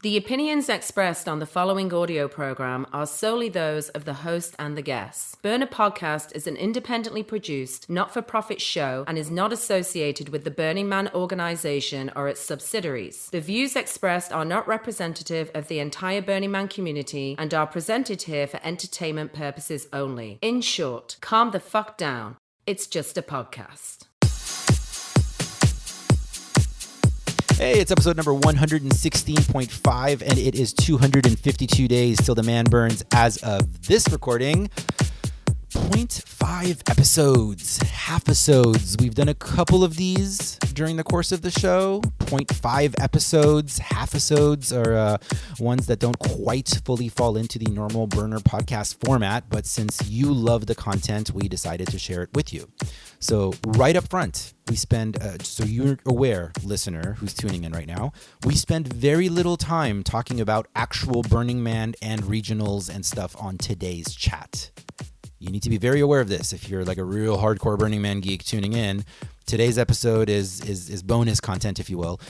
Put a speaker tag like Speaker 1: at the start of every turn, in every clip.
Speaker 1: The opinions expressed on the following audio program are solely those of the host and the guests. Burner Podcast is an independently produced, not-for-profit show and is not associated with the Burning Man organization or its subsidiaries. The views expressed are not representative of the entire Burning Man community and are presented here for entertainment purposes only. In short, calm the fuck down. It's just a podcast.
Speaker 2: Hey, it's episode number 116.5, and it is 252 days till the man burns as of this recording. 0.5 episodes, half-episodes. We've done a couple of these during the course of the show. 0.5 episodes, half-episodes are ones that don't quite fully fall into the normal Burner podcast format, but since you love the content, we decided to share it with you. So right up front, we spend, so you're aware, listener who's tuning in right now, we spend very little time talking about actual Burning Man and regionals and stuff on today's chat. You need to be very aware of this if you're like a real hardcore Burning Man geek tuning in. Today's episode is bonus content, if you will.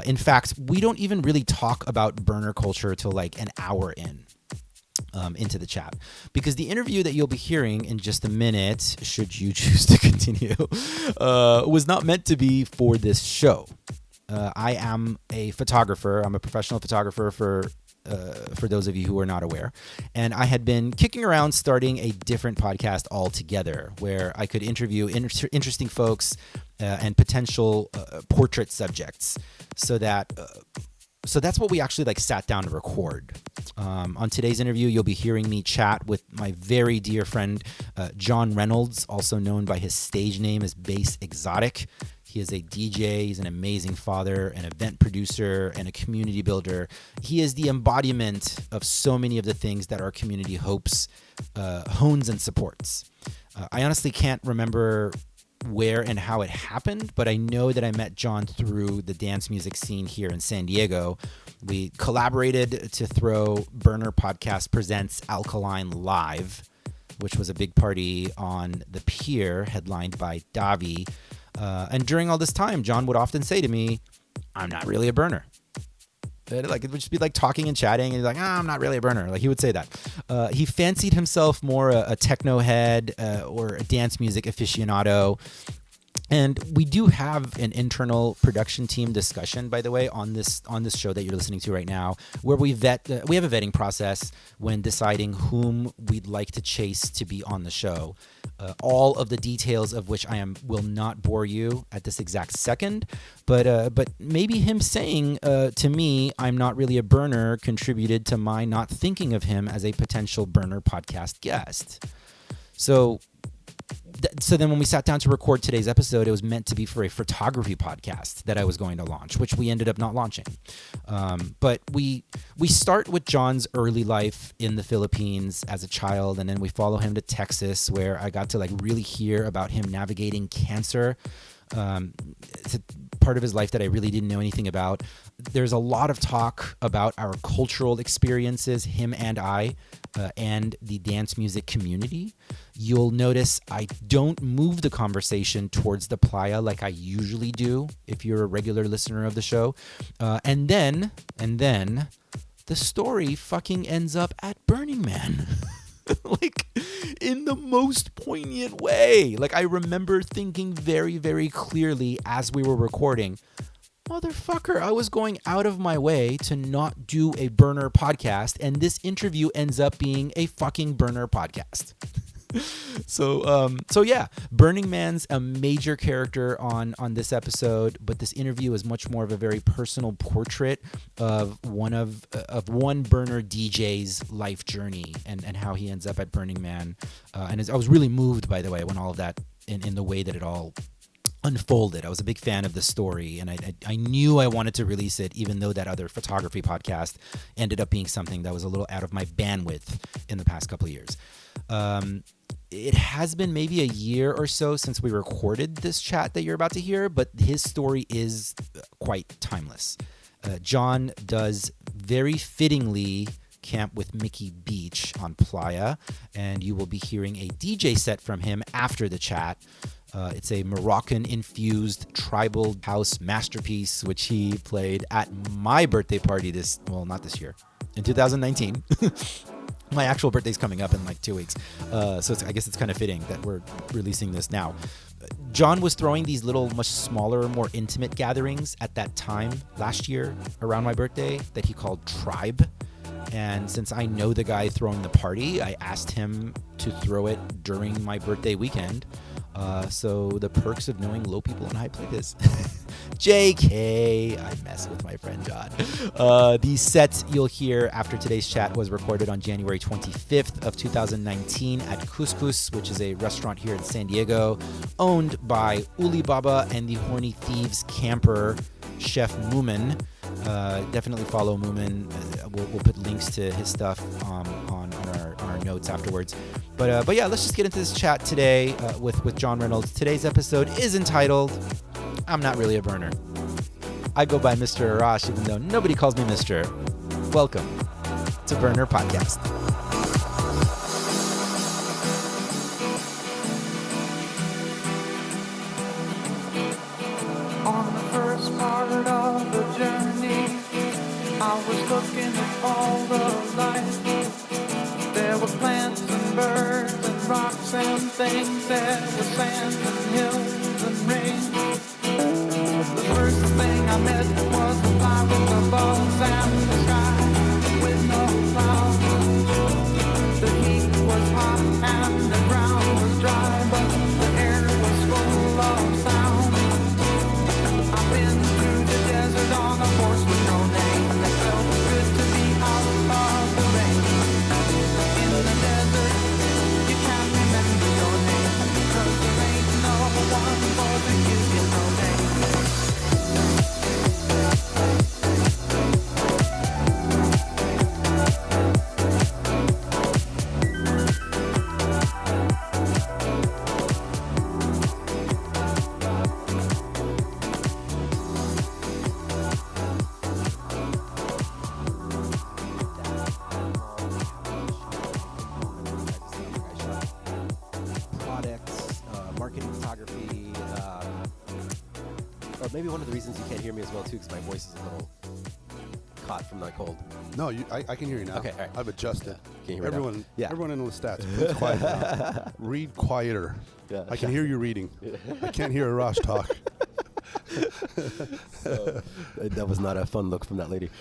Speaker 2: In fact, we don't even really talk about burner culture till like an hour into the chat, because the interview that you'll be hearing in just a minute, should you choose to continue, was not meant to be for this show. I am a photographer. I'm a professional photographer for those of you who are not aware. And I had been kicking around starting a different podcast altogether where I could interview interesting folks and potential portrait subjects. So that's what we actually like sat down to record. On today's interview, you'll be hearing me chat with my very dear friend, John Reynolds, also known by his stage name as Bass Exotic. He is a DJ, he's an amazing father, an event producer, and a community builder. He is the embodiment of so many of the things that our community hopes, hones, and supports. I honestly can't remember where and how it happened, but I know that I met John through the dance music scene here in San Diego. We collaborated to throw Burner Podcast Presents Alkaline Live, which was a big party on the pier headlined by Davi. And during all this time, John would often say to me, I'm not really a burner. Like it would just be like talking and chatting, and he's like, I'm not really a burner. Like he would say that. He fancied himself more a techno head or a dance music aficionado. And we do have an internal production team discussion, by the way, on this show that you're listening to right now, where we have a vetting process when deciding whom we'd like to chase to be on the show. All of the details of which will not bore you at this exact second, but maybe him saying to me, I'm not really a burner, contributed to my not thinking of him as a potential Burner podcast guest. So then when we sat down to record today's episode, it was meant to be for a photography podcast that I was going to launch, which we ended up not launching. But we start with John's early life in the Philippines as a child, and then we follow him to Texas, where I got to like really hear about him navigating cancer. It's a part of his life that I really didn't know anything about. There's a lot of talk about our cultural experiences, him and I, and the dance music community. You'll notice I don't move the conversation towards the playa like I usually do if you're a regular listener of the show. And then the story fucking ends up at Burning Man. Like in the most poignant way. Like I remember thinking very, very clearly as we were recording, motherfucker, I was going out of my way to not do a Burner podcast, and this interview ends up being a fucking Burner podcast. So yeah, Burning Man's a major character on this episode, but this interview is much more of a very personal portrait of one Burner DJ's life journey and how he ends up at Burning Man. I was really moved, by the way, when all of that in the way that it all unfolded. I was a big fan of the story, and I knew I wanted to release it, even though that other photography podcast ended up being something that was a little out of my bandwidth in the past couple of years. It has been maybe a year or so since we recorded this chat that you're about to hear, but his story is quite timeless. John does very fittingly camp with Mickey Beach on Playa, and you will be hearing a DJ set from him after the chat. It's a Moroccan-infused tribal house masterpiece, which he played at my birthday party not this year, in 2019. My actual birthday's coming up in like 2 weeks. So I guess it's kind of fitting that we're releasing this now. John was throwing these little, much smaller, more intimate gatherings at that time last year around my birthday that he called Tribe. And since I know the guy throwing the party, I asked him to throw it during my birthday weekend. So the perks of knowing low people and high play this. JK, I mess with my friend John. The set you'll hear after today's chat was recorded on January 25th of 2019 at Couscous, which is a restaurant here in San Diego, owned by Uli Baba and the Horny Thieves camper, Chef Moomin. Definitely follow Moomin. We'll put links to his stuff on our notes afterwards. But yeah, let's just get into this chat today with John Reynolds. Today's episode is entitled "I'm Not Really a Burner." I go by Mr. Arash, even though nobody calls me Mr. Welcome to Burner Podcast.
Speaker 3: On the first part of the journey, I was looking at all the life. There were plants and birds and rocks and things. There were sand and hills and rain. The first thing I met was the fly with the bugs and the sky with no clouds. The heat was hot and the ground was dry, but the air was full of sound. I've been through the desert on a horse with no name. It felt good to be out of the rain. In the desert, you can't remember your name, because there ain't no one for the you get no name.
Speaker 4: Maybe one of the reasons you can't hear me as well too, because my voice is a little caught from the cold.
Speaker 5: No, I can hear you now.
Speaker 4: Okay, all right.
Speaker 5: I've adjusted.
Speaker 4: Can you hear me now?
Speaker 5: Everyone,
Speaker 4: Yeah.
Speaker 5: everyone in the stats, please quiet down. Read quieter.
Speaker 4: Yeah.
Speaker 5: I can hear you reading. I can't hear Arash talk.
Speaker 4: That was not a fun look from that lady.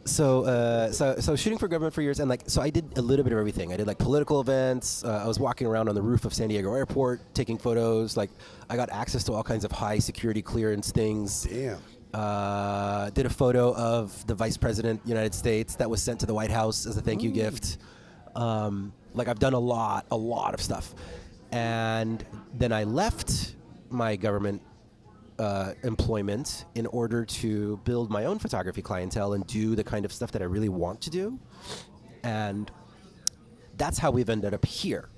Speaker 4: So shooting for government for years, and so I did a little bit of everything. I did like political events. I was walking around on the roof of San Diego Airport taking photos. Like I got access to all kinds of high security clearance things.
Speaker 5: Damn.
Speaker 4: Did a photo of the Vice President, United States, that was sent to the White House as a thank you gift. I've done a lot of stuff, and then I left my government employment in order to build my own photography clientele and do the kind of stuff that I really want to do. And that's how we've ended up here.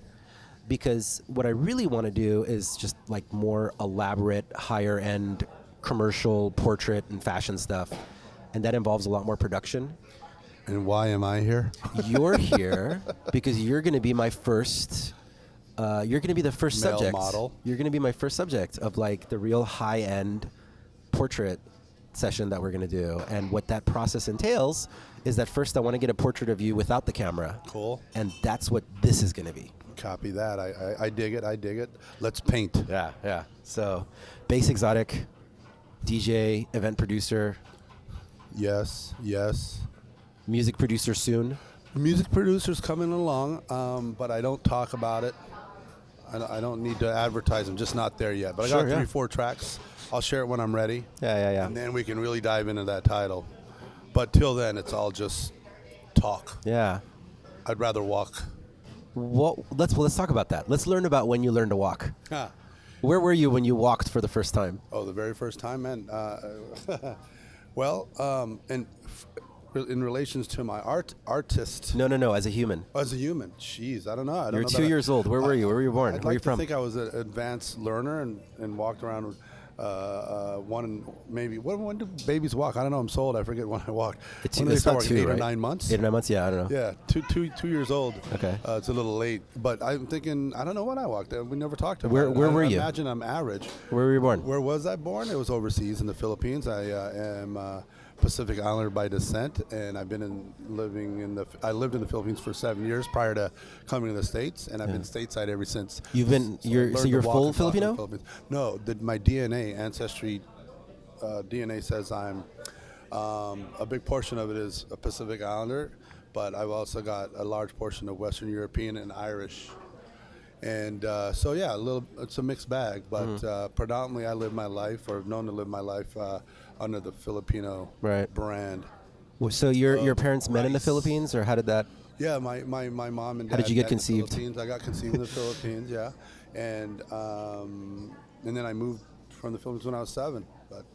Speaker 4: Because what I really want to do is just like more elaborate, higher end commercial portrait and fashion stuff. And that involves a lot more production.
Speaker 5: And why am I here?
Speaker 4: You're here because you're going to be my first... you're going to be the first
Speaker 5: Male
Speaker 4: subject.
Speaker 5: model.
Speaker 4: You're going to be my first subject of like the real high-end portrait session that we're going to do. And what that process entails is that first I want to get a portrait of you without the camera.
Speaker 5: Cool.
Speaker 4: And that's what this is going to be.
Speaker 5: Copy that. I dig it. I dig it. Let's paint.
Speaker 4: Yeah. So, Bass Exotic, DJ, event producer,
Speaker 5: Yes.
Speaker 4: music producer soon.
Speaker 5: Music producer's coming along, but I don't talk about it. I don't need to advertise. I'm just not there yet. But I
Speaker 4: Sure,
Speaker 5: got
Speaker 4: yeah.
Speaker 5: 3-4 tracks. I'll share it when I'm ready.
Speaker 4: Yeah.
Speaker 5: And then we can really dive into that title. But till then, it's all just talk.
Speaker 4: Yeah.
Speaker 5: I'd rather walk.
Speaker 4: Let's talk about that. Let's learn about when you learned to walk.
Speaker 5: Huh.
Speaker 4: Where were you when you walked for the first time?
Speaker 5: Oh, the very first time, man. In relations to my artist
Speaker 4: No, as a human.
Speaker 5: as a human, jeez, I don't know.
Speaker 4: You're 2 years old. Where were you? Where were you born?
Speaker 5: I'd
Speaker 4: Where are
Speaker 5: like
Speaker 4: you
Speaker 5: to
Speaker 4: from?
Speaker 5: think I was an advanced learner and walked around when do babies walk? I don't know. I'm sold. I forget when I walked.
Speaker 2: It's
Speaker 5: When do they
Speaker 2: about
Speaker 5: start
Speaker 2: 2,
Speaker 5: walking? 8 or
Speaker 2: right?
Speaker 5: 9 months.
Speaker 4: 8 or 9 months. Yeah, I don't know.
Speaker 5: Yeah, two years old.
Speaker 4: Okay.
Speaker 5: It's a little late, but I'm thinking I don't know when I walked. We never talked about
Speaker 4: Where-
Speaker 5: it.
Speaker 4: where were
Speaker 5: I
Speaker 4: you?
Speaker 5: Imagine I'm average.
Speaker 4: Where were you born?
Speaker 5: Where was I born? It was overseas in the Philippines. I am Pacific Islander by descent, and I've been I lived in the Philippines for 7 years prior to coming to the States, and I've been stateside ever since.
Speaker 2: You've been-
Speaker 5: I
Speaker 2: you're-
Speaker 5: learned
Speaker 2: so
Speaker 5: to
Speaker 2: you're
Speaker 5: walk
Speaker 2: full
Speaker 5: and talk in the
Speaker 2: Filipino?
Speaker 5: Philippines. No, my DNA ancestry DNA says I'm a big portion of it is a Pacific Islander, but I've also got a large portion of Western European and Irish. And so yeah, it's a mixed bag, but predominantly I live my life, or known to live my life, under the Filipino
Speaker 4: Right.
Speaker 5: brand.
Speaker 2: Oh,
Speaker 4: So your parents met in the
Speaker 5: rice.
Speaker 4: Philippines, or how did that?
Speaker 5: Yeah, my mom and dad.
Speaker 4: How did you get
Speaker 5: met in the
Speaker 4: conceived?
Speaker 5: Philippines. I got conceived in the Philippines, yeah, and then I moved from the Philippines when I was 7. But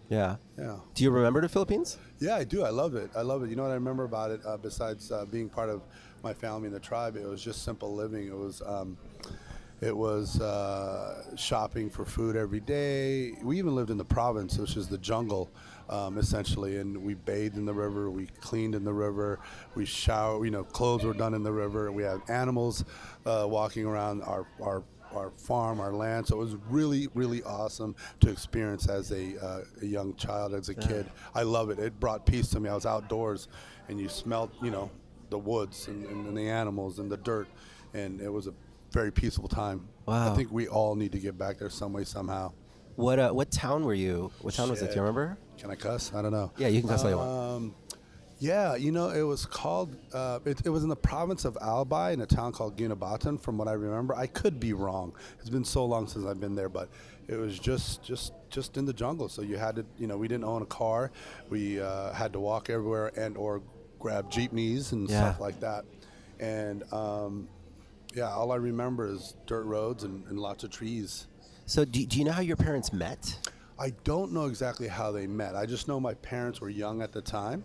Speaker 4: Yeah.
Speaker 5: yeah.
Speaker 4: Do you remember the Philippines?
Speaker 5: Yeah, I do. I love it. I love it. You know what I remember about it? Besides being part of my family and the tribe, it was just simple living. It was shopping for food every day. We even lived in the province, which is the jungle, essentially. And we bathed in the river. We cleaned in the river. We showered. Clothes were done in the river. We had animals walking around our farm, our land. So it was really, really awesome to experience as a young child, as a kid. I love it. It brought peace to me. I was outdoors, and you smelled, the woods and the animals and the dirt, and it was a very peaceful time.
Speaker 4: Wow.
Speaker 5: I think we all need to get back there some way, somehow.
Speaker 4: What town were you? What town was it? Do you remember?
Speaker 5: Can I cuss? I don't know.
Speaker 4: Yeah, you can cuss all you want.
Speaker 5: Yeah, it was called, it was in the province of Albay in a town called Ginabatan, from what I remember. I could be wrong. It's been so long since I've been there, but it was just in the jungle. So you had to, we didn't own a car. We had to walk everywhere and or grab jeepneys and
Speaker 4: Yeah.
Speaker 5: stuff like that. And yeah, all I remember is dirt roads and lots of trees.
Speaker 4: So do you know how your parents met?
Speaker 5: I don't know exactly how they met. I just know my parents were young at the time,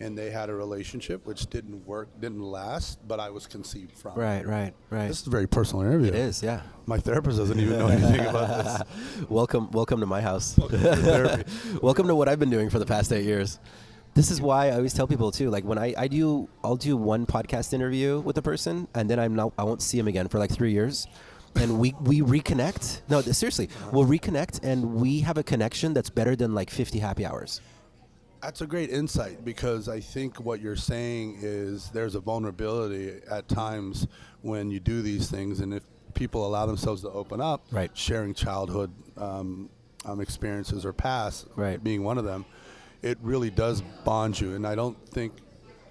Speaker 5: and they had a relationship which didn't last, but I was conceived from.
Speaker 4: Right.
Speaker 5: This is a very personal interview.
Speaker 4: It is, yeah.
Speaker 5: My therapist doesn't even know anything about this.
Speaker 4: Welcome to my house.
Speaker 5: Therapy.
Speaker 4: Welcome to what I've been doing for the past 8 years. This is why I always tell people too. Like when I'll do one podcast interview with a person, and then I won't see him again for like 3 years, and we reconnect. No, seriously, we'll reconnect, and we have a connection that's better than like 50 happy hours.
Speaker 5: That's a great insight, because I think what you're saying is there's a vulnerability at times when you do these things, and if people allow themselves to open up,
Speaker 4: Right.
Speaker 5: sharing childhood experiences or past,
Speaker 4: Right.
Speaker 5: being one of them, it really does bond you. And I don't think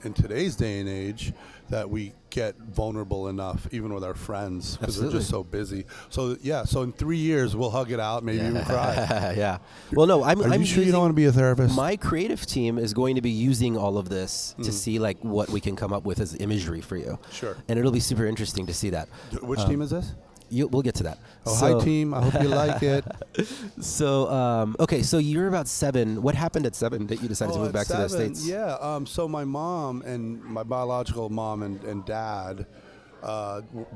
Speaker 5: in today's day and age that we get vulnerable enough, even with our friends, because we're just so busy. So yeah, so in 3 years we'll hug it out, maybe even cry.
Speaker 4: Yeah. Well, no, I'm
Speaker 5: Are you sure you
Speaker 4: using-
Speaker 5: don't want to be a therapist?
Speaker 4: My creative team is going to be using all of this to see like what we can come up with as imagery for you.
Speaker 5: Sure.
Speaker 4: And it'll be super interesting to see that.
Speaker 5: Which team is this?
Speaker 4: We'll get to that.
Speaker 5: Oh, hi team. I hope you like it.
Speaker 4: So, okay, so you're about 7. What happened at 7 that you decided to move
Speaker 5: at
Speaker 4: back to the
Speaker 5: 7,
Speaker 4: States?
Speaker 5: Yeah. So my mom and my biological mom and dad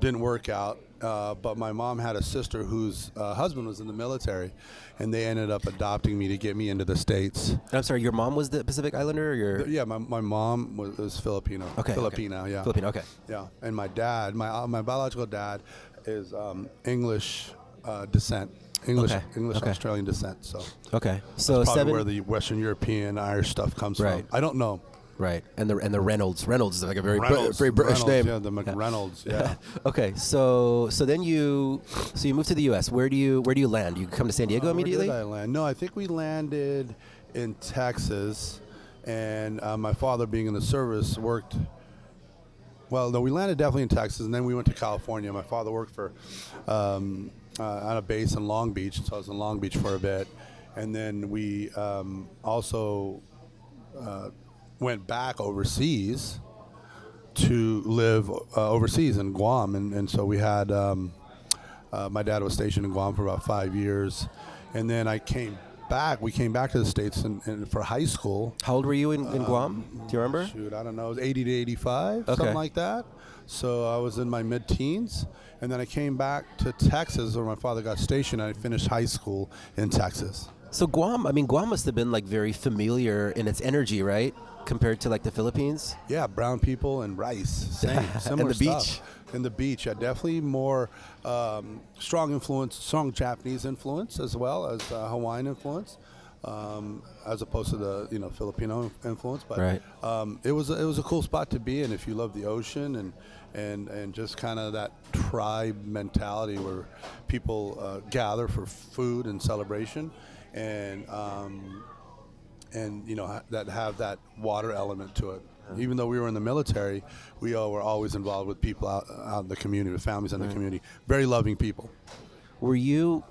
Speaker 5: didn't work out. But my mom had a sister whose husband was in the military, and they ended up adopting me to get me into the States.
Speaker 4: I'm sorry, your mom was the Pacific Islander, or your?
Speaker 5: Yeah, my mom was Filipino.
Speaker 4: Okay.
Speaker 5: Filipina, yeah.
Speaker 4: Filipino, okay.
Speaker 5: Yeah, and my dad, my biological dad, is English descent, English
Speaker 4: Okay.
Speaker 5: Australian descent. So
Speaker 4: Okay. So
Speaker 5: probably
Speaker 4: 7.
Speaker 5: where the Western European Irish stuff comes
Speaker 4: Right.
Speaker 5: from. I don't know.
Speaker 4: Right. And the Reynolds is like a very
Speaker 5: Reynolds,
Speaker 4: very British
Speaker 5: Reynolds,
Speaker 4: name.
Speaker 5: Yeah, the McReynolds. Yeah.
Speaker 4: Okay. So then you moved to the U.S. Where do you land? You come to San Diego immediately?
Speaker 5: Where did I land? No, I think we landed in Texas, and my father, being in the service, worked. Well, no, we landed definitely in Texas, and then we went to California. My father worked for on a base in Long Beach, so I was in Long Beach for a bit, and then we also went back overseas to live overseas in Guam, and so we had my dad was stationed in Guam for about 5 years, and then I came back. We came back to the States and for high school.
Speaker 4: How old were you in Guam? Do you remember?
Speaker 5: Shoot, I don't know. It was 80 to 85,
Speaker 4: Okay.
Speaker 5: something like that. So I was in my mid-teens. And then I came back to Texas where my father got stationed. I finished high school in Texas.
Speaker 4: So Guam must have been like very familiar in its energy, right? Compared to like the Philippines?
Speaker 5: Yeah, brown people and rice. Same, similar
Speaker 4: And the
Speaker 5: stuff.
Speaker 4: beach.
Speaker 5: And the beach, yeah, definitely more strong Japanese influence as well as Hawaiian influence, as opposed to the Filipino influence. But
Speaker 4: Right.
Speaker 5: it was a cool spot to be in if you love the ocean and just kind of that tribe mentality where people gather for food and celebration, and that have that water element to it. Even though we were in the military, we all were always involved with people out in the community, with families in the community. Very loving people.
Speaker 4: Were you?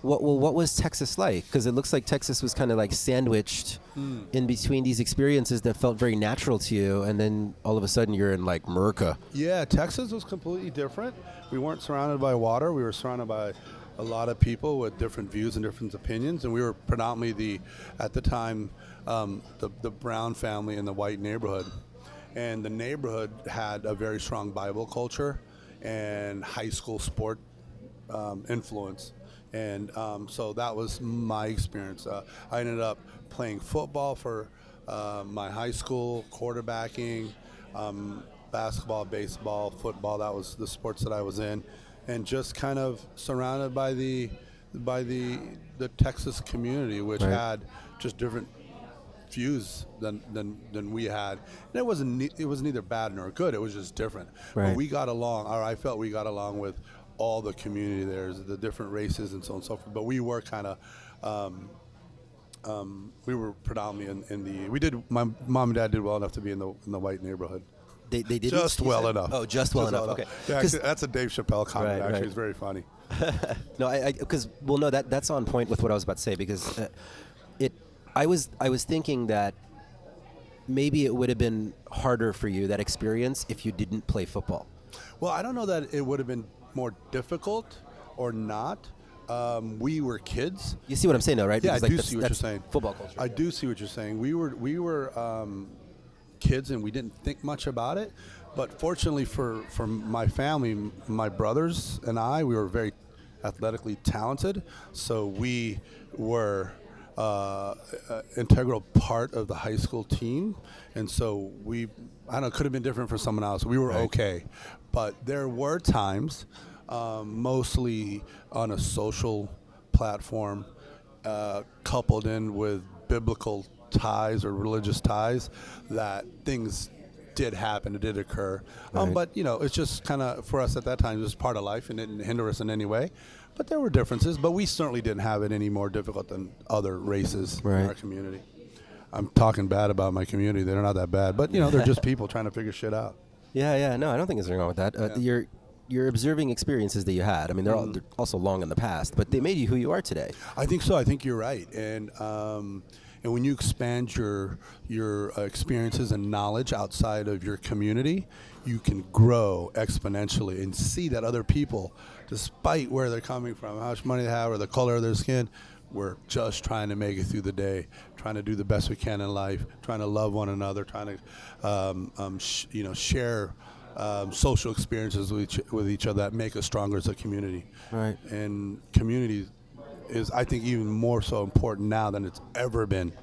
Speaker 4: What was Texas like? Because it looks like Texas was kind of like sandwiched in between these experiences that felt very natural to you, and then all of a sudden you're in like Merca.
Speaker 5: Yeah, Texas was completely different. We weren't surrounded by water. We were surrounded by a lot of people with different views and different opinions, and we were predominantly at the time, the brown family in the white neighborhood. And the neighborhood had a very strong Bible culture and high school sport influence. And so that was my experience. I ended up playing football for my high school, quarterbacking, basketball, baseball, football. That was the sports that I was in. And just kind of surrounded by the Texas community, which
Speaker 4: Right.
Speaker 5: had just different views than we had. And it wasn't neither bad nor good. It was just different.
Speaker 4: Right.
Speaker 5: But we got along, or I felt we got along with all the community there, the different races and so on and so forth. But we were kind of, we were predominantly my mom and dad did well enough to be in the white neighborhood.
Speaker 4: They did
Speaker 5: Just well enough.
Speaker 4: Oh, just well enough. Okay.
Speaker 5: Yeah,
Speaker 4: 'Cause-
Speaker 5: that's a Dave Chappelle comment.
Speaker 4: Right,
Speaker 5: Actually,
Speaker 4: right.
Speaker 5: it's very funny.
Speaker 4: No, that's on point with what I was about to say, because I was thinking that maybe it would have been harder for you, that experience, if you didn't play football.
Speaker 5: Well, I don't know that it would have been more difficult or not. We were kids.
Speaker 4: You see what I'm saying, though, right?
Speaker 5: Yeah,
Speaker 4: Because,
Speaker 5: I
Speaker 4: like,
Speaker 5: do
Speaker 4: that's-
Speaker 5: see what you're
Speaker 4: that's
Speaker 5: saying.
Speaker 4: Football culture.
Speaker 5: I do see what you're saying. We were kids, and we didn't think much about it. But fortunately for my family, my brothers and I, we were very athletically talented. So we were integral part of the high school team. And so I don't know, it could have been different for someone else. We were okay. But there were times, mostly on a social platform, coupled in with biblical ties or religious ties, that things did happen, it did occur.
Speaker 4: Right.
Speaker 5: But, it's just kind of, for us at that time, it was part of life and it didn't hinder us in any way. But there were differences, but we certainly didn't have it any more difficult than other races in our community. I'm talking bad about my community. They're not that bad. But, they're just people trying to figure shit out.
Speaker 4: Yeah. No, I don't think there's anything wrong with that. You're observing experiences that you had. I mean, they're also long in the past, but they made you who you are today.
Speaker 5: I think so. I think you're right. And when you expand your experiences and knowledge outside of your community, you can grow exponentially and see that other people, despite where they're coming from, how much money they have, or the color of their skin, we're just trying to make it through the day, trying to do the best we can in life, trying to love one another, trying to share social experiences with each other that make us stronger as a community.
Speaker 4: Right.
Speaker 5: And community is, I think, even more so important now than it's ever been,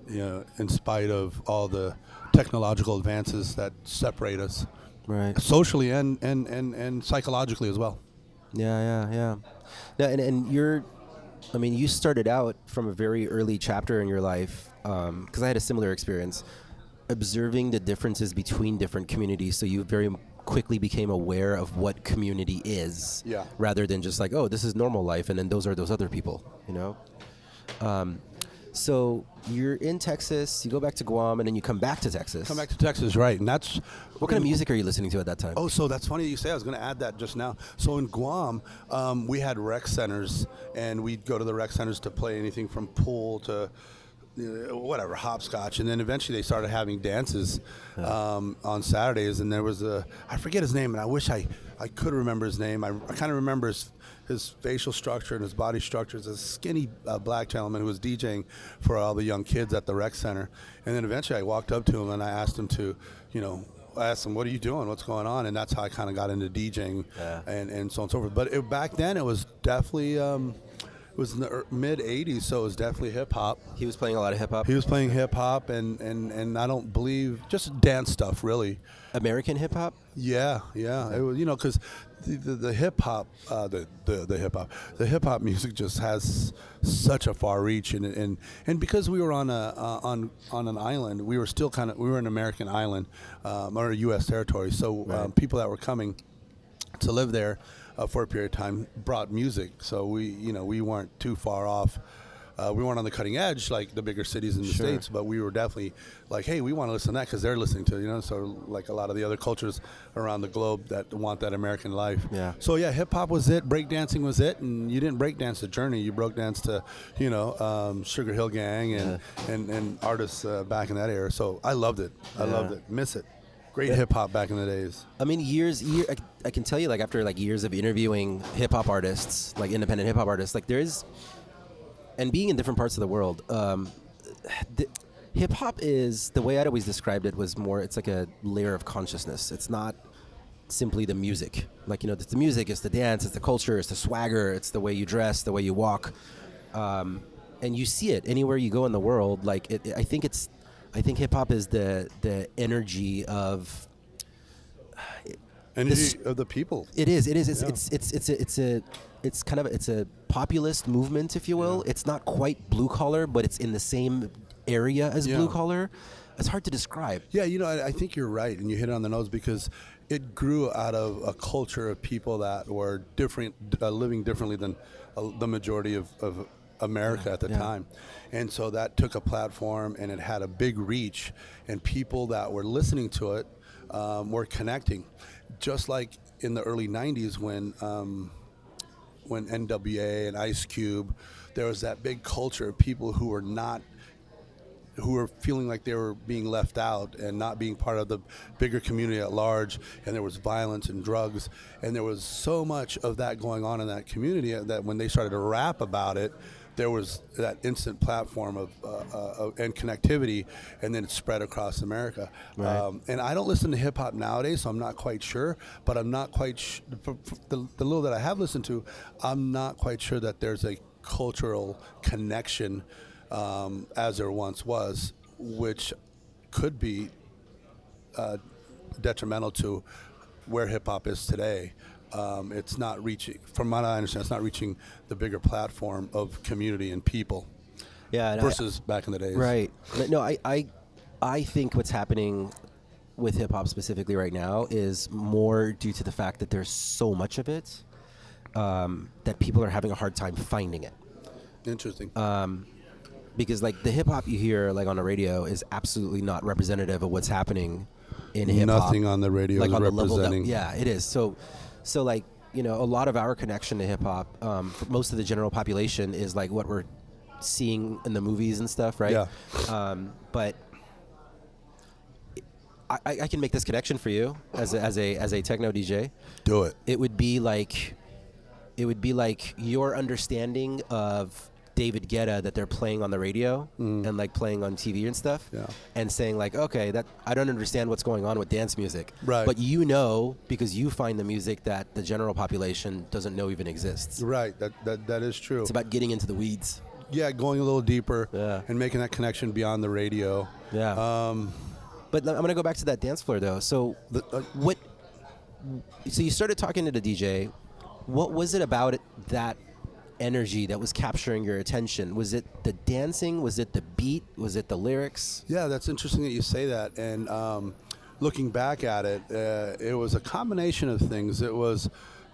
Speaker 5: in spite of all the technological advances that separate us,
Speaker 4: Right.
Speaker 5: socially and psychologically as well.
Speaker 4: Yeah. Now, and you started out from a very early chapter in your life, because I had a similar experience, observing the differences between different communities. So you very quickly became aware of what community is,
Speaker 5: Yeah.
Speaker 4: rather than just like, oh, this is normal life, and then those are those other people, So you're in Texas, you go back to Guam, and then you come back to Texas.
Speaker 5: Come back to Texas, right? And that's
Speaker 4: What kind of music are you listening to at that time?
Speaker 5: Oh, so that's funny that you say. I was going to add that just now. So in Guam, we had rec centers, and we'd go to the rec centers to play anything from pool to whatever, hopscotch. And then eventually they started having dances on Saturdays. And there was I forget his name, and I wish I could remember his name. I kind of remember his facial structure and his body structure is a skinny black gentleman who was DJing for all the young kids at the rec center. And then eventually I walked up to him and I asked him to, I asked him, what are you doing? What's going on? And that's how I kind of got into DJing and so on and so forth. But back then it was definitely, it was in the mid 80s, so it was definitely hip hop.
Speaker 4: He was playing a lot of hip hop.
Speaker 5: He was playing hip hop and I don't believe, just dance stuff really.
Speaker 4: American hip hop?
Speaker 5: Yeah. It was, because the hip hop, the hip hop music just has such a far reach, and because we were on an island, we were still we were an American island, or a U.S. territory. So people that were coming to live there for a period of time brought music. So we weren't too far off. We weren't on the cutting edge like the bigger cities in the States, but we were definitely like, hey, we want to listen to that because they're listening to, so like a lot of the other cultures around the globe that want that American life.
Speaker 4: Yeah.
Speaker 5: So yeah, hip hop was it, breakdancing was it, and you didn't breakdance to Journey, you broke dance to, Sugar Hill Gang and artists back in that era. So I loved it. I loved it. Miss it. Great hip hop back in the days.
Speaker 4: I mean, I can tell you, like, after like years of interviewing hip hop artists, like independent hip hop artists, like there is. And being in different parts of the world, hip hop is, the way I'd always described it was more, it's like a layer of consciousness. It's not simply the music. Like, it's the music, it's the dance, it's the culture, it's the swagger, it's the way you dress, the way you walk. And you see it anywhere you go in the world. Like, I think hip hop is the energy of...
Speaker 5: Energy of the people.
Speaker 4: It is.
Speaker 5: Yeah.
Speaker 4: It's a populist movement, if you will.
Speaker 5: Yeah.
Speaker 4: It's not quite blue collar, but it's in the same area as blue collar. It's hard to describe.
Speaker 5: Yeah, I think you're right, and you hit it on the nose because it grew out of a culture of people that were different, living differently than the majority of America at the time. And so that took a platform, and it had a big reach, and people that were listening to it were connecting. Just like in the early 90s when NWA and Ice Cube, there was that big culture of people who were feeling like they were being left out and not being part of the bigger community at large, and there was violence and drugs, and there was so much of that going on in that community that when they started to rap about it, there was that instant platform of and connectivity, and then it spread across America.
Speaker 4: Right.
Speaker 5: And I don't listen to hip hop nowadays, so I'm not quite sure. But I'm not quite for the little that I have listened to, I'm not quite sure that there's a cultural connection as there once was, which could be detrimental to where hip hop is today. It's not reaching, from what I understand, it's not reaching the bigger platform of community and people.
Speaker 4: Yeah, and
Speaker 5: versus back in the days.
Speaker 4: Right. No, I think what's happening with hip hop specifically right now is more due to the fact that there's so much of it that people are having a hard time finding it.
Speaker 5: Interesting.
Speaker 4: Because like the hip hop you hear like on the radio is absolutely not representative of what's happening in hip hop.
Speaker 5: Nothing on the radio
Speaker 4: like
Speaker 5: is
Speaker 4: on
Speaker 5: representing.
Speaker 4: the level that, it is. So like, a lot of our connection to hip hop, for most of the general population, is like what we're seeing in the movies and stuff, right?
Speaker 5: Yeah.
Speaker 4: But I can make this connection for you as a techno DJ.
Speaker 5: Do it.
Speaker 4: It would be like your understanding of David Guetta that they're playing on the radio and like playing on TV and stuff, and saying like, okay, that I don't understand what's going on with dance music,
Speaker 5: right?
Speaker 4: But because you find the music that the general population doesn't know even exists.
Speaker 5: Right. That is true.
Speaker 4: It's about getting into the weeds.
Speaker 5: Yeah, going a little deeper and making that connection beyond the radio.
Speaker 4: Yeah. But I'm gonna go back to that dance floor though. So So you started talking to the DJ. What was it about it, that energy that was capturing your attention? Was it the dancing? Was it the beat? Was it the lyrics?
Speaker 5: Yeah, that's interesting that you say that. And looking back at it, it was a combination of things. It was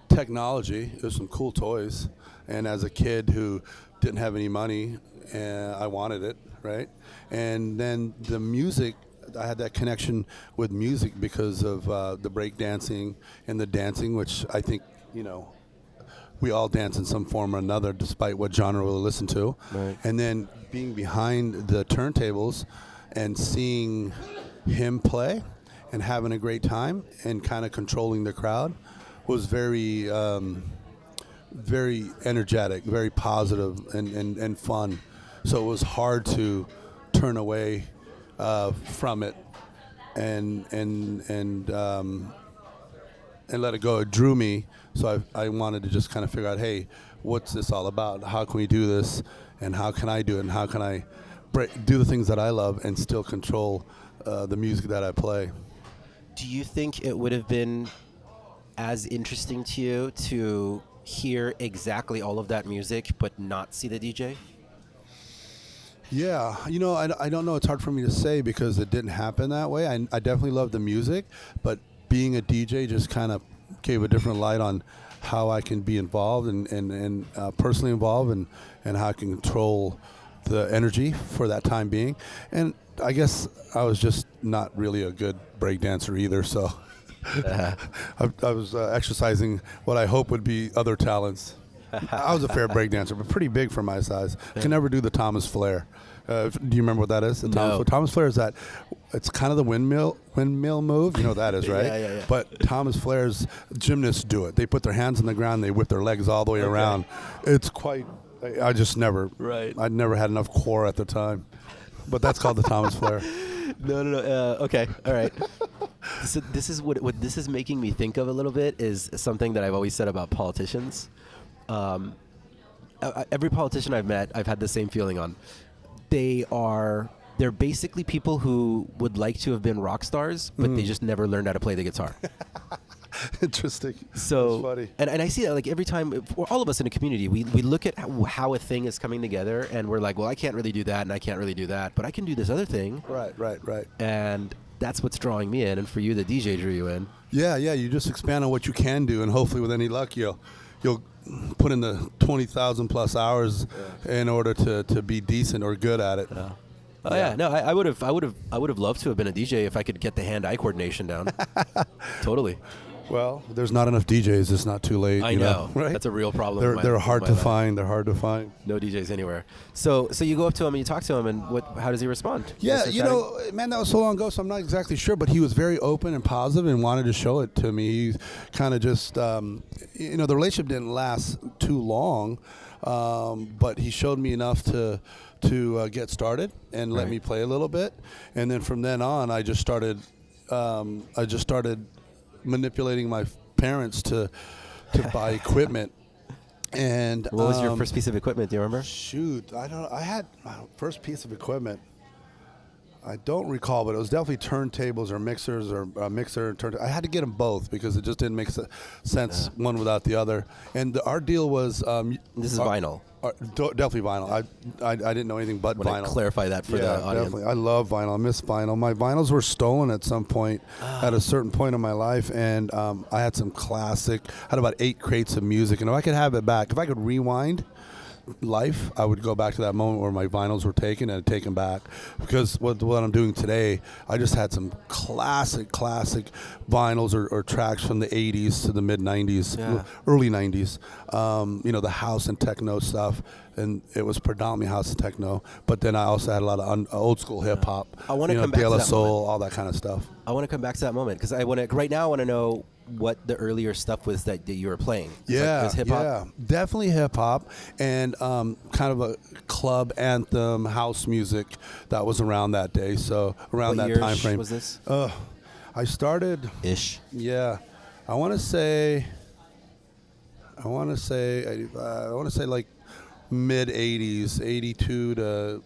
Speaker 5: technology. It was some cool toys. And as a kid who didn't have any money, I wanted it, right? And then the music, I had that connection with music because of the break dancing and the dancing, which I think, we all dance in some form or another, despite what genre we'll listen to.
Speaker 4: Right.
Speaker 5: And then being behind the turntables and seeing him play and having a great time and kind of controlling the crowd was very very energetic, very positive, and fun. So it was hard to turn away from it and let it go. It drew me, so I wanted to just kind of figure out, hey, what's this all about? How can we do this? And how can I do it? And how can I do the things that I love and still control the music that I play?
Speaker 4: Do you think it would have been as interesting to you to hear exactly all of that music but not see the DJ?
Speaker 5: Yeah, I don't know. It's hard for me to say because it didn't happen that way. I definitely love the music, but being a DJ just kind of gave a different light on how I can be involved and personally involved and how I can control the energy for that time being. And I guess I was just not really a good break dancer either, so I was exercising what I hope would be other talents. I was a fair break dancer, but pretty big for my size. I can never do the Thomas Flair. Do you remember what that is? The
Speaker 4: No.
Speaker 5: Thomas Flair is that. It's kind of the windmill move. You know what that is, right?
Speaker 4: Yeah.
Speaker 5: But Thomas Flair's gymnasts do it. They put their hands on the ground. They whip their legs all the way around. It's quite. I just never.
Speaker 4: Right.
Speaker 5: I never had enough core at the time. But that's called the Thomas Flair.
Speaker 4: No. Okay, all right. So this is what this is making me think of a little bit is something that I've always said about politicians. Every politician I've met, I've had the same feeling on. They're basically people who would like to have been rock stars, but they just never learned how to play the guitar.
Speaker 5: Interesting.
Speaker 4: So,
Speaker 5: That's funny.
Speaker 4: and I see that like every time, for all of us in a community, we look at how a thing is coming together, and we're like, well, I can't really do that, and I can't really do that, but I can do this other thing.
Speaker 5: Right.
Speaker 4: And that's what's drawing me in, and for you, the DJ drew you in.
Speaker 5: Yeah. You just expand on what you can do, and hopefully, with any luck, you'll put in the 20,000 plus hours in order to be decent or good at it.
Speaker 4: Oh yeah, no, I would have loved to have been a DJ if I could get the hand-eye coordination down. Totally.
Speaker 5: Well, there's not enough DJs. It's not too late.
Speaker 4: I know.
Speaker 5: Right?
Speaker 4: That's a real problem.
Speaker 5: They're hard to
Speaker 4: life.
Speaker 5: find. They're hard to find.
Speaker 4: No DJs anywhere. So you go up to him and you talk to him, and how does he respond?
Speaker 5: Yeah,
Speaker 4: Guys start chatting?
Speaker 5: man, that was so long ago, so I'm not exactly sure, but he was very open and positive and wanted to show it to me. He kind of just, the relationship didn't last too long, but he showed me enough to get started and let me play a little bit, and then from then on, I just started manipulating my parents to buy equipment. And
Speaker 4: What was your first piece of equipment? Do you remember?
Speaker 5: Shoot, I had my first piece of equipment. I don't recall, but it was definitely turntables or mixers or a mixer and turntable. I had to get them both because it just didn't make sense one without the other. And our deal was
Speaker 4: This is vinyl.
Speaker 5: Definitely vinyl. I didn't know anything but
Speaker 4: Want
Speaker 5: vinyl.
Speaker 4: to clarify that for the audience.
Speaker 5: Definitely. I love vinyl. I miss vinyl. My vinyls were stolen at some point, at a certain point in my life, and I had some classic. I had about 8 crates of music, and if I could have it back, if I could rewind life, I would go back to that moment where my vinyls were taken and take them back, because what I'm doing today, I just had some classic vinyls or tracks from the 80s to the mid 90s, early 90s, the house and techno stuff, and it was predominantly house and techno, but then I also had a lot of old school hip hop.
Speaker 4: I want to come
Speaker 5: De
Speaker 4: back
Speaker 5: La
Speaker 4: to that
Speaker 5: Soul,
Speaker 4: moment.
Speaker 5: all that kind of stuff.
Speaker 4: I want to come back to that moment because right now I want to know what the earlier stuff was that you were playing.
Speaker 5: Yeah,
Speaker 4: was hip hop?
Speaker 5: yeah, definitely hip hop, and kind of a club anthem house music that was around that day. So around
Speaker 4: What
Speaker 5: that
Speaker 4: year
Speaker 5: time frame
Speaker 4: was this?
Speaker 5: I started.
Speaker 4: Ish.
Speaker 5: Yeah, I want to say like mid '80s, '82 to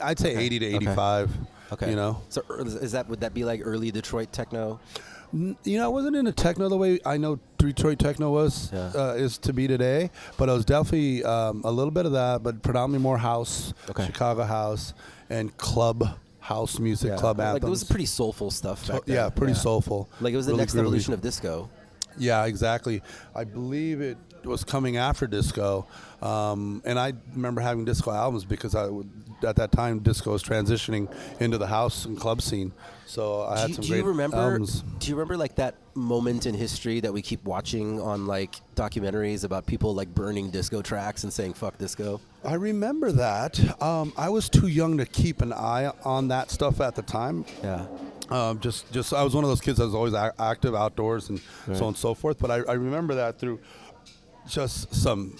Speaker 5: I'd say 80 to 85.
Speaker 4: Okay.
Speaker 5: You know.
Speaker 4: So would that be like early Detroit techno?
Speaker 5: I wasn't into techno the way I know Detroit techno is to be today, but I was definitely a little bit of that, but predominantly more house, Chicago house, and club house music, club anthems.
Speaker 4: Like it was pretty soulful stuff back then.
Speaker 5: Yeah, pretty soulful.
Speaker 4: Like it was the
Speaker 5: Really
Speaker 4: next
Speaker 5: groovy.
Speaker 4: evolution of disco.
Speaker 5: Yeah, exactly. I believe it was coming after disco, and I remember having disco albums because at that time disco was transitioning into the house and club scene. So I had some great albums.
Speaker 4: Do you remember like that moment in history that we keep watching on like documentaries about people like burning disco tracks and saying "fuck disco"?
Speaker 5: I remember that. I was too young to keep an eye on that stuff at the time.
Speaker 4: Yeah.
Speaker 5: Just I was one of those kids that was always active outdoors and so on and so forth. But I remember that through just some,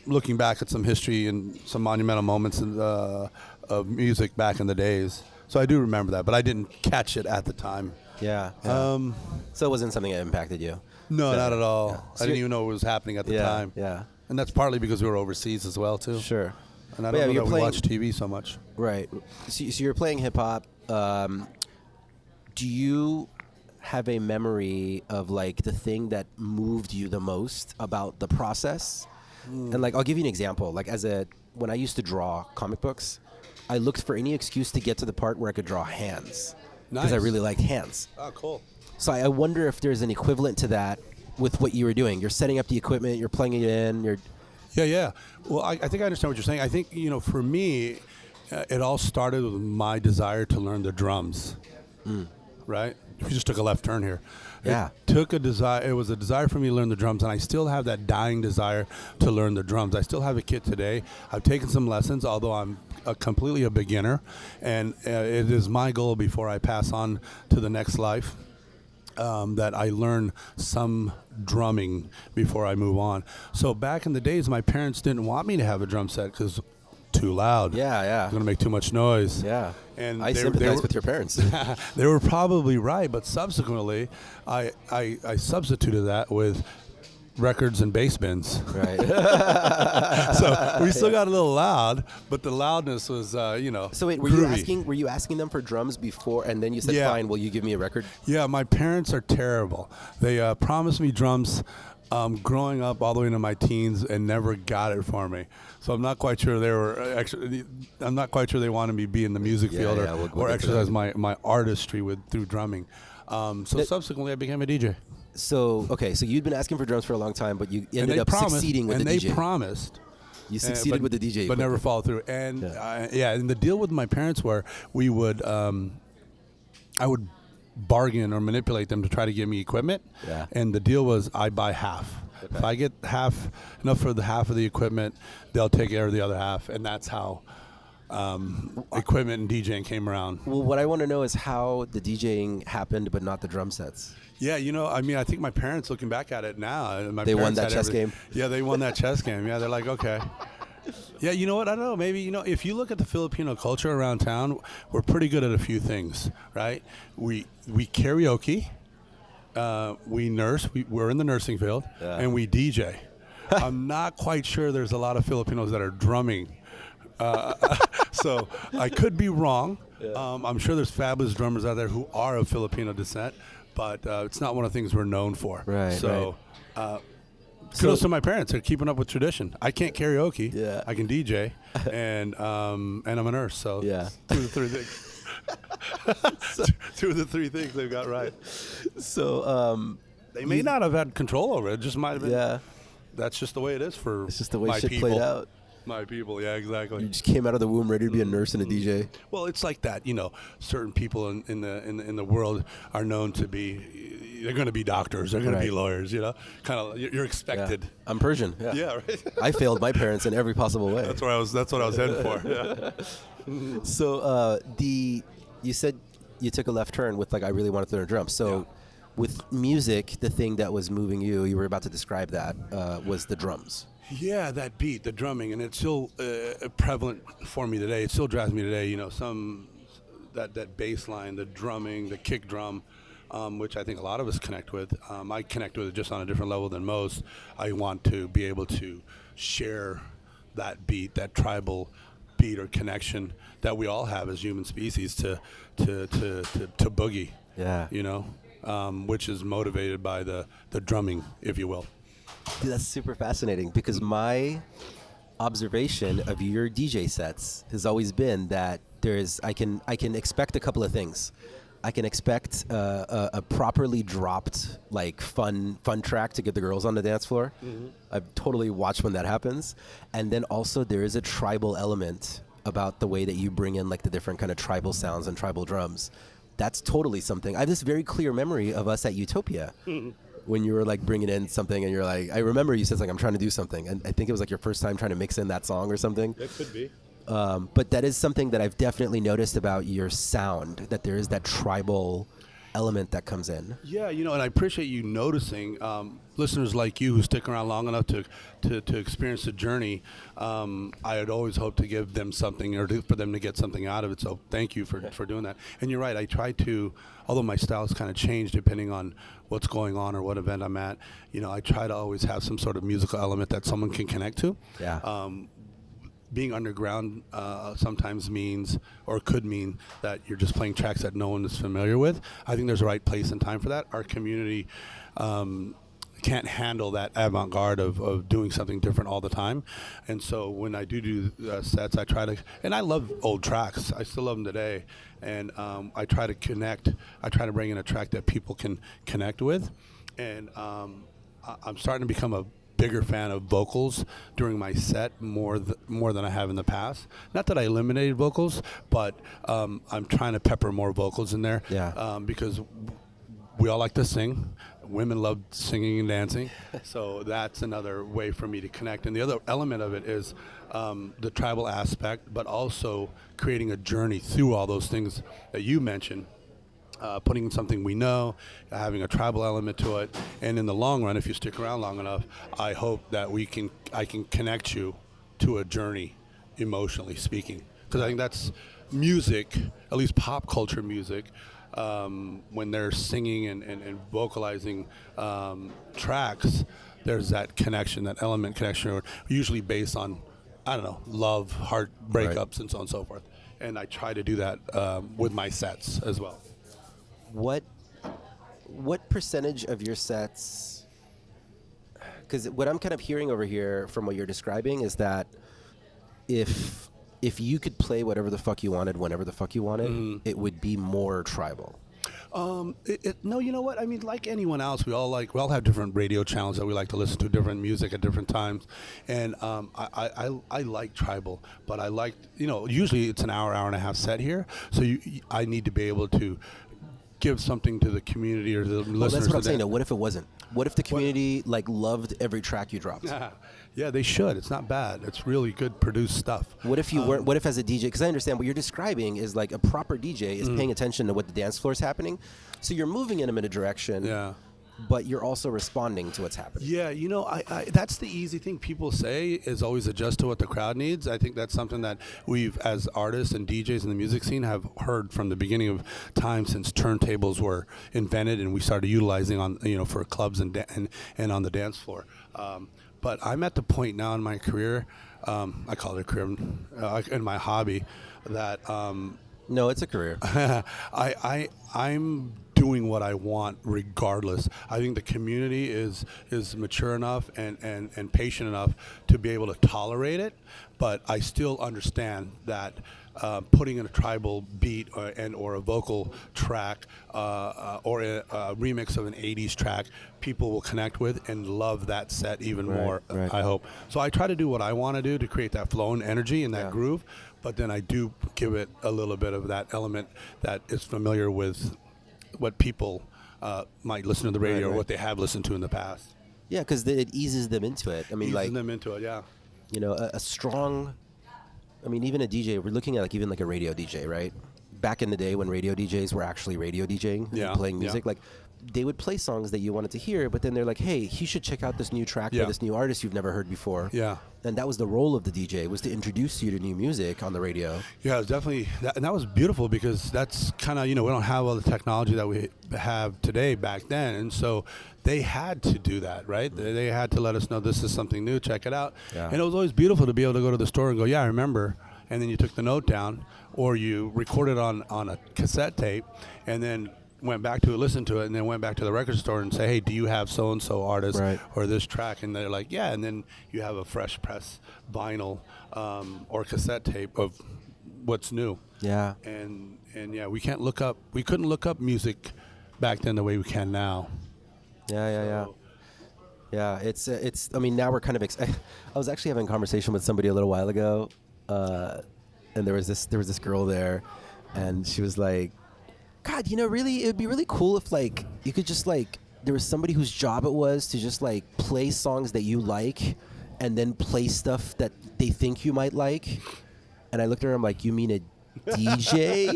Speaker 5: looking back at some history and some monumental moments of music back in the days. So I do remember that, but I didn't catch it at the time.
Speaker 4: Yeah. So it wasn't something that impacted you?
Speaker 5: No, not at all.
Speaker 4: Yeah.
Speaker 5: I didn't even know it was happening at the time.
Speaker 4: Yeah.
Speaker 5: And that's partly because we were overseas as well, too.
Speaker 4: Sure.
Speaker 5: And I
Speaker 4: But
Speaker 5: don't know
Speaker 4: you're
Speaker 5: that we
Speaker 4: playing-
Speaker 5: watch TV so much.
Speaker 4: Right. So you're playing hip hop. Do you have a memory of like the thing that moved you the most about the process? And like, I'll give you an example. Like when I used to draw comic books, I looked for any excuse to get to the part where I could draw hands. Because I
Speaker 5: Nice.
Speaker 4: really liked hands.
Speaker 5: Oh, cool.
Speaker 4: So I wonder if there's an equivalent to that with what you were doing. You're setting up the equipment, you're plugging it in,
Speaker 5: Yeah. Well, I think I understand what you're saying. I think, for me, it all started with my desire to learn the drums. Right? We just took a left turn here.
Speaker 4: Yeah.
Speaker 5: It was a desire for me to learn the drums, and I still have that dying desire to learn the drums. I still have a kit today. I've taken some lessons, although I'm completely a beginner, and it is my goal before I pass on to the next life that I learn some drumming before I move on. So back in the days, my parents didn't want me to have a drum set because too loud.
Speaker 4: Yeah.
Speaker 5: It's going to make too much noise.
Speaker 4: Yeah.
Speaker 5: And
Speaker 4: I
Speaker 5: they
Speaker 4: sympathize
Speaker 5: were-
Speaker 4: with your parents.
Speaker 5: They were probably right, but subsequently, I substituted that with records and bass bins.
Speaker 4: Right.
Speaker 5: So we still got a little loud, but the loudness was,
Speaker 4: So wait,
Speaker 5: groovy.
Speaker 4: were you asking them for drums before, and then you said,
Speaker 5: Yeah.
Speaker 4: "Fine, will you give me a record?"
Speaker 5: Yeah, my parents are terrible. They promised me drums growing up all the way into my teens and never got it for me. So I'm not quite sure they were actually. I'm not quite sure they wanted me to be in the music field
Speaker 4: yeah, we'll
Speaker 5: or
Speaker 4: get to
Speaker 5: exercise
Speaker 4: that.
Speaker 5: my artistry through drumming. So subsequently, I became a DJ.
Speaker 4: So so you'd been asking for drums for a long time, but you
Speaker 5: And
Speaker 4: ended
Speaker 5: they
Speaker 4: up
Speaker 5: promised,
Speaker 4: succeeding with
Speaker 5: and
Speaker 4: the
Speaker 5: they
Speaker 4: DJ.
Speaker 5: promised.
Speaker 4: You succeeded
Speaker 5: but-
Speaker 4: with the DJ,
Speaker 5: but never followed through. And and the deal with my parents were we would, I would bargain or manipulate them to try to give me equipment.
Speaker 4: Yeah.
Speaker 5: And the deal was I buy half.
Speaker 4: Okay.
Speaker 5: If I get enough for the half of the equipment, they'll take care of the other half, and that's how equipment and DJing came around.
Speaker 4: Well, what I want to know is how the DJing happened, but not the drum sets.
Speaker 5: Yeah, I think my parents, looking back at it now, my
Speaker 4: They won
Speaker 5: parents
Speaker 4: that
Speaker 5: had
Speaker 4: chess
Speaker 5: everything.
Speaker 4: game?
Speaker 5: Yeah, they won that chess game. Yeah, they're like, okay. Yeah, you know what? I don't know. Maybe, if you look at the Filipino culture around town, we're pretty good at a few things, right? We karaoke, we nurse, we're in the nursing field, and we DJ. I'm not quite sure there's a lot of Filipinos that are drumming. So I could be wrong. I'm sure there's fabulous drummers out there who are of Filipino descent, but it's not one of the things we're known for.
Speaker 4: Right,
Speaker 5: So kudos to my parents. They're keeping up with tradition. I can't karaoke.
Speaker 4: Yeah.
Speaker 5: I can DJ, and I'm a nurse. So
Speaker 4: Yeah.
Speaker 5: two of the three things. Two of the three things they've got right.
Speaker 4: So
Speaker 5: They may not have had control over it. It just might have been.
Speaker 4: yeah,
Speaker 5: That's just the way it is for
Speaker 4: it's just the way
Speaker 5: my
Speaker 4: shit
Speaker 5: people.
Speaker 4: played out.
Speaker 5: My people, yeah, exactly.
Speaker 4: You just came out of the womb ready to be a nurse and a DJ.
Speaker 5: Well, it's like that, certain people in the world are known to be, they're going to be doctors, they're going to be
Speaker 4: Right.
Speaker 5: lawyers, kind of, you're expected.
Speaker 4: I'm Persian. Yeah.
Speaker 5: Yeah, right.
Speaker 4: I failed my parents in every possible way.
Speaker 5: That's what I was heading for. Yeah.
Speaker 4: So you said you took a left turn with like I really wanted to learn drums. So with music, the thing that was moving you were about to describe that was the drums.
Speaker 5: Yeah, that beat, the drumming, and it's still prevalent for me today. It still drives me today. That bass line, the drumming, the kick drum, which I think a lot of us connect with. I connect with it just on a different level than most. I want to be able to share that beat, that tribal beat or connection that we all have as human species to boogie.
Speaker 4: Yeah.
Speaker 5: Which is motivated by the drumming, if you will.
Speaker 4: Dude, that's super fascinating because my observation of your DJ sets has always been that I can expect a couple of things. I can expect a properly dropped like fun track to get the girls on the dance floor. Mm-hmm. I've totally watched when that happens, and then also there is a tribal element about the way that you bring in like the different kind of tribal sounds and tribal drums. That's totally something. I have this very clear memory of us at Utopia. Mm-hmm. When you were like bringing in something and you're like, I remember you said like, I'm trying to do something. And I think it was like your first time trying to mix in that song or something.
Speaker 5: It could be.
Speaker 4: But that is something that I've definitely noticed about your sound, that there is that tribal element that comes in.
Speaker 5: Yeah, and I appreciate you noticing. Listeners like you who stick around long enough to experience the journey, I had always hoped to give them something or for them to get something out of it. So thank you for doing that. And you're right, I try to, although my style's kind of changed depending on what's going on or what event I'm at, I try to always have some sort of musical element that someone can connect to.
Speaker 4: Yeah.
Speaker 5: Being underground sometimes means, or could mean, that you're just playing tracks that no one is familiar with. I think there's a right place and time for that. Our community can't handle that avant-garde of doing something different all the time. And so when I do sets, I try to, and I love old tracks. I still love them today. And I try to connect. I try to bring in a track that people can connect with. And I'm starting to become a bigger fan of vocals during my set more than I have in the past. Not that I eliminated vocals, but I'm trying to pepper more vocals in there.
Speaker 4: Yeah.
Speaker 5: Because we all like to sing. Women love singing and dancing. So that's another way for me to connect. And the other element of it is the tribal aspect, but also creating a journey through all those things that you mentioned. Putting in something we know, having a tribal element to it, and in the long run, if you stick around long enough, I hope that I can connect you to a journey, emotionally speaking. Because I think that's music, at least pop culture music, when they're singing and vocalizing tracks, there's that connection, that element connection, usually based on, I don't know, love, heart breakups, and so on and so forth. And I try to do that with my sets as well.
Speaker 4: What percentage of your sets, because what I'm kind of hearing over here from what you're describing is that if you could play whatever the fuck you wanted whenever the fuck you wanted, it would be more tribal.
Speaker 5: No, you know what? I mean, like anyone else, we all have different radio channels that we like to listen to, different music at different times. And I like tribal, but I like, usually it's an hour and a half set here. So I need to be able to give something to the community or the listeners.
Speaker 4: Well, that's what I'm saying. Though. What if it wasn't? What if the community loved every track you dropped?
Speaker 5: Yeah, they should. It's not bad. It's really good produced stuff.
Speaker 4: What if you weren't? What if as a DJ? Because I understand what you're describing is like a proper DJ is paying attention to what the dance floor is happening. So you're moving in a direction.
Speaker 5: Yeah.
Speaker 4: But you're also responding to what's happening.
Speaker 5: Yeah, I that's the easy thing people say is always adjust to what the crowd needs. I think that's something that we've, as artists and DJs in the music scene, have heard from the beginning of time since turntables were invented and we started utilizing on, for clubs and on the dance floor. But I'm at the point now in my career, I call it a career, in my hobby, that
Speaker 4: no, it's a career.
Speaker 5: I'm doing what I want regardless. I think the community is mature enough and patient enough to be able to tolerate it, but I still understand that putting in a tribal beat or a vocal track or a remix of an 80s track, people will connect with and love that set even more, I hope. So I try to do what I want to do to create that flow and energy and that groove, but then I do give it a little bit of that element that is familiar with what people might listen to the radio or what they have listened to in the past.
Speaker 4: Yeah, because it eases them into it. I mean,
Speaker 5: eases them into it, yeah.
Speaker 4: A strong, even a DJ, we're looking at even a radio DJ, right? Back in the day when radio DJs were actually radio DJing and playing music, they would play songs that you wanted to hear, but then they're like, hey, you should check out this new track by this new artist you've never heard before.
Speaker 5: Yeah.
Speaker 4: And that was the role of the DJ, was to introduce you to new music on the radio.
Speaker 5: Yeah, it was definitely, and that was beautiful because that's kind of, we don't have all the technology that we have today back then. And so they had to do that, right? They had to let us know this is something new, check it out.
Speaker 4: Yeah.
Speaker 5: And it was always beautiful to be able to go to the store and go, yeah, I remember. And then you took the note down or you recorded on a cassette tape and then went back to it, listened to it, and then went back to the record store and say, hey, do you have so-and-so artist or this track? And they're like, yeah. And then you have a fresh press vinyl or cassette tape of what's new.
Speaker 4: Yeah.
Speaker 5: And yeah, we couldn't look up music back then the way we can now.
Speaker 4: Yeah. It's now we're kind of, I was actually having a conversation with somebody a little while ago, and there was this girl there, and she was like, God, really, it would be really cool if you could just there was somebody whose job it was to just play songs that you like and then play stuff that they think you might like. And I looked at her, I'm like, you mean a
Speaker 2: DJ.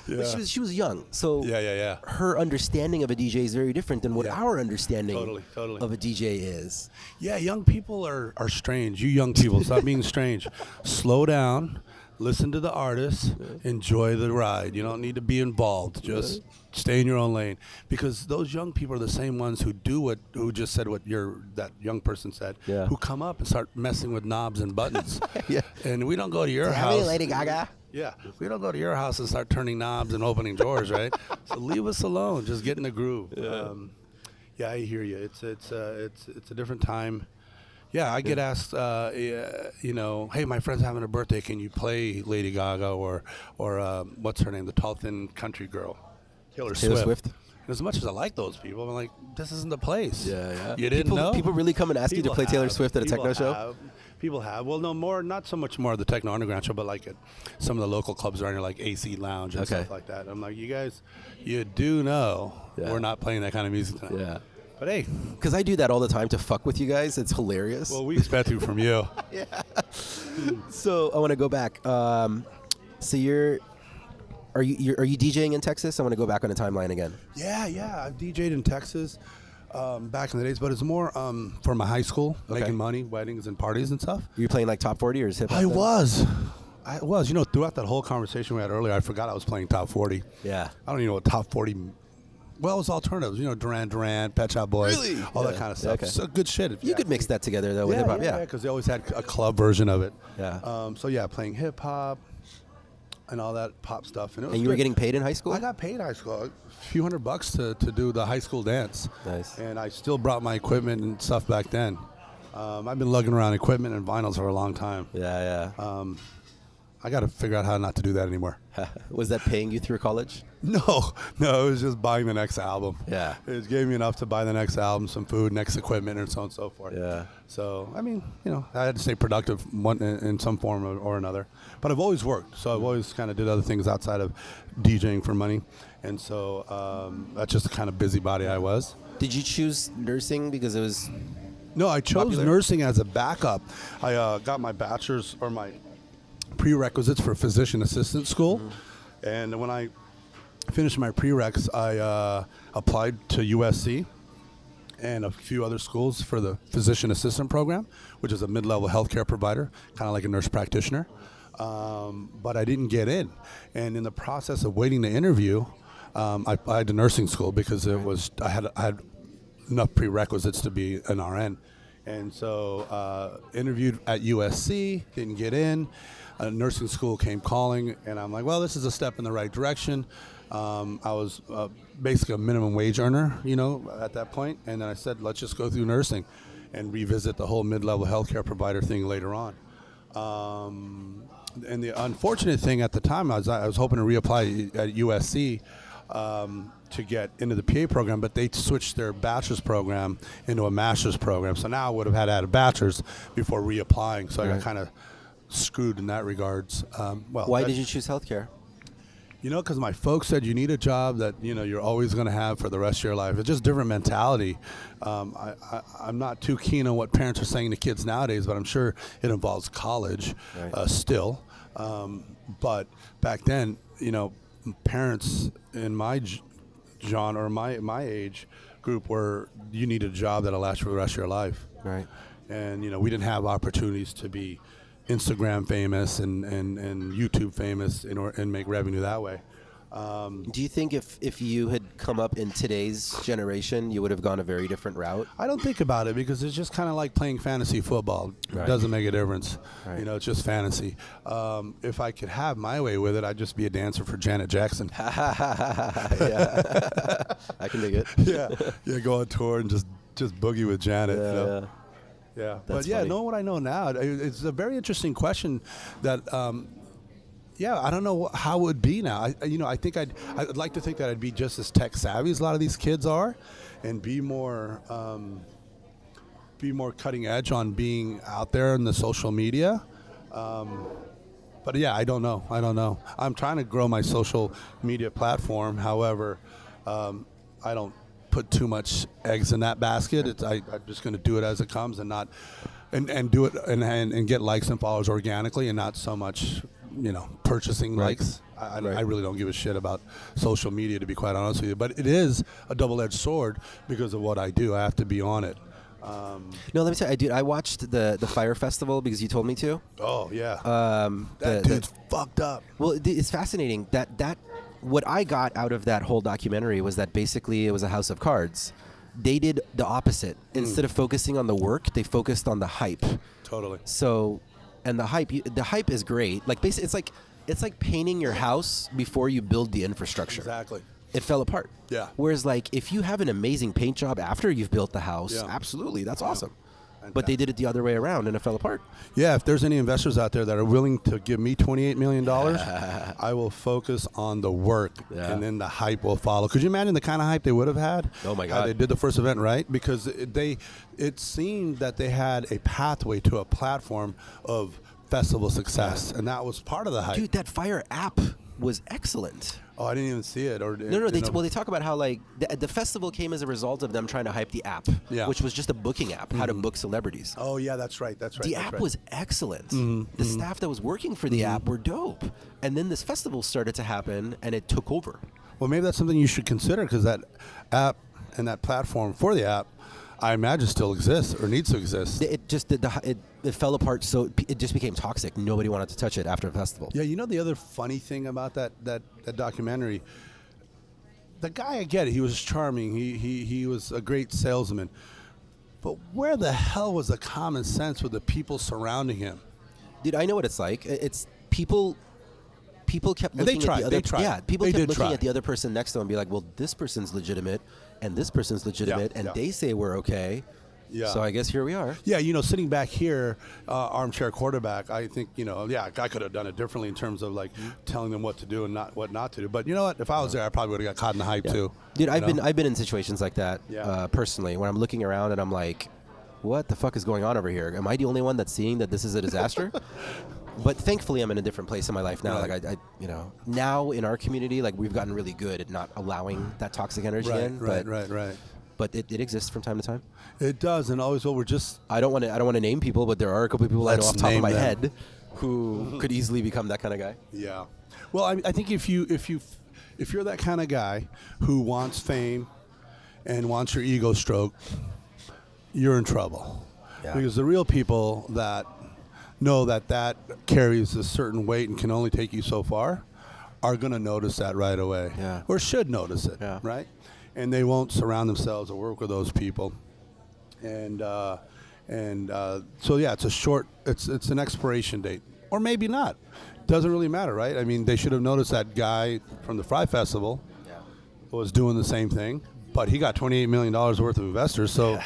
Speaker 4: But she was young, so
Speaker 5: Yeah.
Speaker 4: her understanding of a DJ is very different than what
Speaker 5: Yeah.
Speaker 4: our understanding
Speaker 5: Totally.
Speaker 4: of a DJ is.
Speaker 5: Yeah, young people are strange. You young people, stop being strange. Slow down, listen to the artist, enjoy the ride. You don't need to be involved. Just stay in your own lane. Because those young people are the same ones who who just said what that young person said,
Speaker 4: Yeah.
Speaker 5: who come up and start messing with knobs and buttons.
Speaker 4: Yeah.
Speaker 5: And we don't go to your
Speaker 4: Have you,
Speaker 5: house.
Speaker 4: Lady Gaga?
Speaker 5: Yeah, we don't go to your house and start turning knobs and opening doors, right? So leave us alone. Just get in the groove. Yeah, I hear you. It's a different time. Yeah, I get asked, hey, my friend's having a birthday. Can you play Lady Gaga or what's her name, the tall, thin country girl, Taylor Swift. And as much as I like those people, I'm like, this isn't the place.
Speaker 4: Yeah.
Speaker 5: You didn't know?
Speaker 4: People really come and ask you to play Taylor Swift at a techno show?
Speaker 5: People have. Well, no more, not so much more of the Techno Underground show, but like at some of the local clubs around here, like AC Lounge and stuff like that. I'm like, you guys, you do know we're not playing that kind of music tonight.
Speaker 4: Yeah.
Speaker 5: But hey.
Speaker 4: Because I do that all the time to fuck with you guys. It's hilarious.
Speaker 5: Well, we expect to from you.
Speaker 4: Yeah. So I want to go back. So are you DJing in Texas? I want to go back on the timeline again.
Speaker 5: Yeah. I've DJ'd in Texas back in the days, but it's more for my high school, making money, weddings and parties and stuff.
Speaker 4: Were you playing like top 40 or is hip hop?
Speaker 5: I was. You know, throughout that whole conversation we had earlier, I forgot I was playing top 40.
Speaker 4: Yeah.
Speaker 5: I don't even know what top 40. Well, it was alternatives. You know, Duran, Pet Shop Boys, all that kind of stuff.
Speaker 4: Okay.
Speaker 5: So good shit.
Speaker 4: You could mix that together though with hip hop. Yeah.
Speaker 5: Because they always had a club version of it.
Speaker 4: Yeah.
Speaker 5: Playing hip hop and all that pop stuff. And
Speaker 4: you were getting paid in high school?
Speaker 5: I got paid in high school. A few $100 to do the high school dance.
Speaker 4: Nice.
Speaker 5: And I still brought my equipment and stuff back then. I've been lugging around equipment and vinyls for a long time.
Speaker 4: Yeah.
Speaker 5: I got to figure out how not to do that anymore.
Speaker 4: Was that paying you through college?
Speaker 5: No, it was just buying the next album.
Speaker 4: Yeah.
Speaker 5: It gave me enough to buy the next album, some food, next equipment, and so on and so forth.
Speaker 4: Yeah.
Speaker 5: So, I mean, I had to stay productive in some form or another. But I've always worked, so I've always kind of did other things outside of DJing for money. And so that's just the kind of busybody I was.
Speaker 4: Did you choose nursing because it was...
Speaker 5: No, I chose
Speaker 4: popular?
Speaker 5: nursing as a backup. I got my bachelor's or my prerequisites for physician assistant school. And when I finished my prereqs, I applied to USC and a few other schools for the physician assistant program, which is a mid-level healthcare provider, kind of like a nurse practitioner. But I didn't get in. And in the process of waiting to interview, I applied to nursing school because I had enough prerequisites to be an RN. And so interviewed at USC, didn't get in. Nursing school came calling, and I'm like, well, this is a step in the right direction. I was basically a minimum wage earner, at that point. And then I said, let's just go through nursing and revisit the whole mid-level healthcare provider thing later on. And the unfortunate thing at the time, I was hoping to reapply at USC to get into the PA program, but they switched their bachelor's program into a master's program. So now I would have had to add a bachelor's before reapplying. So I got kind of screwed in that regards.
Speaker 4: Why did you choose healthcare?
Speaker 5: Because my folks said you need a job that you're always going to have for the rest of your life. It's just different mentality. I'm not too keen on what parents are saying to kids nowadays, but I'm sure it involves college still. But back then, parents in my genre or my age group were you need a job that'll last for the rest of your life.
Speaker 4: Right.
Speaker 5: And we didn't have opportunities to be Instagram famous and YouTube famous and make revenue that way.
Speaker 4: Do you think if you had come up in today's generation, you would have gone a very different route?
Speaker 5: I don't think about it because it's just kind of like playing fantasy football. It doesn't make a difference.
Speaker 4: Right.
Speaker 5: It's just fantasy. If I could have my way with it, I'd just be a dancer for Janet Jackson.
Speaker 4: Yeah. I can dig it.
Speaker 5: Yeah, go on tour and just boogie with Janet.
Speaker 4: Yeah.
Speaker 5: Yeah,
Speaker 4: That's
Speaker 5: but
Speaker 4: funny.
Speaker 5: knowing what I know now, it's a very interesting question. That, I don't know how it would be now. I think I'd like to think that I'd be just as tech savvy as a lot of these kids are, and be more cutting edge on being out there in the social media. But yeah, I don't know. I'm trying to grow my social media platform. However, I don't put too much eggs in that basket. I'm just going to do it as it comes and not and do it and get likes and followers organically and not so much purchasing
Speaker 4: Right.
Speaker 5: likes. I really don't give a shit about social media, to be quite honest with you. But it is a double-edged sword because of what I do. I have to be on it.
Speaker 4: No, let me tell you, dude. I watched the Fire Festival because you told me to.
Speaker 5: Oh yeah,
Speaker 4: the-
Speaker 5: that dude's fucked up.
Speaker 4: Well, it's fascinating that what I got out of that whole documentary was that basically it was a house of cards. They did the opposite. Instead of focusing on the work, they focused on the hype.
Speaker 5: Totally.
Speaker 4: So, and the hype is great. Like basically, it's like painting your house before you build the infrastructure.
Speaker 5: Exactly.
Speaker 4: It fell apart.
Speaker 5: Yeah.
Speaker 4: Whereas, like, if you have an amazing paint job after you've built the house,
Speaker 5: Yeah.
Speaker 4: absolutely, that's awesome. But they did it the other way around, and it fell apart.
Speaker 5: Yeah, if there's any investors out there that are willing to give me $28 million, I will focus on the work,
Speaker 4: Yeah.
Speaker 5: and then the hype will follow. Could you imagine the kind of hype they would have had?
Speaker 4: Oh, my God.
Speaker 5: They did the first event, right? Because it seemed that they had a pathway to a platform of festival success, and that was part of the hype.
Speaker 4: Dude, that Fire app was excellent.
Speaker 5: Oh, I didn't even see it.
Speaker 4: No. They talk about how like the festival came as a result of them trying to hype the app,
Speaker 5: Yeah.
Speaker 4: which was just a booking app, how to book celebrities.
Speaker 5: Oh, yeah, that's right.
Speaker 4: The app was excellent. The staff that was working for the app were dope. And then this festival started to happen, and it took over.
Speaker 5: Well, maybe that's something you should consider, because that app and that platform for the app, I imagine, still exists or needs to exist.
Speaker 4: It just it fell apart, so it just became toxic. Nobody wanted to touch it after the festival.
Speaker 5: Yeah, the other funny thing about that documentary, the guy, I get it, he was charming, he was a great salesman, but where the hell was the common sense with the people surrounding him?
Speaker 4: Dude, I know what it's like. It's people kept
Speaker 5: And they
Speaker 4: looking
Speaker 5: tried,
Speaker 4: at the other.
Speaker 5: they tried.
Speaker 4: Yeah, people
Speaker 5: They
Speaker 4: kept
Speaker 5: did
Speaker 4: looking
Speaker 5: try.
Speaker 4: at the other person next to them and be like, "Well, this person's legitimate, and this person's legitimate, and
Speaker 5: yeah.
Speaker 4: they say we're okay."
Speaker 5: Yeah.
Speaker 4: So I guess here we are.
Speaker 5: Yeah, sitting back here, armchair quarterback, I think, I could have done it differently in terms of like telling them what to do and what not to do. But you know what? If I was there, I probably would have got caught in the hype too.
Speaker 4: Dude, I've
Speaker 5: you know?
Speaker 4: been in situations like that
Speaker 5: Yeah.
Speaker 4: personally, when I'm looking around and I'm like, "What the fuck is going on over here? Am I the only one that's seeing that this is a disaster?" But thankfully, I'm in a different place in my life now.
Speaker 5: Right.
Speaker 4: Like now in our community, like we've gotten really good at not allowing that toxic energy in.
Speaker 5: Right.
Speaker 4: But it exists from time to time.
Speaker 5: It does, and always will. We're just
Speaker 4: I don't want to name people, but there are a couple of people I know
Speaker 5: Let's
Speaker 4: off the top of
Speaker 5: name
Speaker 4: my
Speaker 5: them.
Speaker 4: head who could easily become that kind of guy.
Speaker 5: Yeah. Well, I think if you're that kind of guy who wants fame and wants your ego stroked, you're in trouble.
Speaker 4: Yeah.
Speaker 5: Because the real people that know that carries a certain weight and can only take you so far are going to notice that right away.
Speaker 4: Yeah.
Speaker 5: Or should notice it,
Speaker 4: Yeah.
Speaker 5: right? And they won't surround themselves or work with those people. And so yeah, it's an expiration date, or maybe not. Doesn't really matter, right? I mean, they should have noticed that guy from the Fry Festival was doing the same thing, but he got $28 million worth of investors. So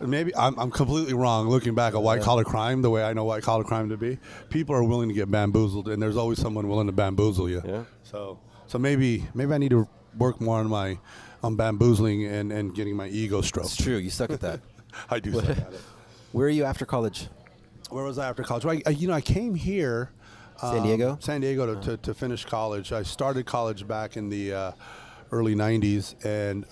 Speaker 5: maybe I'm completely wrong looking back at white collar crime the way I know white collar crime to be. People are willing to get bamboozled, and there's always someone willing to bamboozle you.
Speaker 4: Yeah.
Speaker 5: So maybe I need to work more on bamboozling and getting my ego stroked.
Speaker 4: It's true. You suck at that.
Speaker 5: I do suck at it.
Speaker 4: Where are you after college?
Speaker 5: Where was I after college? Well, I came here,
Speaker 4: San Diego?
Speaker 5: San Diego to finish college. I started college back in the early '90s, and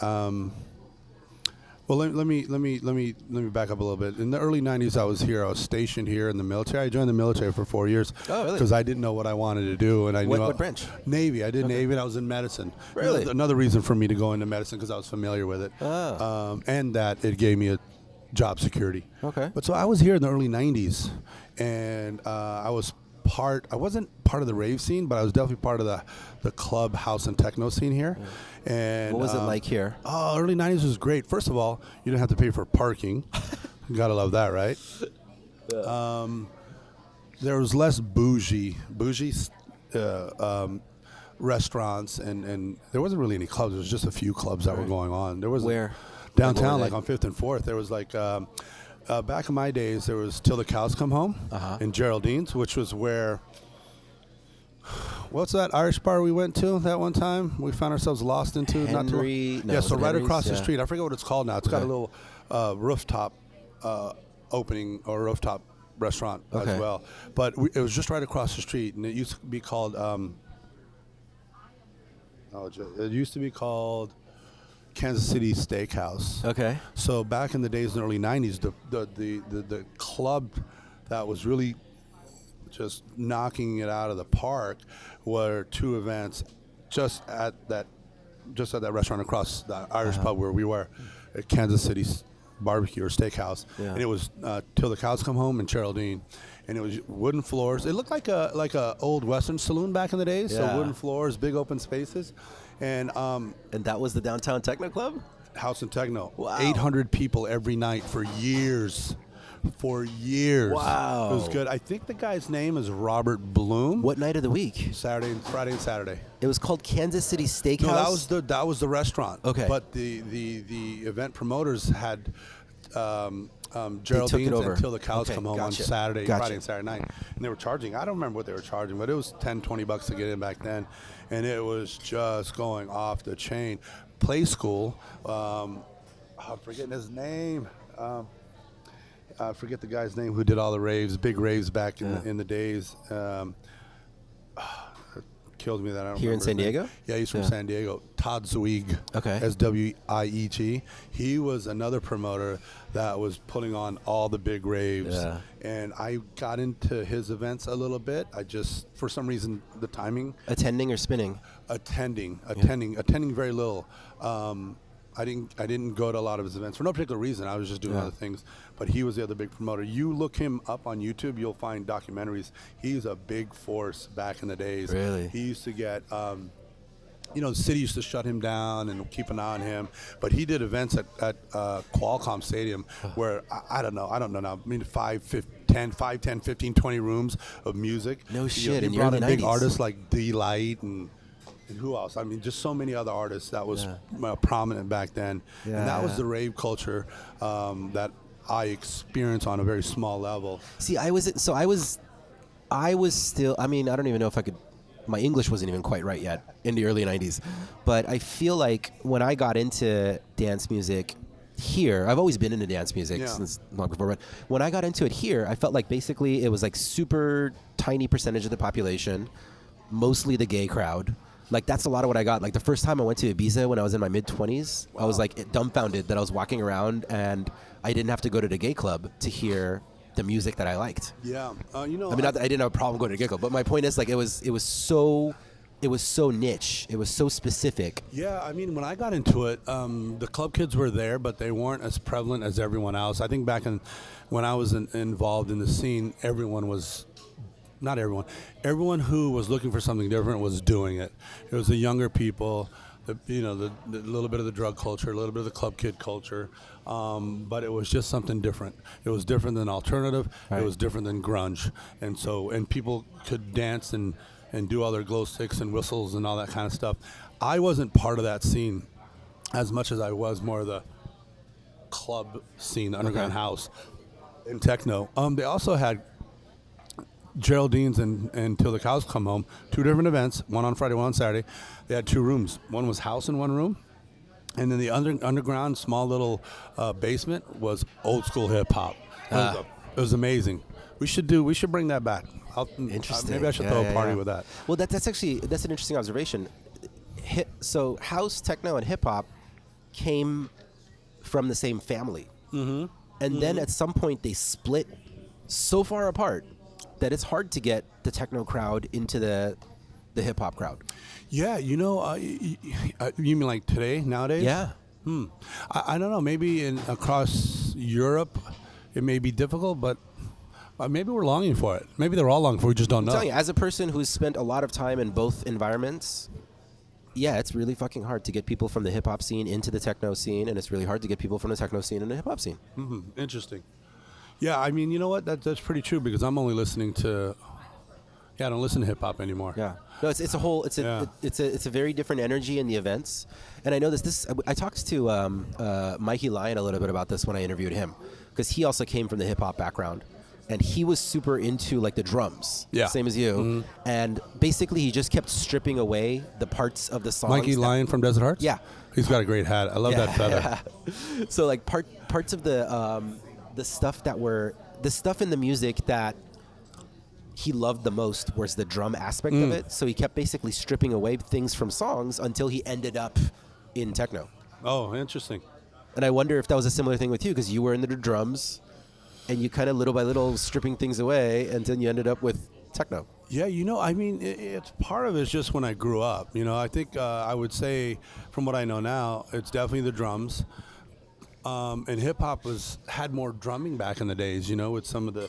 Speaker 5: well, let me back up a little bit. In the early '90s, I was here. I was stationed here in the military. I joined the military for 4 years.
Speaker 4: Oh, really?
Speaker 5: Because I didn't know what I wanted to do, and I knew
Speaker 4: What branch?
Speaker 5: Navy. I did Navy, and I was in medicine.
Speaker 4: Really?
Speaker 5: Another reason for me to go into medicine, because I was familiar with it, and that it gave me a job security.
Speaker 4: Okay.
Speaker 5: But so I was here in the early '90s, and I wasn't part of the rave scene, but I was definitely part of the club, house, and techno scene here. And
Speaker 4: What was it like here?
Speaker 5: Oh, early '90s was great. First of all, you didn't have to pay for parking. You gotta love that, right? There was less bougie restaurants, and there wasn't really any clubs. There was just a few clubs that were going on. There was
Speaker 4: Where?
Speaker 5: Downtown,
Speaker 4: Where
Speaker 5: like
Speaker 4: were
Speaker 5: on 5th and 4th. There was like back in my days, there was Till the Cows Come Home in Geraldine's, which was where. What's that Irish bar we went to that one time? We found ourselves lost into.
Speaker 4: Henry? No,
Speaker 5: Yeah,
Speaker 4: was
Speaker 5: so
Speaker 4: it
Speaker 5: right
Speaker 4: Henry's?
Speaker 5: across the
Speaker 4: Yeah.
Speaker 5: street. I forget what it's called now. It's got a little rooftop opening or rooftop restaurant
Speaker 4: Okay.
Speaker 5: as well. But it was just right across the street, and it used to be called. It used to be called Kansas City Steakhouse.
Speaker 4: Okay.
Speaker 5: So back in the days in the early '90s, the club that was really just knocking it out of the park were two events just at that restaurant across the Irish pub where we were at Kansas City Barbecue or Steakhouse.
Speaker 4: Yeah.
Speaker 5: And it was Till the Cows Come Home in Geraldine. And it was wooden floors. It looked like a old Western saloon back in the days.
Speaker 4: Yeah.
Speaker 5: So wooden floors, big open spaces. And
Speaker 4: that was the Downtown Techno Club?
Speaker 5: House and Techno.
Speaker 4: Wow.
Speaker 5: 800 people every night for years.
Speaker 4: Wow.
Speaker 5: It was good. I think the guy's name is Robert Bloom.
Speaker 4: What night of the week?
Speaker 5: Friday and Saturday.
Speaker 4: It was called Kansas City Steakhouse?
Speaker 5: No, that was the restaurant.
Speaker 4: Okay.
Speaker 5: But the event promoters had Geraldine's
Speaker 4: over.
Speaker 5: Until the Cows
Speaker 4: Okay,
Speaker 5: Come Home
Speaker 4: gotcha.
Speaker 5: on Saturday,
Speaker 4: Gotcha.
Speaker 5: Friday and Saturday night. And they were charging, I don't remember what they were charging, but it was $10-20 to get in back then. And it was just going off the chain. Play School, I'm forgetting his name. I forget the guy's name who did all the raves, big raves back in the days. Killed me that I don't
Speaker 4: Here in
Speaker 5: remember
Speaker 4: San
Speaker 5: his name.
Speaker 4: Diego?
Speaker 5: Yeah, he's from
Speaker 4: Yeah.
Speaker 5: San Diego. Todd Zweig.
Speaker 4: Okay.
Speaker 5: SWIEG. He was another promoter that was putting on all the big raves.
Speaker 4: Yeah.
Speaker 5: And I got into his events a little bit. I just, for some reason, the timing.
Speaker 4: Attending or spinning?
Speaker 5: Attending very little. I didn't go to a lot of his events for no particular reason. I was just doing other things. But he was the other big promoter. You look him up on YouTube, you'll find documentaries. He's a big force back in the days.
Speaker 4: Really?
Speaker 5: He used to get, the city used to shut him down and keep an eye on him. But he did events at Qualcomm Stadium where, I don't know now, I mean 5, 10, 15, 20 rooms of music.
Speaker 4: No shit,
Speaker 5: He
Speaker 4: in the
Speaker 5: brought
Speaker 4: early
Speaker 5: in big
Speaker 4: 90s.
Speaker 5: artists like D-Light and who else? I mean, just so many other artists that was prominent back then. And that was the rave culture that I experienced on a very small level.
Speaker 4: See, I was still, I mean, I don't even know if I could, my English wasn't even quite right yet in the early 90s. But I feel like when I got into dance music here, I've always been into dance music since long before, but when I got into it here, I felt like basically it was like super tiny percentage of the population, mostly the gay crowd. Like, that's a lot of what I got. Like, the first time I went to Ibiza when I was in my mid-20s, I was, like, dumbfounded that I was walking around and I didn't have to go to the gay club to hear the music that I liked.
Speaker 5: Yeah.
Speaker 4: I mean, not that I didn't have a problem going to a gay club, but my point is, like, it was so niche. It was so specific.
Speaker 5: Yeah, I mean, when I got into it, the club kids were there, but they weren't as prevalent as everyone else. I think back when I was involved in the scene, not everyone. Everyone who was looking for something different was doing it. It was the younger people, the little bit of the drug culture, a little bit of the club kid culture, but it was just something different. It was different than alternative.
Speaker 4: Right.
Speaker 5: It was different than grunge, and people could dance and do all their glow sticks and whistles and all that kind of stuff. I wasn't part of that scene as much as I was more of the club scene, the underground house, and techno. They also had Geraldine's and Till the Cows Come Home, two different events, one on Friday, one on Saturday. They had two rooms. One was house in one room, and then the underground small little basement was old school hip hop. It was amazing. We should bring that back.
Speaker 4: Interesting.
Speaker 5: Maybe I should throw a party with that.
Speaker 4: Well, that's an interesting observation. So house, techno, and hip hop came from the same family, and then at some point they split so far apart that it's hard to get the techno crowd into the hip hop crowd.
Speaker 5: Yeah, you mean like today, nowadays?
Speaker 4: Yeah.
Speaker 5: I don't know. Maybe across Europe, it may be difficult, but maybe we're longing for it. Maybe they're all longing for it. We just don't know.
Speaker 4: I'm telling you, as a person who's spent a lot of time in both environments, yeah, it's really fucking hard to get people from the hip hop scene into the techno scene, and it's really hard to get people from the techno scene into the hip hop scene.
Speaker 5: Interesting. Yeah, I mean, you know what? That's pretty true because I'm only listening to. Yeah, I don't listen to hip hop anymore.
Speaker 4: Yeah, no, it's a very different energy in the events, and I know this. I talked to Mikey Lyon a little bit about this when I interviewed him, because he also came from the hip hop background, and he was super into like the drums, same as you, and basically he just kept stripping away the parts of the songs.
Speaker 5: Mikey Lyon from Desert Hearts.
Speaker 4: Yeah,
Speaker 5: he's got a great hat. I love that feather.
Speaker 4: So like parts of the stuff in the music that he loved the most was the drum aspect of it. So he kept basically stripping away things from songs until he ended up in techno.
Speaker 5: Oh, interesting.
Speaker 4: And I wonder if that was a similar thing with you, because you were into the drums and you kind of little by little stripping things away until you ended up with techno?
Speaker 5: Yeah, I mean, it's part of it's just when I grew up. I think I would say, from what I know now, it's definitely the drums. And hip hop had more drumming back in the days. With some of the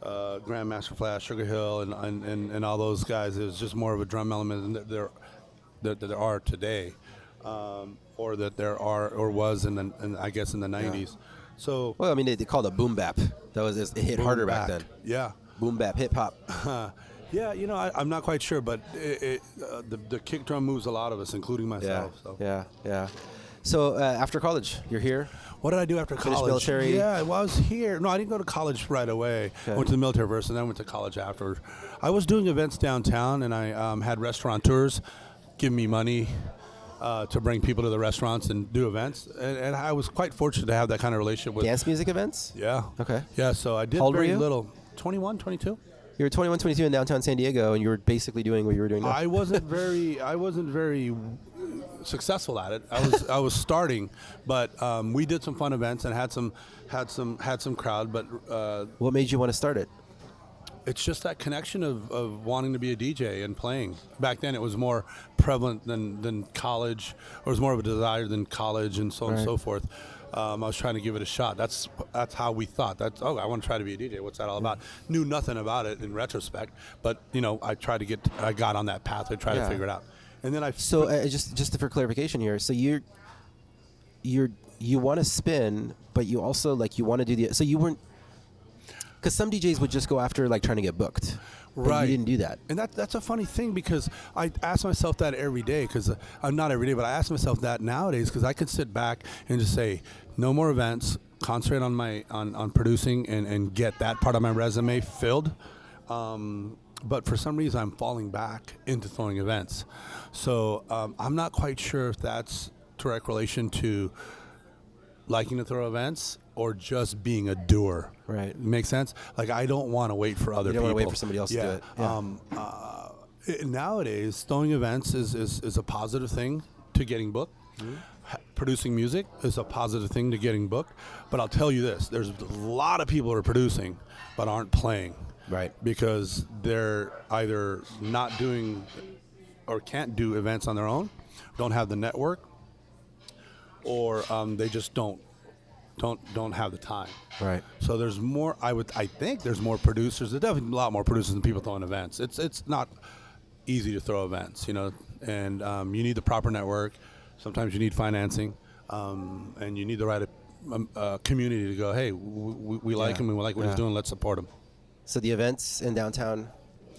Speaker 5: Grandmaster Flash, Sugar Hill, and all those guys. It was just more of a drum element than there are today, or that there are or was I guess in the 90s. So
Speaker 4: Well, I mean, they called it boom bap. It hit harder back then.
Speaker 5: Yeah.
Speaker 4: Boom bap, hip hop.
Speaker 5: Yeah, I'm not quite sure, but the kick drum moves a lot of us, including myself. So.
Speaker 4: Yeah. So after college, you're here.
Speaker 5: What did I do after
Speaker 4: Finished
Speaker 5: college?
Speaker 4: military?
Speaker 5: Yeah, well, I was here. No, I didn't go to college right away.
Speaker 4: Okay.
Speaker 5: I went to the military first, and then I went to college afterwards. I was doing events downtown, and I had restaurateurs give me money to bring people to the restaurants and do events. And I was quite fortunate to have that kind of relationship with.
Speaker 4: Dance music events?
Speaker 5: Yeah.
Speaker 4: Okay.
Speaker 5: Yeah, so I did
Speaker 4: How old were
Speaker 5: very
Speaker 4: you?
Speaker 5: little. 21, 22.
Speaker 4: You were 21, 22 in downtown San Diego, and you were basically doing what you were doing now.
Speaker 5: I wasn't very successful at it. I was starting, but we did some fun events and had some crowd. But
Speaker 4: What made you want to start it?
Speaker 5: it's just that connection of wanting to be a DJ and playing. Back then, it was more prevalent than college, or it was more of a desire than college, and so on and so forth. I was trying to give it a shot. That's how we thought. I want to try to be a DJ. What's that all about? Knew nothing about it in retrospect, but I got on that path. I tried to figure it out, and then
Speaker 4: So just for clarification here, so you want to spin, but you also you want to do so you weren't, because some DJs would just go after trying to get booked. But
Speaker 5: Right.
Speaker 4: you didn't do that.
Speaker 5: And that's a funny thing, because I ask myself that every day, because I'm not every day, but I ask myself that nowadays, because I could sit back and just say, no more events, concentrate on on producing and get that part of my resume filled. But for some reason, I'm falling back into throwing events. So I'm not quite sure if that's direct relation to liking to throw events or just being a doer.
Speaker 4: Right.
Speaker 5: Make sense? I don't want to wait for other
Speaker 4: You don't
Speaker 5: people.
Speaker 4: want to wait for somebody else to do it. Yeah.
Speaker 5: Nowadays, throwing events is a positive thing to getting booked. Producing music is a positive thing to getting booked. But I'll tell you this, there's a lot of people who are producing but aren't playing.
Speaker 4: Right.
Speaker 5: Because they're either not doing or can't do events on their own, don't have the network, or they just don't have the time.
Speaker 4: Right.
Speaker 5: So there's more. I think there's more producers. There's definitely a lot more producers than people throwing events. It's not easy to throw events, and you need the proper network. Sometimes you need financing, and you need the right community to go, hey, we like him and we like what he's doing. Let's support him.
Speaker 4: So the events in downtown,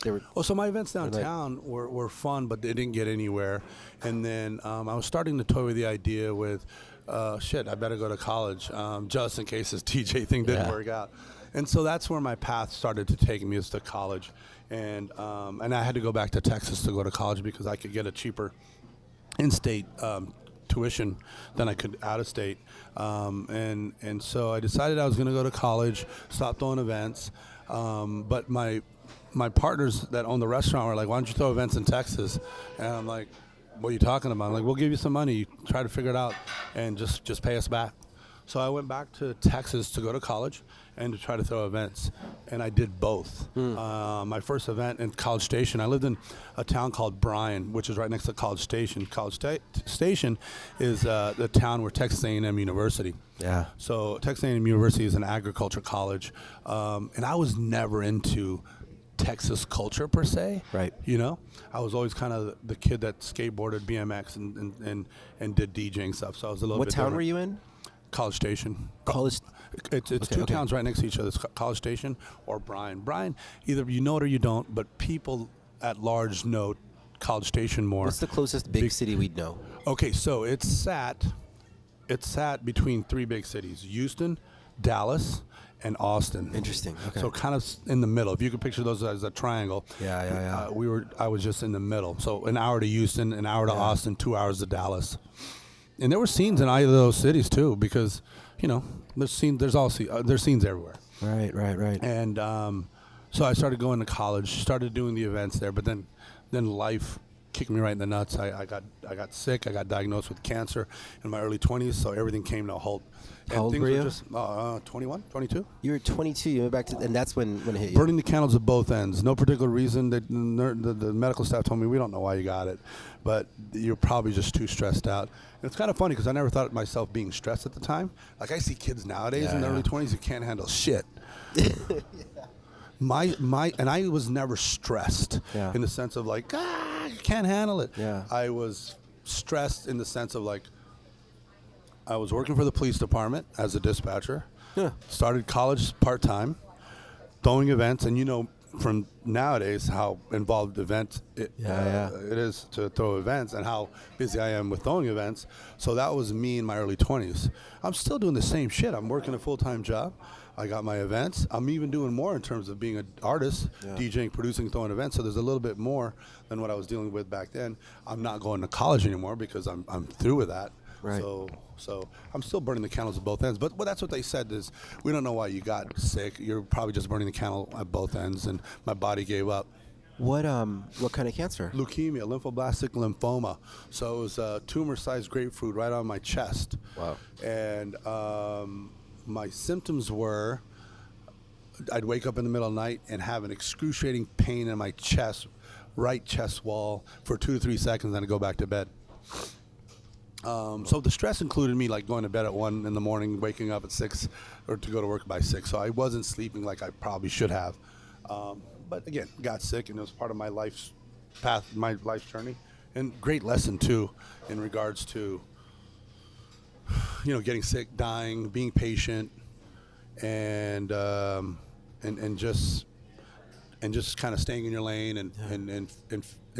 Speaker 4: they were.
Speaker 5: Oh, so my events downtown were fun, but they didn't get anywhere. And then I was starting to toy with the idea with, I better go to college, just in case this DJ thing didn't work out. And so that's where my path started to take me, is to college. And I had to go back to Texas to go to college because I could get a cheaper in-state tuition than I could out-of-state. And so I decided I was going to go to college, stop throwing events. But my partners that own the restaurant were like, why don't you throw events in Texas? And I'm like, what are you talking about? I'm like, we'll give you some money, try to figure it out, and just pay us back. So I went back to Texas to go to college and to try to throw events, and I did both. My first event in College Station, I lived in a town called Bryan, which is right next to College Station. College Station is the town where Texas A&M University.
Speaker 4: Yeah.
Speaker 5: So Texas A&M University is an agriculture college, and I was never into Texas culture per se.
Speaker 4: Right.
Speaker 5: I was always kind of the kid that skateboarded, BMX, and did DJing stuff. So I was a little
Speaker 4: What
Speaker 5: bit
Speaker 4: town
Speaker 5: different.
Speaker 4: were you in?
Speaker 5: College Station.
Speaker 4: College.
Speaker 5: It's
Speaker 4: Okay,
Speaker 5: two
Speaker 4: okay.
Speaker 5: towns right next to each other. It's College Station or Bryan. Bryan, either you know it or you don't, but people at large know College Station more.
Speaker 4: What's the closest big city we'd know?
Speaker 5: Okay, so it sat between three big cities: Houston, Dallas, and Austin.
Speaker 4: Interesting. Okay.
Speaker 5: So kind of in the middle. If you could picture those as a triangle.
Speaker 4: Yeah.
Speaker 5: I was just in the middle. So an hour to Houston, an hour to Austin, 2 hours to Dallas. And there were scenes in either of those cities too, because there's scenes everywhere.
Speaker 4: Right.
Speaker 5: And so I started going to college, started doing the events there, but then life kicked me right in the nuts. I got sick. I got diagnosed with cancer in my early 20s, so everything came to a halt.
Speaker 2: How old were you?
Speaker 5: Just 21, 22.
Speaker 4: You were 22. You went back to, and that's when it hit you.
Speaker 5: Burning the candles at both ends. No particular reason. The medical staff told me, we don't know why you got it, but you're probably just too stressed out. And it's kind of funny because I never thought of myself being stressed at the time. Like I see kids nowadays in their early 20s who can't handle shit. And I was never stressed in the sense of like, you can't handle it.
Speaker 4: Yeah.
Speaker 5: I was stressed in the sense of like, I was working for the police department as a dispatcher.
Speaker 4: Yeah.
Speaker 5: Started college part-time, throwing events, and you know from nowadays how involved it is to throw events and how busy I am with throwing events. So that was me in my early 20s. I'm still doing the same shit. I'm working a full-time job. I got my events. I'm even doing more in terms of being an artist, DJing, producing, throwing events. So there's a little bit more than what I was dealing with back then. I'm not going to college anymore because I'm through with that.
Speaker 4: Right.
Speaker 5: So I'm still burning the candles at both ends. But that's what they said is, we don't know why you got sick. You're probably just burning the candle at both ends, and my body gave up.
Speaker 4: What kind of cancer?
Speaker 5: Leukemia, lymphoblastic lymphoma. So it was a tumor-sized grapefruit right on my chest.
Speaker 4: Wow.
Speaker 5: And my symptoms were, I'd wake up in the middle of the night and have an excruciating pain in my chest, right chest wall, for 2 to 3 seconds, and I'd go back to bed. So the stress included me like going to bed at 1 in the morning, waking up at 6, or to go to work by 6. So I wasn't sleeping like I probably should have. But again, got sick, and it was part of my life's path, my life journey, and great lesson too, in regards to, getting sick, dying, being patient, and just kind of staying in your lane and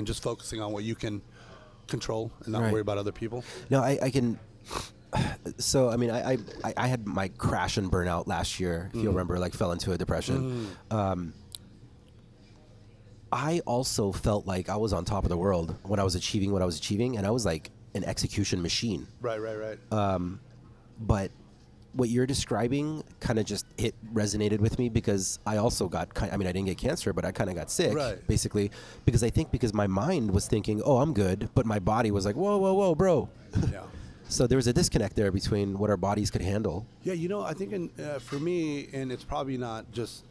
Speaker 5: just focusing on what you can control and not worry about other people.
Speaker 4: No, I can. So I mean, I had my crash and burnout last year. If you remember, like fell into a depression. I also felt like I was on top of the world when I was achieving what I was achieving, and I was like an execution machine.
Speaker 5: Right.
Speaker 4: But what you're describing kind of just resonated with me, because I also got I didn't get cancer, but I kind of got sick, basically, because my mind was thinking, oh, I'm good, but my body was like, whoa, bro.
Speaker 5: Yeah.
Speaker 4: So there was a disconnect there between what our bodies could handle.
Speaker 5: Yeah, I think for me, and it's probably not just,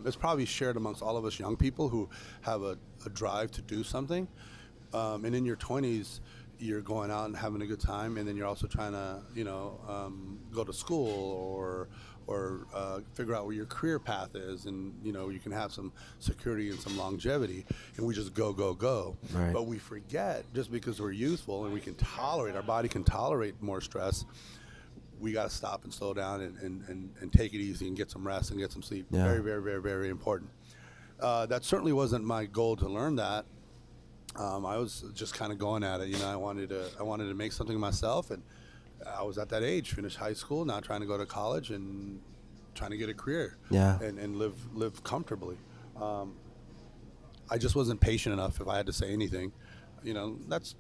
Speaker 5: it's probably shared amongst all of us young people who have a drive to do something. And in your 20s, you're going out and having a good time, and then you're also trying to, go to school or figure out where your career path is, and you can have some security and some longevity, and we just go.
Speaker 4: Right.
Speaker 5: But we forget, just because we're youthful and we can tolerate, our body can tolerate more stress, we got to stop and slow down and take it easy and get some rest and get some sleep.
Speaker 4: Yeah.
Speaker 5: Very, very, very, very important. That certainly wasn't my goal to learn that. I was just kind of going at it. I wanted to make something of myself, and I was at that age, finished high school, now trying to go to college and trying to get a career.
Speaker 4: Yeah.
Speaker 5: And live comfortably. I just wasn't patient enough, if I had to say anything. That's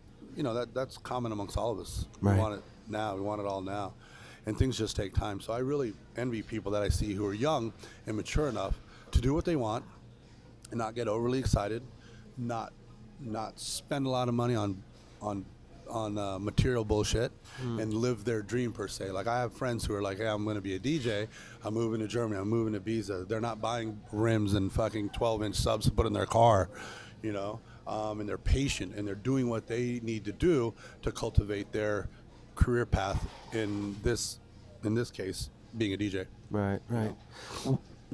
Speaker 5: common amongst all of us.
Speaker 4: Right.
Speaker 5: We want it now. We want it all now. And things just take time. So I really envy people that I see who are young and mature enough to do what they want and not get overly excited, not spend a lot of money on material bullshit, and live their dream, per se. Like, I have friends who are like, hey, I'm going to be a DJ. I'm moving to Germany. I'm moving to Ibiza. They're not buying rims and fucking 12-inch subs to put in their car, and they're patient, and they're doing what they need to do to cultivate their career path, in this case, being a DJ.
Speaker 4: Right.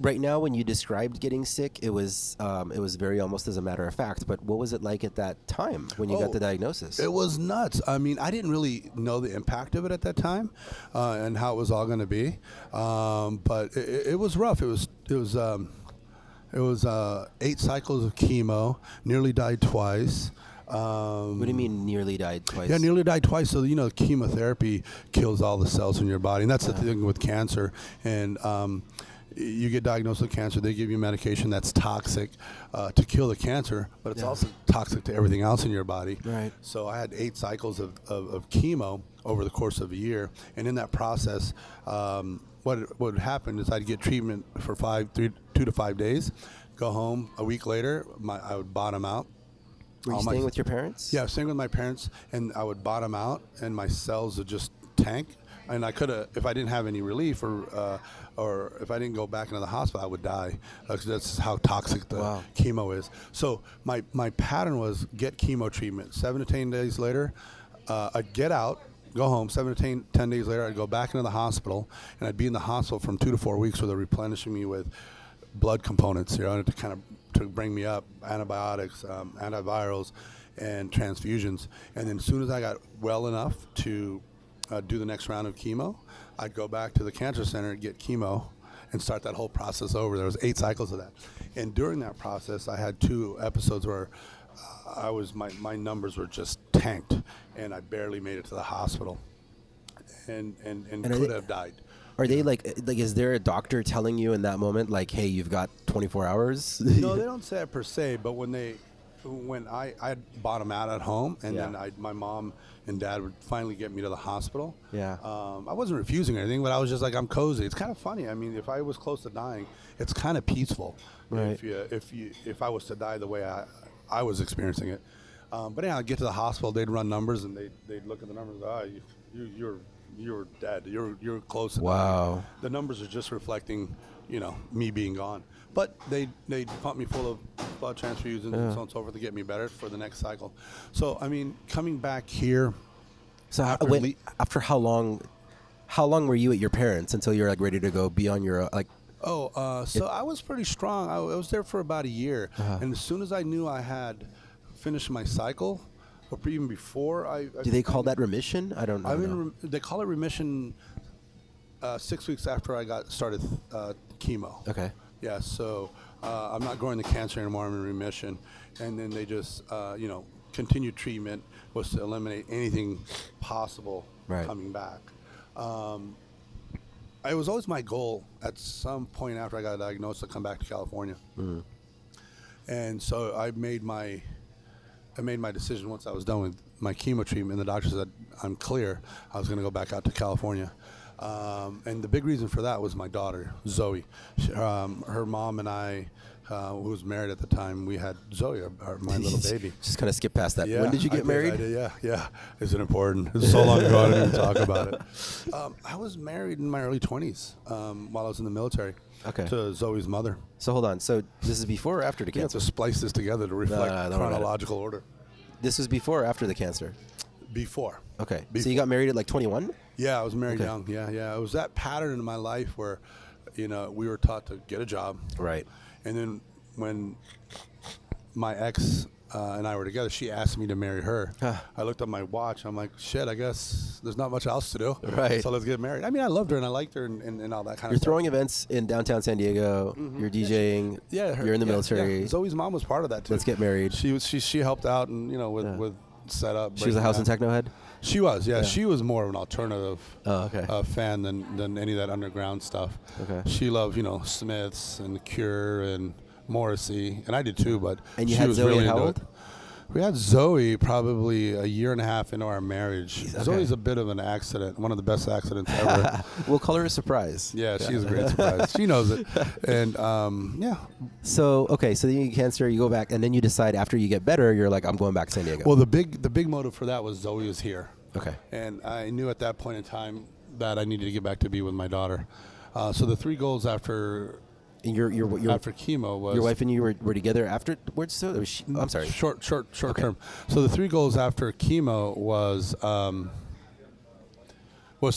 Speaker 4: Right now, when you described getting sick, it was very almost as a matter of fact. But what was it like at that time when you got the diagnosis?
Speaker 5: It was nuts. I mean, I didn't really know the impact of it at that time, and how it was all going to be. But it was rough. It was 8 cycles of chemo. Nearly died twice.
Speaker 4: What do you mean nearly died twice?
Speaker 5: Yeah, nearly died twice. So chemotherapy kills all the cells in your body, and that's the thing with cancer. And you get diagnosed with cancer, they give you medication that's toxic to kill the cancer, but it's also toxic to everything else in your body.
Speaker 4: Right.
Speaker 5: So I had 8 cycles of chemo over the course of a year, and in that process, what would happen is I'd get treatment for 2 to 5 days, go home a week later, I would bottom out,
Speaker 4: Were you staying with your parents?
Speaker 5: Yeah, I was staying with my parents, and I would bottom out, and my cells would just tank. And I could have, if I didn't have any relief, or if I didn't go back into the hospital, I would die. That's how toxic the chemo is. So my pattern was get chemo treatment. 7 to 10 days later, I'd get out, go home. 7 to 10 days later, I'd go back into the hospital, and I'd be in the hospital from 2 to 4 weeks, where they're replenishing me with blood components, to kind of to bring me up, antibiotics, antivirals, and transfusions. And then as soon as I got well enough to do the next round of chemo, I'd go back to the cancer center, get chemo, and start that whole process over. There was 8 cycles of that. And during that process, I had 2 episodes where my numbers were just tanked, and I barely made it to the hospital, and could have died.
Speaker 4: Are they like is there a doctor telling you in that moment, like, hey, you've got 24 hours?
Speaker 5: No, they don't say it per se, but when I'd bottom out at home, and then my mom and dad would finally get me to the hospital. Yeah. I wasn't refusing or anything, but I was just like, I'm cozy. It's kind of funny. I mean, if I was close to dying, it's kind of peaceful. Right. If I was to die the way I was experiencing it. But yeah, I'd get to the hospital, they'd run numbers, and they'd look at the numbers. You're dead. You're close to dying. The numbers are just reflecting, me being gone. But they pump me full of blood transfusions and so on and so forth to get me better for the next cycle. So I mean, coming back here.
Speaker 4: So after how long were you at your parents until you're like ready to go be on your like?
Speaker 5: So I was pretty strong. I was there for about a year, and as soon as I knew I had finished my cycle, or even before
Speaker 4: do they call that remission? I don't know.
Speaker 5: They call it remission 6 weeks after I got started chemo.
Speaker 4: Okay.
Speaker 5: Yeah, so I'm not growing the cancer anymore. I'm in remission, and then they just continued treatment was to eliminate anything possible coming back. It was always my goal at some point after I got diagnosed to come back to California. Mm. And so I made my decision once I was done with my chemo treatment. The doctor said I'm clear. I was going to go back out to California. And the big reason for that was my daughter, Zoe. Her mom and I, who was married at the time, we had Zoe, my little baby.
Speaker 4: Just kind of skip past that. Yeah, when did you get married?
Speaker 5: I did, yeah. Is it important? It's so long ago I didn't even talk about it. I was married in my early 20s while I was in the military to Zoe's mother.
Speaker 4: So hold on. So this is before or after the cancer?
Speaker 5: You have to splice this together to reflect chronological order.
Speaker 4: This was before or after the cancer?
Speaker 5: Before.
Speaker 4: Okay. So you got married at like 21?
Speaker 5: Yeah, I was married young. Yeah. It was that pattern in my life where, we were taught to get a job.
Speaker 4: Right.
Speaker 5: And then when my ex and I were together, she asked me to marry her. I looked at my watch. I'm like, shit, I guess there's not much else to do.
Speaker 4: Right.
Speaker 5: So let's get married. I mean, I loved her and I liked her and all that kind of stuff.
Speaker 4: You're throwing events in downtown San Diego. Mm-hmm. You're DJing. Yeah. You're in the military.
Speaker 5: Yeah. Zoe's mom was part of that too.
Speaker 4: Let's get married.
Speaker 5: She helped out and with set up.
Speaker 4: She was a house and techno head?
Speaker 5: She was, yeah. She was more of an alternative fan than any of that underground stuff. Okay. She loved, Smiths and The Cure and Morrissey, and I did too. But
Speaker 4: and you had Zoe really how old?
Speaker 5: We had Zoe probably a year and a half into our marriage. Jeez, Zoe's a bit of an accident, one of the best accidents ever.
Speaker 4: We'll call her a surprise.
Speaker 5: Yeah, she's a great surprise. She knows it. And,
Speaker 4: So then you get cancer, you go back, and then you decide after you get better, you're like, I'm going back to San Diego.
Speaker 5: Well, the big motive for that was Zoe was here.
Speaker 4: Okay.
Speaker 5: And I knew at that point in time that I needed to get back to be with my daughter. So the 3 goals after...
Speaker 4: And your
Speaker 5: after chemo was
Speaker 4: your wife and you were together afterwards. So was she, I'm sorry.
Speaker 5: Short term. So the 3 goals after chemo was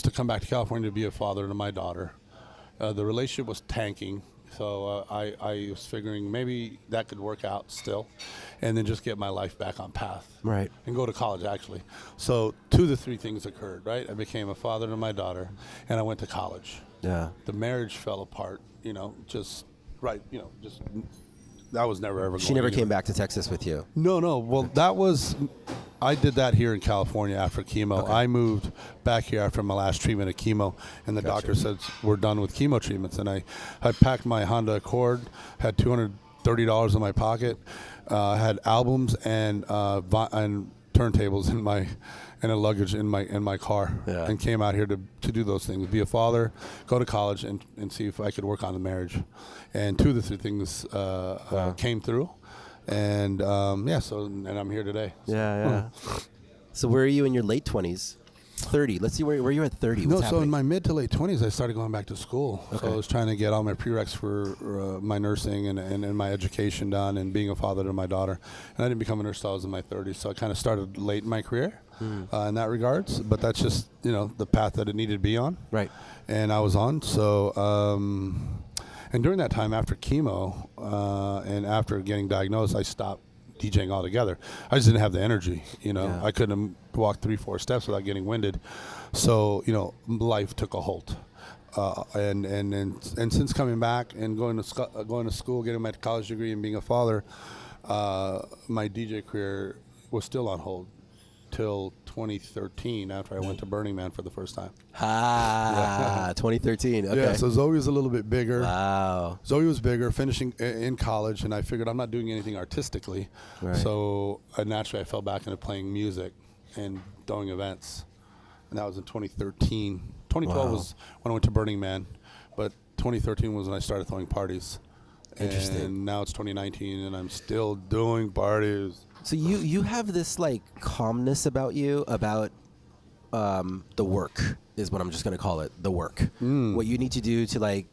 Speaker 5: to come back to California to be a father to my daughter. The relationship was tanking, so I was figuring maybe that could work out still, and then just get my life back on path.
Speaker 4: Right.
Speaker 5: And go to college actually. So 2 of the 3 things occurred. Right. I became a father to my daughter, and I went to college.
Speaker 4: Yeah.
Speaker 5: The marriage fell apart. That was never ever.
Speaker 4: She never came back to Texas with you.
Speaker 5: No. Well, I did that here in California after chemo. Okay. I moved back here after my last treatment of chemo, and the doctor said we're done with chemo treatments. And I packed my Honda Accord, had $230 in my pocket, had albums and turntables and a luggage in my car, and came out here to do those things, be a father, go to college, and see if I could work on the marriage. And 2 of the 3 things came through, And so I'm here today.
Speaker 4: Yeah. So where are you in your late 20s? 30. Let's see where you're at 30. What's
Speaker 5: So
Speaker 4: happening?
Speaker 5: in my mid to late 20s, I started going back to school.
Speaker 4: Okay.
Speaker 5: So I was trying to get all my prereqs for my nursing and my education done and being a father to my daughter. And I didn't become a nurse until I was in my 30s. So I kind of started late in my career in that regards. But that's just, the path that it needed to be on.
Speaker 4: Right.
Speaker 5: And I was on. So, and during that time after chemo and after getting diagnosed, I stopped DJing altogether. I just didn't have the energy,
Speaker 4: Yeah.
Speaker 5: I couldn't walk 3-4 steps without getting winded. So, life took a halt. And since coming back and going to school, getting my college degree and being a father, my DJ career was still on hold till 2013 after I went to Burning Man for the first time.
Speaker 4: 2013. Okay.
Speaker 5: Yeah, so Zoe was a little bit bigger.
Speaker 4: Wow.
Speaker 5: Zoe was bigger, finishing in college, and I figured I'm not doing anything artistically.
Speaker 4: Right.
Speaker 5: So naturally I fell back into playing music and throwing events. And that was in 2013. 2012
Speaker 4: Wow.
Speaker 5: was when I went to Burning Man, but 2013 was when I started throwing parties.
Speaker 4: Interesting.
Speaker 5: And now it's 2019, and I'm still doing parties.
Speaker 4: So you have this like calmness about you about the work is what I'm just going to call it, the work. What you need to do to like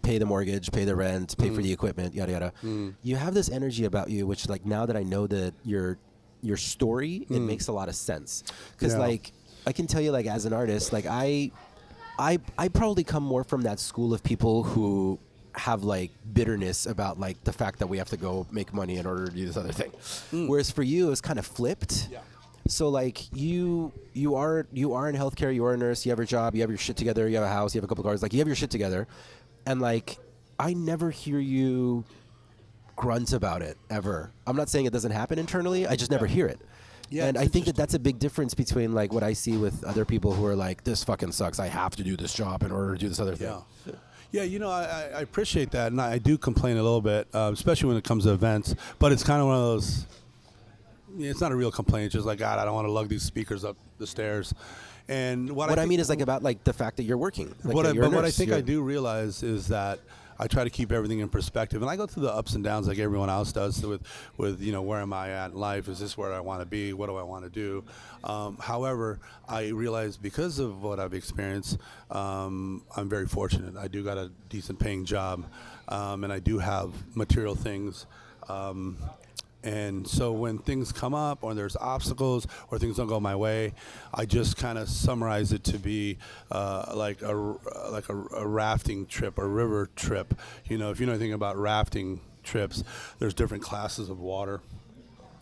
Speaker 4: pay the mortgage, pay the rent, pay for the equipment, yada yada. You have this energy about you, which like now that I know that your story, it makes a lot of sense. Because
Speaker 5: Yeah.
Speaker 4: like I can tell you like as an artist, like I probably come more from that school of people who have like bitterness about like the fact that we have to go make money in order to do this other thing. Whereas for you, it's kind of flipped.
Speaker 5: Yeah.
Speaker 4: So like you are in healthcare, you are a nurse, you have your job, you have your shit together, you have a house, you have a couple cars, like you have your shit together, and like I never hear you grunt about it ever. I'm not saying it doesn't happen internally, I just never hear it.
Speaker 5: Yeah,
Speaker 4: and
Speaker 5: it's
Speaker 4: I think that that's a big difference between like what I see with other people who are like, this fucking sucks, I have to do this job in order to do this other thing.
Speaker 5: Yeah, I appreciate that, and I do complain a little bit, especially when it comes to events. But it's kind of one of those. It's not a real complaint. It's just like, God, I don't want to lug these speakers up the stairs. And what
Speaker 4: I mean is like about like the fact that you're working. Like,
Speaker 5: what
Speaker 4: you're a
Speaker 5: I
Speaker 4: nurse,
Speaker 5: think
Speaker 4: you're-
Speaker 5: I do realize is that I try to keep everything in perspective, and I go through the ups and downs like everyone else does. With where am I at in life? Is this where I want to be? What do I want to do? However, I realize because of what I've experienced, I'm very fortunate. I do got a decent paying job, and I do have material things. And so when things come up or there's obstacles or things don't go my way, I just kind of summarize it to be like a rafting trip, a river trip. If you know anything about rafting trips, there's different classes of water,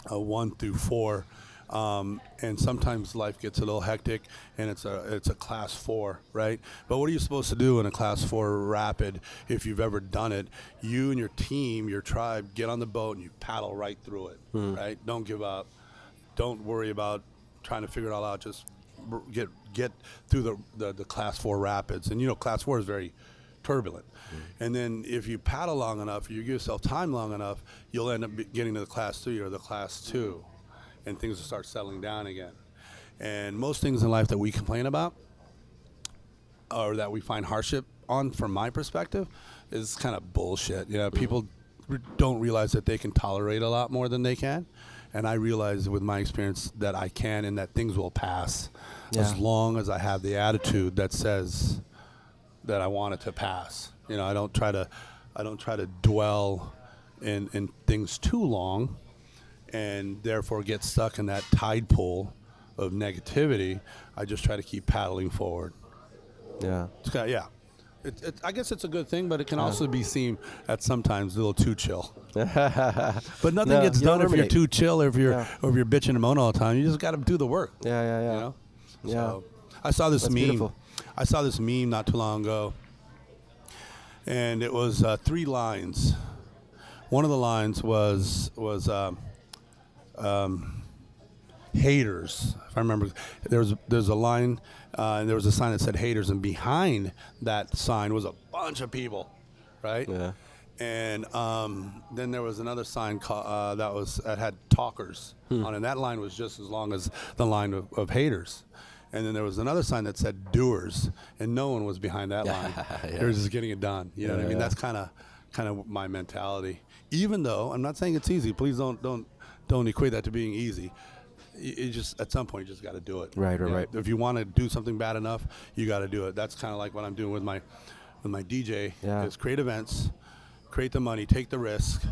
Speaker 5: 1 through 4. And sometimes life gets a little hectic, and it's a class 4, right? But what are you supposed to do in a class 4 rapid if you've ever done it? You and your team, your tribe, get on the boat and you paddle right through it, right? Don't give up. Don't worry about trying to figure it all out. Just get through the class 4 rapids. And class 4 is very turbulent. And then if you paddle long enough, you give yourself time long enough, you'll end up getting to the class 3 or the class 2. And things will start settling down again. And most things in life that we complain about or that we find hardship on, from my perspective, is kind of bullshit. People don't realize that they can tolerate a lot more than they can. And I realize with my experience that I can, and that things will pass as long as I have the attitude that says that I want it to pass. I don't try to dwell in things too long, and therefore get stuck in that tide pool of negativity. I just try to keep paddling forward.
Speaker 4: Yeah.
Speaker 5: I guess it's a good thing, but it can also be seen at sometimes a little too chill. But nothing gets
Speaker 4: you don't
Speaker 5: done if you're
Speaker 4: ruminate.
Speaker 5: too chill, or if you're bitching and moaning all the time. You just got to do the work.
Speaker 4: Yeah. Yeah.
Speaker 5: So I saw this
Speaker 4: That's
Speaker 5: meme.
Speaker 4: beautiful.
Speaker 5: I saw this meme not too long ago, and it was 3 lines. One of the lines was haters. If I remember, there's a line, and there was a sign that said haters, and behind that sign was a bunch of people, right?
Speaker 4: Yeah.
Speaker 5: And then there was another sign that had talkers on it. And that line was just as long as the line of haters. And then there was another sign that said doers, and no one was behind that line. They were just getting it done. You know what I mean?
Speaker 4: Yeah.
Speaker 5: That's kind of my mentality. Even though I'm not saying it's easy, please don't equate that to being easy. It just at some point you just got to do it.
Speaker 4: Right.
Speaker 5: You know,
Speaker 4: Right.
Speaker 5: If you want to do something bad enough, you got to do it. That's kind of like what I'm doing with my DJ.
Speaker 4: Yeah.
Speaker 5: Is create events, create the money, take the risk,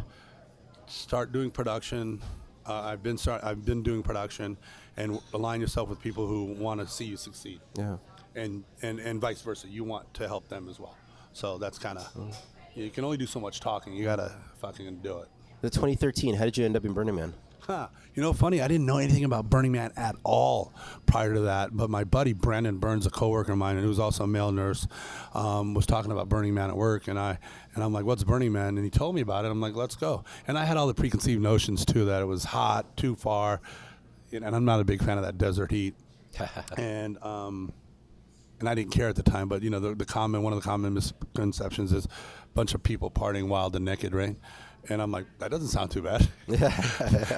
Speaker 5: start doing production. I've been doing production, and align yourself with people who want to see you succeed.
Speaker 4: Yeah.
Speaker 5: And vice versa. You want to help them as well. So that's kind of you can only do so much talking. You gotta fucking do it.
Speaker 4: The 2013. How did you end up in Burning Man?
Speaker 5: Huh. You know, funny, I didn't know anything about Burning Man at all prior to that, but my buddy Brandon Burns, a coworker of mine, and who was also a male nurse, was talking about Burning Man at work, and I'm like, what's Burning Man? And he told me about it. I'm like, let's go. And I had all the preconceived notions too, that it was hot, too far, and I'm not a big fan of that desert heat. And I didn't care at the time, but you know, one of the common misconceptions is a bunch of people partying wild and naked, right? And I'm like, that doesn't sound too bad.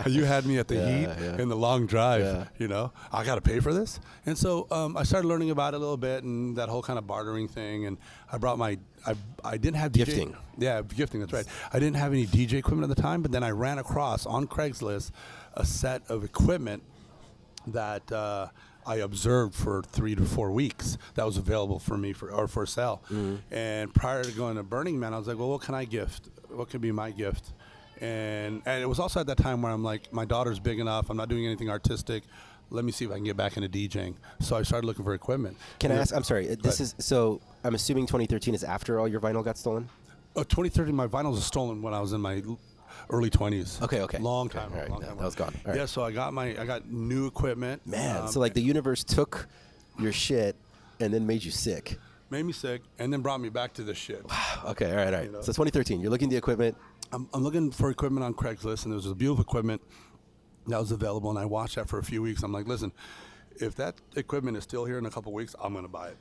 Speaker 5: You had me at the heat and the long drive.
Speaker 4: Yeah.
Speaker 5: You know, I got to pay for this. And so I started learning about it a little bit and that whole kind of bartering thing. And I brought I didn't have DJ.
Speaker 4: Gifting.
Speaker 5: Yeah, gifting. That's right. I didn't have any DJ equipment at the time, but then I ran across on Craigslist a set of equipment that I observed for 3 to 4 weeks that was available for me for sale. And prior to going to Burning Man, I was like, well, what can I gift? What can be my gift? And it was also at that time where I'm like, my daughter's big enough. I'm not doing anything artistic. Let me see if I can get back into DJing. So I started looking for equipment.
Speaker 4: Can I ask? I'm sorry. So I'm assuming 2013 is after all your vinyl got stolen?
Speaker 5: 2013, my vinyls were stolen when I was in my early 20s.
Speaker 4: Okay.
Speaker 5: Long time.
Speaker 4: All right,
Speaker 5: long
Speaker 4: that
Speaker 5: time.
Speaker 4: was gone. All right.
Speaker 5: Yeah, so I got new equipment.
Speaker 4: Man, so like the universe took your shit and then made you sick.
Speaker 5: Made me sick, and then brought me back to this shit.
Speaker 4: Okay, all right.
Speaker 5: You know?
Speaker 4: So 2013, you're looking at the equipment.
Speaker 5: I'm looking for equipment on Craigslist, and there was a beautiful equipment that was available, and I watched that for a few weeks. I'm like, listen, if that equipment is still here in a couple weeks, I'm going to buy it.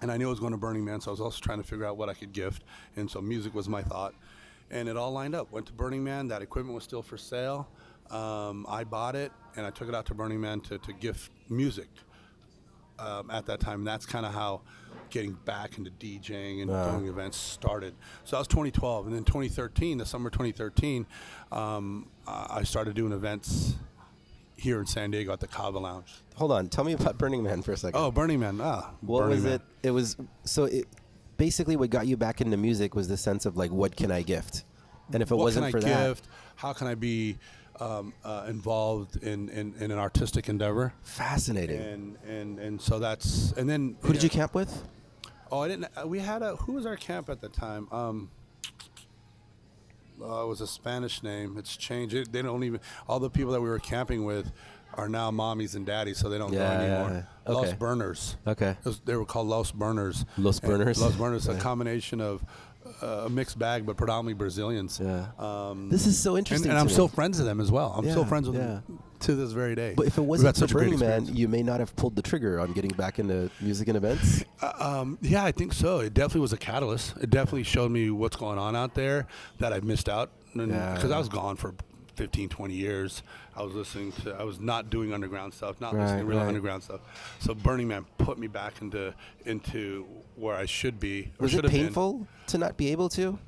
Speaker 5: And I knew I was going to Burning Man, so I was also trying to figure out what I could gift, and so music was my thought. And it all lined up. Went to Burning Man. That equipment was still for sale. I bought it, and I took it out to Burning Man to gift music at that time. And that's kind of how getting back into DJing and doing events started. So that was 2012. And then 2013, the summer 2013, I started doing events here in San Diego at the Kava Lounge.
Speaker 4: Hold on. Tell me about Burning Man for a second.
Speaker 5: Oh, Burning Man.
Speaker 4: What
Speaker 5: Burning
Speaker 4: was
Speaker 5: Man.
Speaker 4: it? It was basically what got you back into music was the sense of like, what can I gift? And if it wasn't for
Speaker 5: what can I
Speaker 4: that,
Speaker 5: gift? How can I be involved in an artistic endeavor?
Speaker 4: fascinating.
Speaker 5: And so that's, and then
Speaker 4: Who did you camp with?
Speaker 5: Oh, I didn't. We had who was our camp at the time? It was a Spanish name. It's changed. They don't even. All the people that we were camping with are now mommies and daddies, so they don't go anymore.
Speaker 4: yeah.
Speaker 5: Los
Speaker 4: Okay.
Speaker 5: Burners.
Speaker 4: Okay.
Speaker 5: They were called Los Burners.
Speaker 4: Los
Speaker 5: And
Speaker 4: Burners?
Speaker 5: Los Burners.
Speaker 4: Yeah.
Speaker 5: A combination of a mixed bag, but predominantly Brazilians.
Speaker 4: Yeah. This is so interesting.
Speaker 5: And I'm
Speaker 4: to me.
Speaker 5: still friends with them as well. I'm still
Speaker 4: Yeah,
Speaker 5: friends with
Speaker 4: yeah.
Speaker 5: them to this very day.
Speaker 4: But if it
Speaker 5: We've
Speaker 4: wasn't
Speaker 5: had
Speaker 4: for
Speaker 5: such a great
Speaker 4: Burning Man,
Speaker 5: experience.
Speaker 4: you may not have pulled the trigger on getting back into music and events.
Speaker 5: Yeah, I think so. It definitely was a catalyst. It definitely showed me what's going on out there that I missed out. Because I was gone for 15, 20 years. I was not doing underground stuff, not listening to real underground stuff. So Burning Man put me back into where I should be. Or
Speaker 4: Was
Speaker 5: should
Speaker 4: it
Speaker 5: have been.
Speaker 4: painful to not be able to?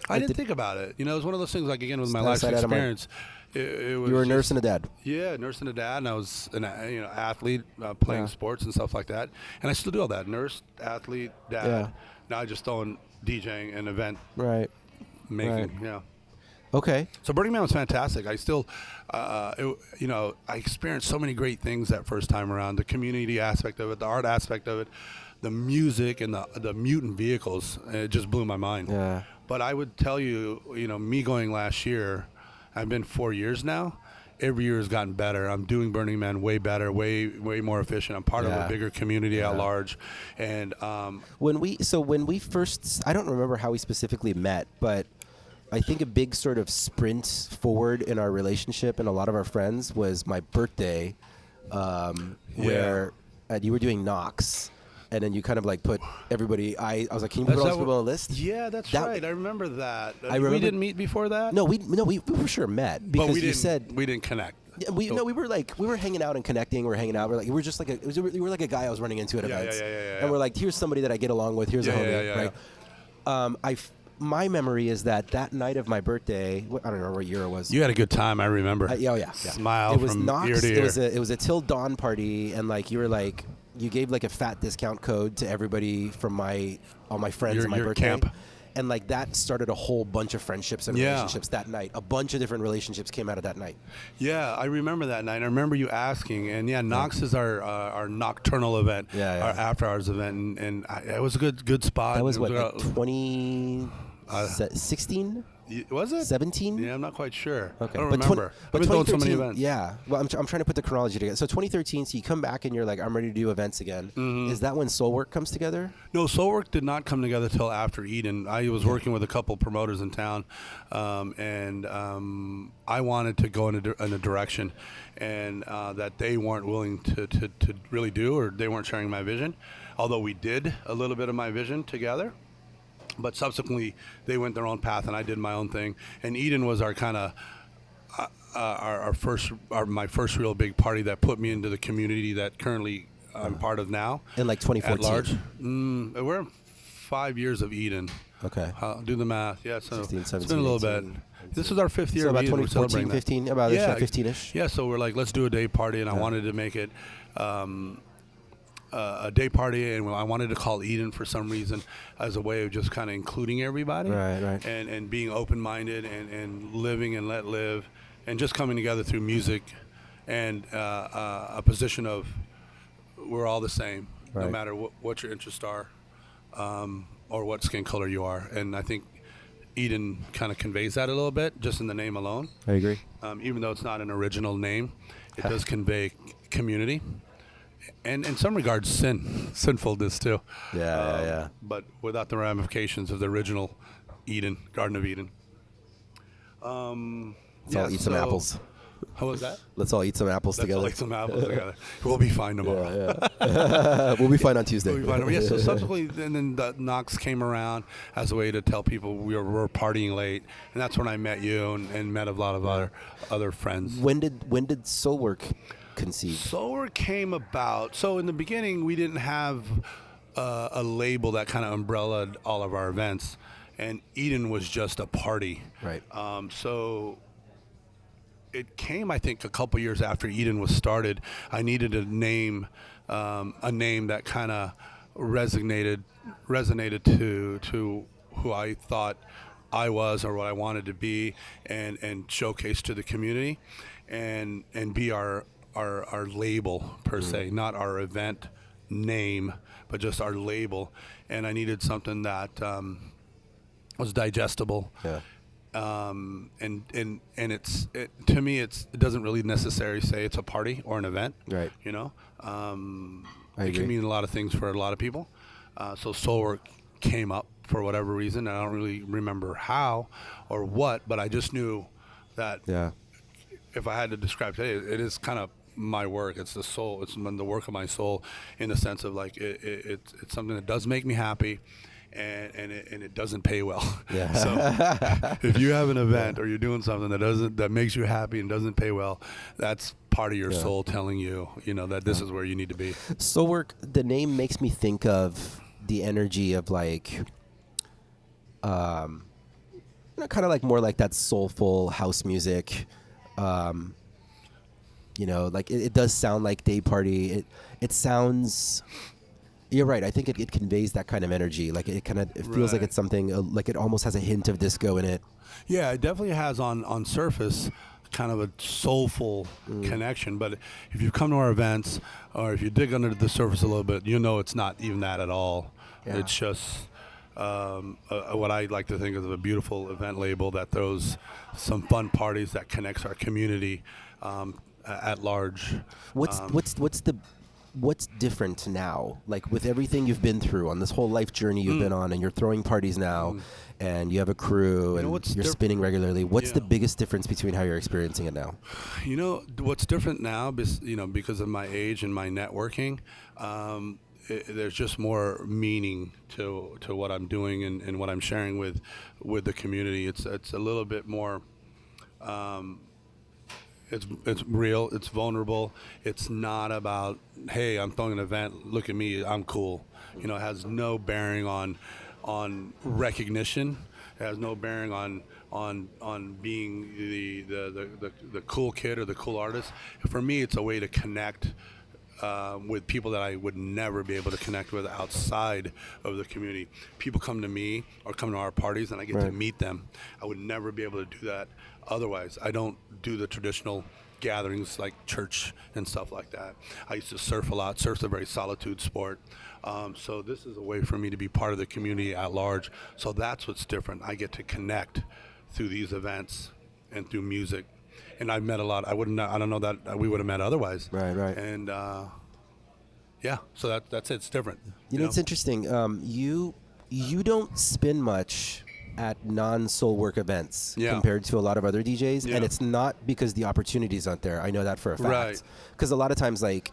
Speaker 5: I didn't think about it. You know, it was one of those things, like, again, with my
Speaker 4: Out of
Speaker 5: life
Speaker 4: sight, out of mind.
Speaker 5: experience. It was
Speaker 4: You were a
Speaker 5: just-
Speaker 4: nurse and a dad.
Speaker 5: Yeah, nurse and a dad, and I was an athlete playing
Speaker 4: Yeah.
Speaker 5: sports and stuff like that. And I still do all that: nurse, athlete, dad.
Speaker 4: Yeah.
Speaker 5: Now I just throwing DJing and event
Speaker 4: Right.
Speaker 5: making.
Speaker 4: Right.
Speaker 5: Yeah.
Speaker 4: Okay.
Speaker 5: So Burning Man was fantastic. I still, I experienced so many great things that first time around. The community aspect of it, the art aspect of it, the music, and the mutant vehicles. It just blew my mind.
Speaker 4: Yeah.
Speaker 5: But I would tell you, me going last year, I've been 4 years now. Every year has gotten better. I'm doing Burning Man way better, way more efficient. I'm part of
Speaker 4: Yeah.
Speaker 5: a bigger community at large, and
Speaker 4: When we first, I don't remember how we specifically met, but I think a big sort of sprint forward in our relationship and a lot of our friends was my birthday, where you were doing Knox, and then you kind of like put everybody. I was like, can you put all these people on a list?
Speaker 5: Yeah, that's
Speaker 4: That-
Speaker 5: right. I remember that.
Speaker 4: I remember-
Speaker 5: We didn't meet before that.
Speaker 4: No, we for sure met because
Speaker 5: but we
Speaker 4: you
Speaker 5: didn't.
Speaker 4: said
Speaker 5: We didn't connect.
Speaker 4: Yeah, we were hanging out and connecting. We're hanging out. You were like a guy I was running into at
Speaker 5: Yeah,
Speaker 4: events.
Speaker 5: yeah.
Speaker 4: And we're like, here's somebody that I get along with. Here's a
Speaker 5: Yeah,
Speaker 4: homie,
Speaker 5: yeah, yeah,
Speaker 4: right? my memory is that night of my birthday, I don't know what year it was.
Speaker 2: You had a good time, I remember.
Speaker 4: Yeah.
Speaker 2: Smile
Speaker 4: It was
Speaker 2: from
Speaker 4: Knox.
Speaker 2: ear to ear.
Speaker 4: It was a Till Dawn party, and like you gave like a fat discount code to everybody from all my friends on my
Speaker 2: your
Speaker 4: birthday.
Speaker 2: camp.
Speaker 4: And like that started a whole bunch of friendships and relationships that night. A bunch of different relationships came out of that night.
Speaker 5: Yeah, I remember that night. I remember you asking, and Knox is our nocturnal event,
Speaker 4: Yeah.
Speaker 5: our after hours event, and it was a good spot.
Speaker 4: That was
Speaker 5: It
Speaker 4: what,
Speaker 5: a-
Speaker 4: 2016?
Speaker 5: was it
Speaker 4: 17?
Speaker 5: Yeah, I'm not quite sure.
Speaker 4: Okay,
Speaker 5: I don't remember. I've been doing so many
Speaker 4: 2013
Speaker 5: events.
Speaker 4: Yeah, well, I'm trying to put the chronology together. So 2013, so you come back and you're like, I'm ready to do events again.
Speaker 5: Mm-hmm.
Speaker 4: Is that when Soulwork comes together?
Speaker 5: No, Soulwork did not come together till after Eden. I was working with a couple promoters in town, and I wanted to go in a direction, and that they weren't willing to really do, or they weren't sharing my vision. Although we did a little bit of my vision together. But subsequently, they went their own path, and I did my own thing. And Eden was our kind of my first real big party that put me into the community that currently I'm part of now.
Speaker 4: In like 2014.
Speaker 5: At large, we're 5 years of Eden.
Speaker 4: Okay.
Speaker 5: Do the math. Yeah, so
Speaker 4: 16,
Speaker 5: it's
Speaker 4: 17,
Speaker 5: been a little
Speaker 4: 18.
Speaker 5: bit. This is our 5th year
Speaker 4: So
Speaker 5: of
Speaker 4: about
Speaker 5: Eden. We're
Speaker 4: 2014,
Speaker 5: celebrating that.
Speaker 4: 15, about 15-ish.
Speaker 5: Yeah, so we're like, let's do a day party, and I wanted to make it a day party, and I wanted to call Eden for some reason as a way of just kind of including everybody,
Speaker 4: Right.
Speaker 5: and being open-minded and living and let live, and just coming together through music, and a position of we're all the same, no
Speaker 4: Right.
Speaker 5: matter what your interests are, or what skin color you are. And I think Eden kind of conveys that a little bit, just in the name alone.
Speaker 4: I agree.
Speaker 5: Even though it's not an original name, it does convey community. And in some regards, sinfulness too.
Speaker 4: Yeah.
Speaker 5: But without the ramifications of the original Eden, Garden of Eden.
Speaker 4: Let's all eat some apples.
Speaker 5: How was that?
Speaker 4: Let's all eat some apples
Speaker 5: Let's
Speaker 4: together.
Speaker 5: all eat some apples together. We'll be fine tomorrow.
Speaker 4: We'll be fine on Tuesday.
Speaker 5: We'll be fine. Yeah, so subsequently, and then the Knox came around as a way to tell people we were partying late, and that's when I met you and met a lot of other friends.
Speaker 4: When did Soulwork conceive?
Speaker 5: Soulwork came about. So in the beginning, we didn't have a label that kind of umbrellaed all of our events, and Eden was just a party.
Speaker 4: Right.
Speaker 5: So it came, I think, a couple years after Eden was started. I needed a name that kind of resonated to who I thought I was or what I wanted to be, and showcase to the community, and be our label per se, not our event name, but just our label. And I needed something that was digestible.
Speaker 4: Yeah.
Speaker 5: And to me, it doesn't really necessarily say it's a party or an event.
Speaker 4: Right.
Speaker 5: You know,
Speaker 4: I
Speaker 5: it
Speaker 4: agree.
Speaker 5: can mean a lot of things for a lot of people. So Soulwork came up for whatever reason. I don't really remember how or what, but I just knew that if I had to describe today, it is kind of my work. It's the soul. It's the work of my soul, in the sense of like it's something that does make me happy. And it doesn't pay well.
Speaker 4: Yeah.
Speaker 5: So if you have an event or you're doing something that makes you happy and doesn't pay well, that's part of your soul telling you, that this is where you need to be.
Speaker 4: Soulwork, the name makes me think of the energy of like, kind of like more like that soulful house music. Like it does sound like day party. It sounds. You're right. I think it conveys that kind of energy. Like it feels like it's something like it almost has a hint of disco in it.
Speaker 5: Yeah, it definitely has on surface kind of a soulful connection. But if you come to our events, or if you dig under the surface a little bit, it's not even that at all.
Speaker 4: Yeah.
Speaker 5: It's just what I like to think of as a beautiful event label that throws some fun parties that connects our community at large.
Speaker 4: What's different now? Like with everything you've been through on this whole life journey you've been on, and you're throwing parties now, and you have a crew, and you're spinning regularly. What's the biggest difference between how you're experiencing it now?
Speaker 5: What's different now, because of my age and my networking, there's just more meaning to what I'm doing and what I'm sharing with the community. It's a little bit more. It's real. It's vulnerable. It's not about, hey, I'm throwing an event. Look at me. I'm cool. It has no bearing on recognition. It has no bearing on being the cool kid or the cool artist. For me, it's a way to connect with people that I would never be able to connect with outside of the community. People come to me or come to our parties, and I get to meet them. I would never be able to do that otherwise. I don't do the traditional gatherings like church and stuff like that. I used to surf a lot. Surf's a very solitude sport. So this is a way for me to be part of the community at large. So that's what's different. I get to connect through these events and through music. And I've met a lot. I don't know that we would have met otherwise.
Speaker 4: Right.
Speaker 5: And yeah, so that's it. It's different.
Speaker 4: You know, it's interesting. You don't spin much at non-soul work events compared to a lot of other DJs, and it's not because the opportunities aren't there. I know that for a fact.
Speaker 5: Right.
Speaker 4: Because a lot of times, like,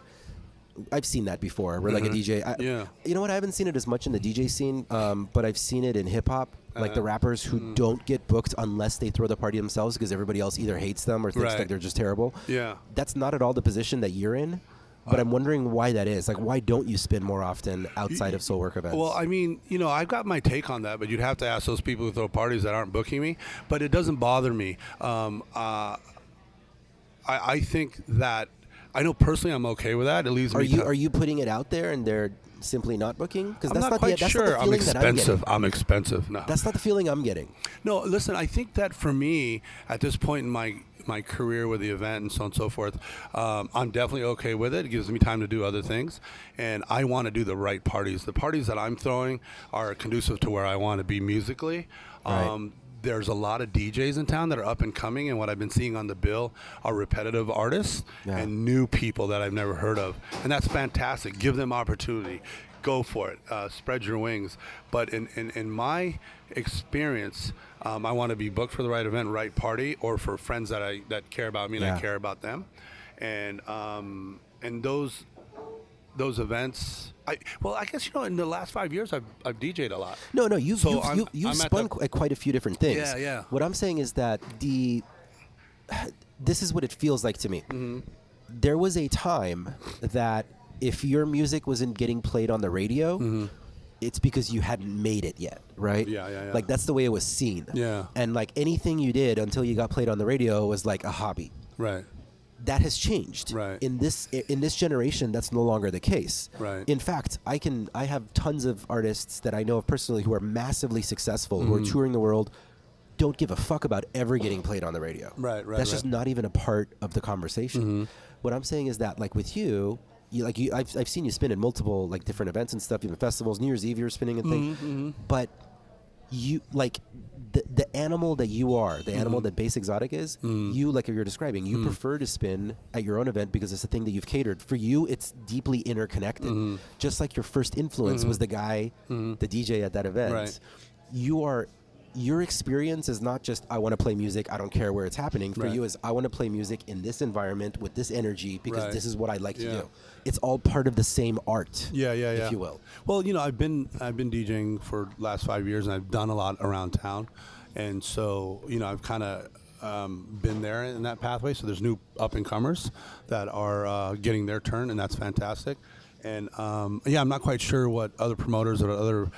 Speaker 4: I've seen that before, where like a DJ. You know what? I haven't seen it as much in the DJ scene, but I've seen it in hip hop. Like the rappers who don't get booked unless they throw the party themselves because everybody else either hates them or thinks like they're just terrible.
Speaker 5: Yeah.
Speaker 4: That's not at all the position that you're in. But I'm wondering why that is. Like, why don't you spin more often outside of soul work events?
Speaker 5: Well, I mean, you know, I've got my take on that, but you'd have to ask those people who throw parties that aren't booking me. But it doesn't bother me. I think that I know personally I'm okay with that. It leaves me.
Speaker 4: Are you putting it out there and they're simply not booking? Because
Speaker 5: I'm
Speaker 4: that's
Speaker 5: not quite sure.
Speaker 4: Not the feeling that I'm getting.
Speaker 5: I'm expensive. No,
Speaker 4: that's not the feeling I'm getting.
Speaker 5: No, listen. I think that for me at this point in my career with the event and so on and so forth, I'm definitely okay with it. It gives me time to do other things, and I want to do the right parties. The parties that I'm throwing are conducive to where I want to be musically.
Speaker 4: Right.
Speaker 5: There's a lot of DJs in town that are up and coming, and what I've been seeing on the bill are repetitive artists and new people that I've never heard of, and that's fantastic. Give them opportunity. Go for it. Spread your wings. But in my experience, I want to be booked for the right event, right party, or for friends that care about me and I care about them. And those events, I guess, you know, in the last 5 years I've DJ'd a lot.
Speaker 4: No, you've spun quite a few different things.
Speaker 5: Yeah.
Speaker 4: What I'm saying is that this is what it feels like to me.
Speaker 5: Mm-hmm.
Speaker 4: There was a time that if your music wasn't getting played on the radio, it's because you hadn't made it yet, right?
Speaker 5: Yeah.
Speaker 4: Like, that's the way it was seen.
Speaker 5: Yeah.
Speaker 4: And like anything you did until you got played on the radio was like a hobby.
Speaker 5: Right.
Speaker 4: That has changed.
Speaker 5: Right.
Speaker 4: In this generation, that's no longer the case.
Speaker 5: Right.
Speaker 4: In fact, I have tons of artists that I know of personally who are massively successful, who are touring the world, don't give a fuck about ever getting played on the radio.
Speaker 5: Right.
Speaker 4: That's just not even a part of the conversation. What I'm saying is that, like, with you, I've seen you spin in multiple, like, different events and stuff, even festivals. New Year's Eve you're spinning and things. But you, like, the animal that you are, the animal that Bass Exotic is, you, like you're describing, you prefer to spin at your own event because it's the thing that you've catered. For you, it's deeply interconnected. Just like your first influence was the guy, the DJ at that event.
Speaker 5: Right.
Speaker 4: Your experience is not just, I want to play music, I don't care where it's happening. For
Speaker 5: Right.
Speaker 4: you is, I want to play music in this environment with this energy because
Speaker 5: Right.
Speaker 4: this is what I like to
Speaker 5: Yeah.
Speaker 4: do. It's all part of the same art,
Speaker 5: Yeah.
Speaker 4: if you will.
Speaker 5: Well, you know, I've been DJing for the last 5 years, and I've done a lot around town, and so, you know, I've kind of been there in that pathway. So there's new up and comers that are getting their turn, and that's fantastic. And I'm not quite sure what other promoters or other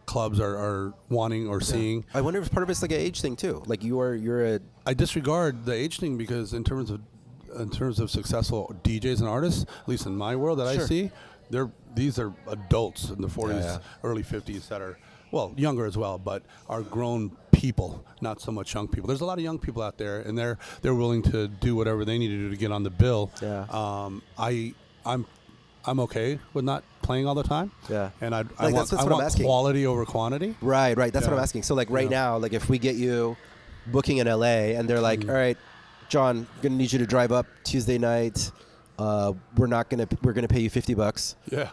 Speaker 5: clubs are wanting or seeing.
Speaker 4: I wonder if part of it's like an age thing too. Like you're a
Speaker 5: I disregard the age thing because in terms of successful DJs and artists, at least in my world that I see, these are adults in the 40s, early 50s that are, well, younger as well, but are grown people, not so much young people. There's a lot of young people out there, and they're willing to do whatever they need to do to get on the bill.
Speaker 4: Yeah.
Speaker 5: I'm okay with not playing all the time.
Speaker 4: Yeah.
Speaker 5: And I
Speaker 4: Like,
Speaker 5: want
Speaker 4: that's what I'm asking.
Speaker 5: quality over quantity.
Speaker 4: Right. That's what I'm
Speaker 5: Yeah.
Speaker 4: asking. So, like, right
Speaker 5: Yeah.
Speaker 4: now, like, if we get you booking in LA and they're like, all right, John, gonna need you to drive up Tuesday night. We're gonna pay you $50.
Speaker 5: Yeah.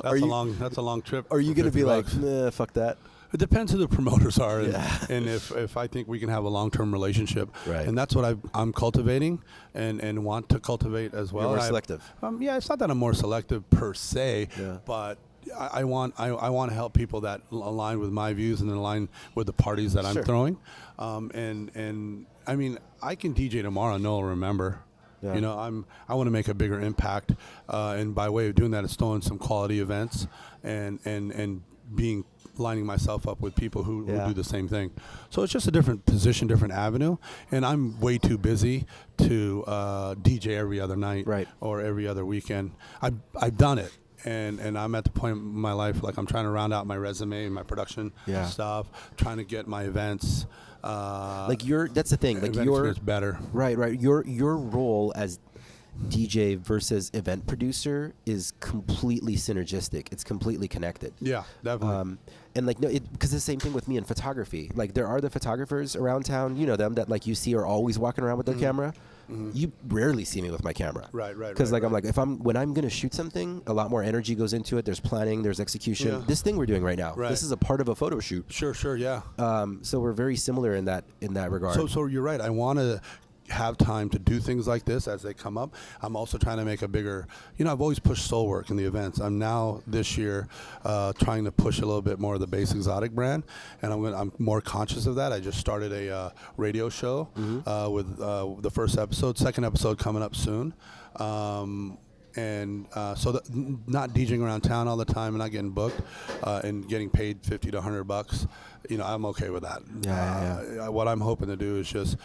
Speaker 5: That's a long trip.
Speaker 4: Are you
Speaker 5: for
Speaker 4: gonna be like,
Speaker 5: $50.
Speaker 4: nah, fuck that?
Speaker 5: It depends who the promoters are, and,
Speaker 4: Yeah.
Speaker 5: and if I think we can have a long-term relationship,
Speaker 4: Right.
Speaker 5: and that's what I'm cultivating and want to cultivate as well.
Speaker 4: You're more selective.
Speaker 5: It's not that I'm more selective per se,
Speaker 4: Yeah.
Speaker 5: but I want to help people that align with my views and align with the parties that
Speaker 4: Sure.
Speaker 5: I'm throwing. And I mean, I can DJ tomorrow, no one will remember.
Speaker 4: Yeah.
Speaker 5: You know, I want to make a bigger impact, and by way of doing that, it's throwing some quality events and lining myself up with people who
Speaker 4: Yeah.
Speaker 5: do the same thing. So it's just a different position, different avenue. And I'm way too busy to DJ every other night
Speaker 4: Right.
Speaker 5: or every other weekend. I've done it. And I'm at the point in my life, like I'm trying to round out my resume and my production
Speaker 4: Yeah.
Speaker 5: stuff, trying to get my events.
Speaker 4: Like that's the thing. Like
Speaker 5: event experience better.
Speaker 4: Right. Your role as DJ versus event producer is completely synergistic. It's completely connected.
Speaker 5: Yeah, definitely.
Speaker 4: And like, no, because it's the same thing with me in photography. Like, there are the photographers around town, you know them, that like you see are always walking around with their camera. You rarely see me with my camera.
Speaker 5: Right.
Speaker 4: Because like I'm like, when I'm gonna shoot something, a lot more energy goes into it. There's planning, there's execution.
Speaker 5: Yeah.
Speaker 4: This thing we're doing right now,
Speaker 5: Right.
Speaker 4: this is a part of a photo shoot.
Speaker 5: Sure, yeah.
Speaker 4: So we're very similar in that regard.
Speaker 5: So you're right. I want to have time to do things like this as they come up. I'm also trying to make a bigger, I've always pushed soul work in the events. I'm now this year trying to push a little bit more of the Base Exotic brand, and I'm more conscious of that. I just started a radio show with the first episode, second episode coming up soon. Not DJing around town all the time and not getting booked and getting paid $50 to $100, I'm okay with that.
Speaker 4: Yeah.
Speaker 5: What I'm hoping to do is just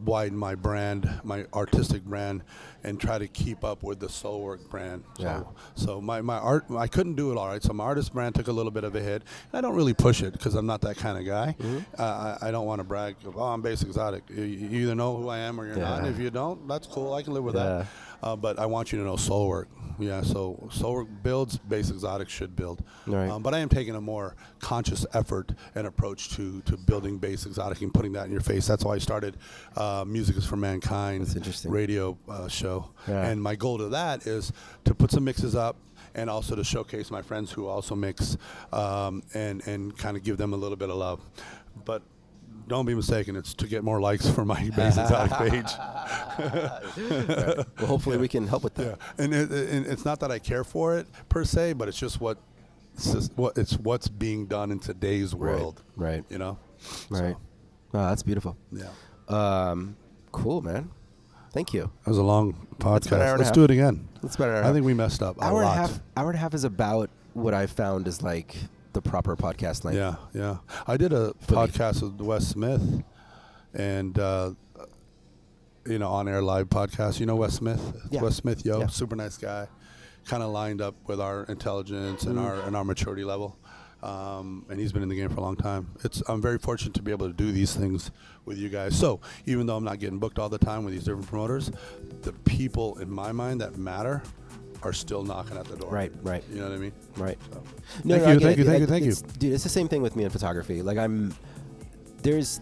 Speaker 5: widen my brand, my artistic brand, and try to keep up with the Soulwork brand.
Speaker 4: Yeah.
Speaker 5: So my art, I couldn't do it all right. So my artist brand took a little bit of a hit. I don't really push it because I'm not that kind of guy. I don't want to brag. I'm Base Exotic. You either know who I am or you're not. And if you don't, that's cool. I can live with that. But I want you to know Soulwork. Yeah, so Soulwork builds, Base Exotic should build.
Speaker 4: Right.
Speaker 5: But I am taking a more conscious effort and approach to building Base Exotic and putting that in your face. That's why I started Music is for Mankind
Speaker 4: That's interesting.
Speaker 5: radio show.
Speaker 4: Yeah.
Speaker 5: And my goal to that is to put some mixes up and also to showcase my friends who also mix and kind of give them a little bit of love. But don't be mistaken, it's to get more likes for my Base Exotic page.
Speaker 4: Well, hopefully we can help with that.
Speaker 5: Yeah, and it's not that I care for it per se, but it's just what's being done in today's world.
Speaker 4: Right.
Speaker 5: Right.
Speaker 4: Wow, that's beautiful.
Speaker 5: Yeah.
Speaker 4: Cool, man. Thank you.
Speaker 5: That was a long
Speaker 4: about an hour
Speaker 5: podcast.
Speaker 4: and a
Speaker 5: Let's
Speaker 4: half.
Speaker 5: do it again.
Speaker 4: It's about an hour and a
Speaker 5: I
Speaker 4: half.
Speaker 5: think we messed up a
Speaker 4: Hour
Speaker 5: lot.
Speaker 4: and a half is about what I found is like the proper podcast length.
Speaker 5: Yeah. I did a podcast with Wes Smith, and on air live podcast. You know Wes Smith?
Speaker 4: Yeah.
Speaker 5: Wes Smith,
Speaker 4: Yeah.
Speaker 5: super nice guy. Kind of lined up with our intelligence and our maturity level. And he's been in the game for a long time. I'm very fortunate to be able to do these things with you guys. So even though I'm not getting booked all the time with these different promoters, the people in my mind that matter are still knocking at the door.
Speaker 4: Right.
Speaker 5: You know what I mean?
Speaker 4: Right.
Speaker 5: So.
Speaker 4: No,
Speaker 5: Thank you,
Speaker 4: I get it.
Speaker 5: thank you.
Speaker 4: It's- Dude, it's the same thing with me in photography. Like there's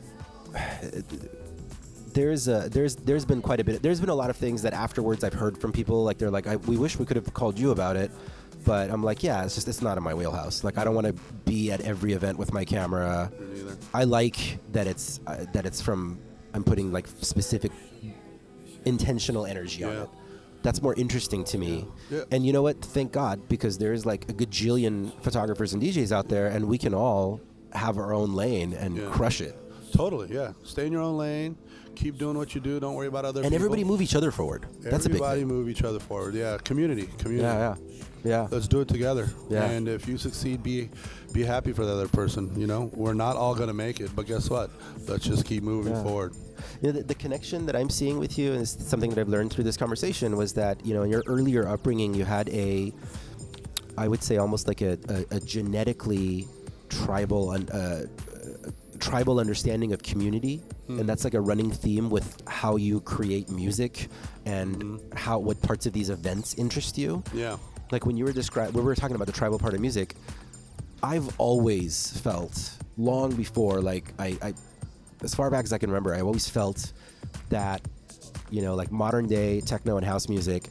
Speaker 4: been quite a bit. There's been a lot of things that afterwards I've heard from people. Like they're like, we wish we could have called you about it, but I'm like, yeah, it's not in my wheelhouse. Like I don't want to be at every event with my camera.
Speaker 5: Me neither.
Speaker 4: I like that it's I'm putting like specific intentional energy on
Speaker 5: Yeah.
Speaker 4: it. That's more interesting to me.
Speaker 5: Yeah.
Speaker 4: And you know what? Thank God, because there's like a gajillion photographers and DJs out there, and we can all have our own lane and
Speaker 5: Yeah.
Speaker 4: crush it.
Speaker 5: Totally, yeah. Stay in your own lane. Keep doing what you do. Don't worry about other people.
Speaker 4: And everybody move each other forward. That's a big
Speaker 5: Everybody
Speaker 4: thing.
Speaker 5: move each other forward. Yeah, community.
Speaker 4: Yeah.
Speaker 5: Let's do it together.
Speaker 4: Yeah.
Speaker 5: And if you succeed, be happy for the other person. We're not all gonna make it, but guess what? Let's just keep moving forward.
Speaker 4: The connection that I'm seeing with you, and it's something that I've learned through this conversation, was that in your earlier upbringing, you had I would say almost like a genetically tribal understanding of community, and that's like a running theme with how you create music and what parts of these events interest you.
Speaker 5: Yeah.
Speaker 4: Like when you were when we were talking about the tribal part of music, I've always felt long before, like I as far back as I can remember, I've always felt that like modern day techno and house music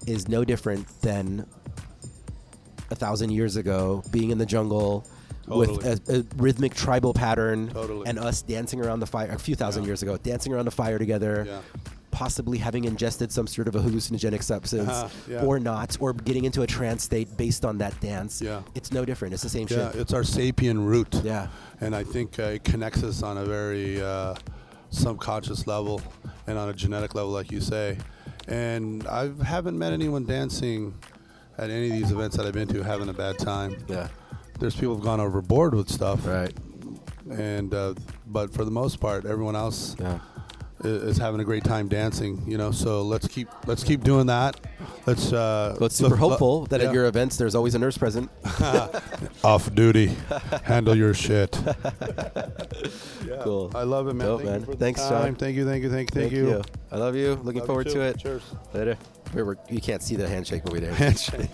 Speaker 4: is no different than 1,000 years ago being in the jungle with a rhythmic tribal pattern and us dancing around the fire a few thousand years ago, dancing around the fire together, possibly having ingested some sort of a hallucinogenic substance or not, or getting into a trance state based on that dance.
Speaker 5: Yeah.
Speaker 4: It's no different. It's the same
Speaker 5: Yeah,
Speaker 4: shit.
Speaker 5: it's our sapien root.
Speaker 4: Yeah.
Speaker 5: And I think it connects us on a very subconscious level and on a genetic level, like you say. And I haven't met anyone dancing at any of these events that I've been to having a bad time.
Speaker 4: Yeah.
Speaker 5: there's people who've gone overboard with stuff.
Speaker 4: Right.
Speaker 5: And but for the most part, everyone else
Speaker 4: Yeah.
Speaker 5: is having a great time dancing. So let's keep doing that. Let's.
Speaker 4: Well, it's super hopeful that at your events there's always a nurse present.
Speaker 5: Off duty, handle your shit.
Speaker 4: Cool.
Speaker 5: I love it, man.
Speaker 4: Dope,
Speaker 5: Thank
Speaker 4: man.
Speaker 5: you for the
Speaker 4: Thanks,
Speaker 5: time.
Speaker 4: John.
Speaker 5: Thank you.
Speaker 4: Thank you. I love you. Looking
Speaker 5: Love
Speaker 4: forward
Speaker 5: you
Speaker 4: to
Speaker 5: too.
Speaker 4: it.
Speaker 5: Cheers.
Speaker 4: Later. You can't see the handshake, but we did.
Speaker 5: Handshake.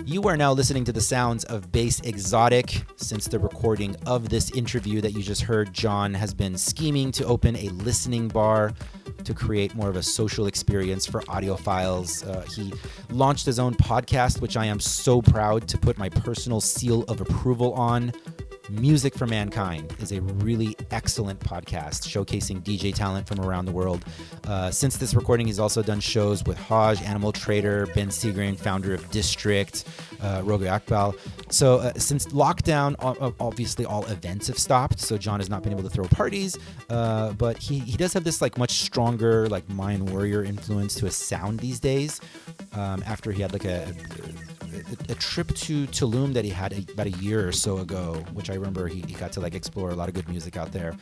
Speaker 2: You are now listening to the sounds of Bass Exotic. Since the recording of this interview that you just heard, John has been scheming to open a listening bar to create more of a social experience for audiophiles. He launched his own podcast, which I am so proud to put my personal seal of approval on. Music for Mankind is a really excellent podcast showcasing DJ talent from around the world. Since this recording, he's also done shows with Haj, Animal Trader, Ben Seagrain, founder of District, Rogo Akbal. So since lockdown, obviously all events have stopped, so John has not been able to throw parties, but he does have this like much stronger like Mind Warrior influence to his sound these days. After he had like a trip to Tulum that he had about a year or so ago, which I remember he got to like explore a lot of good music out there.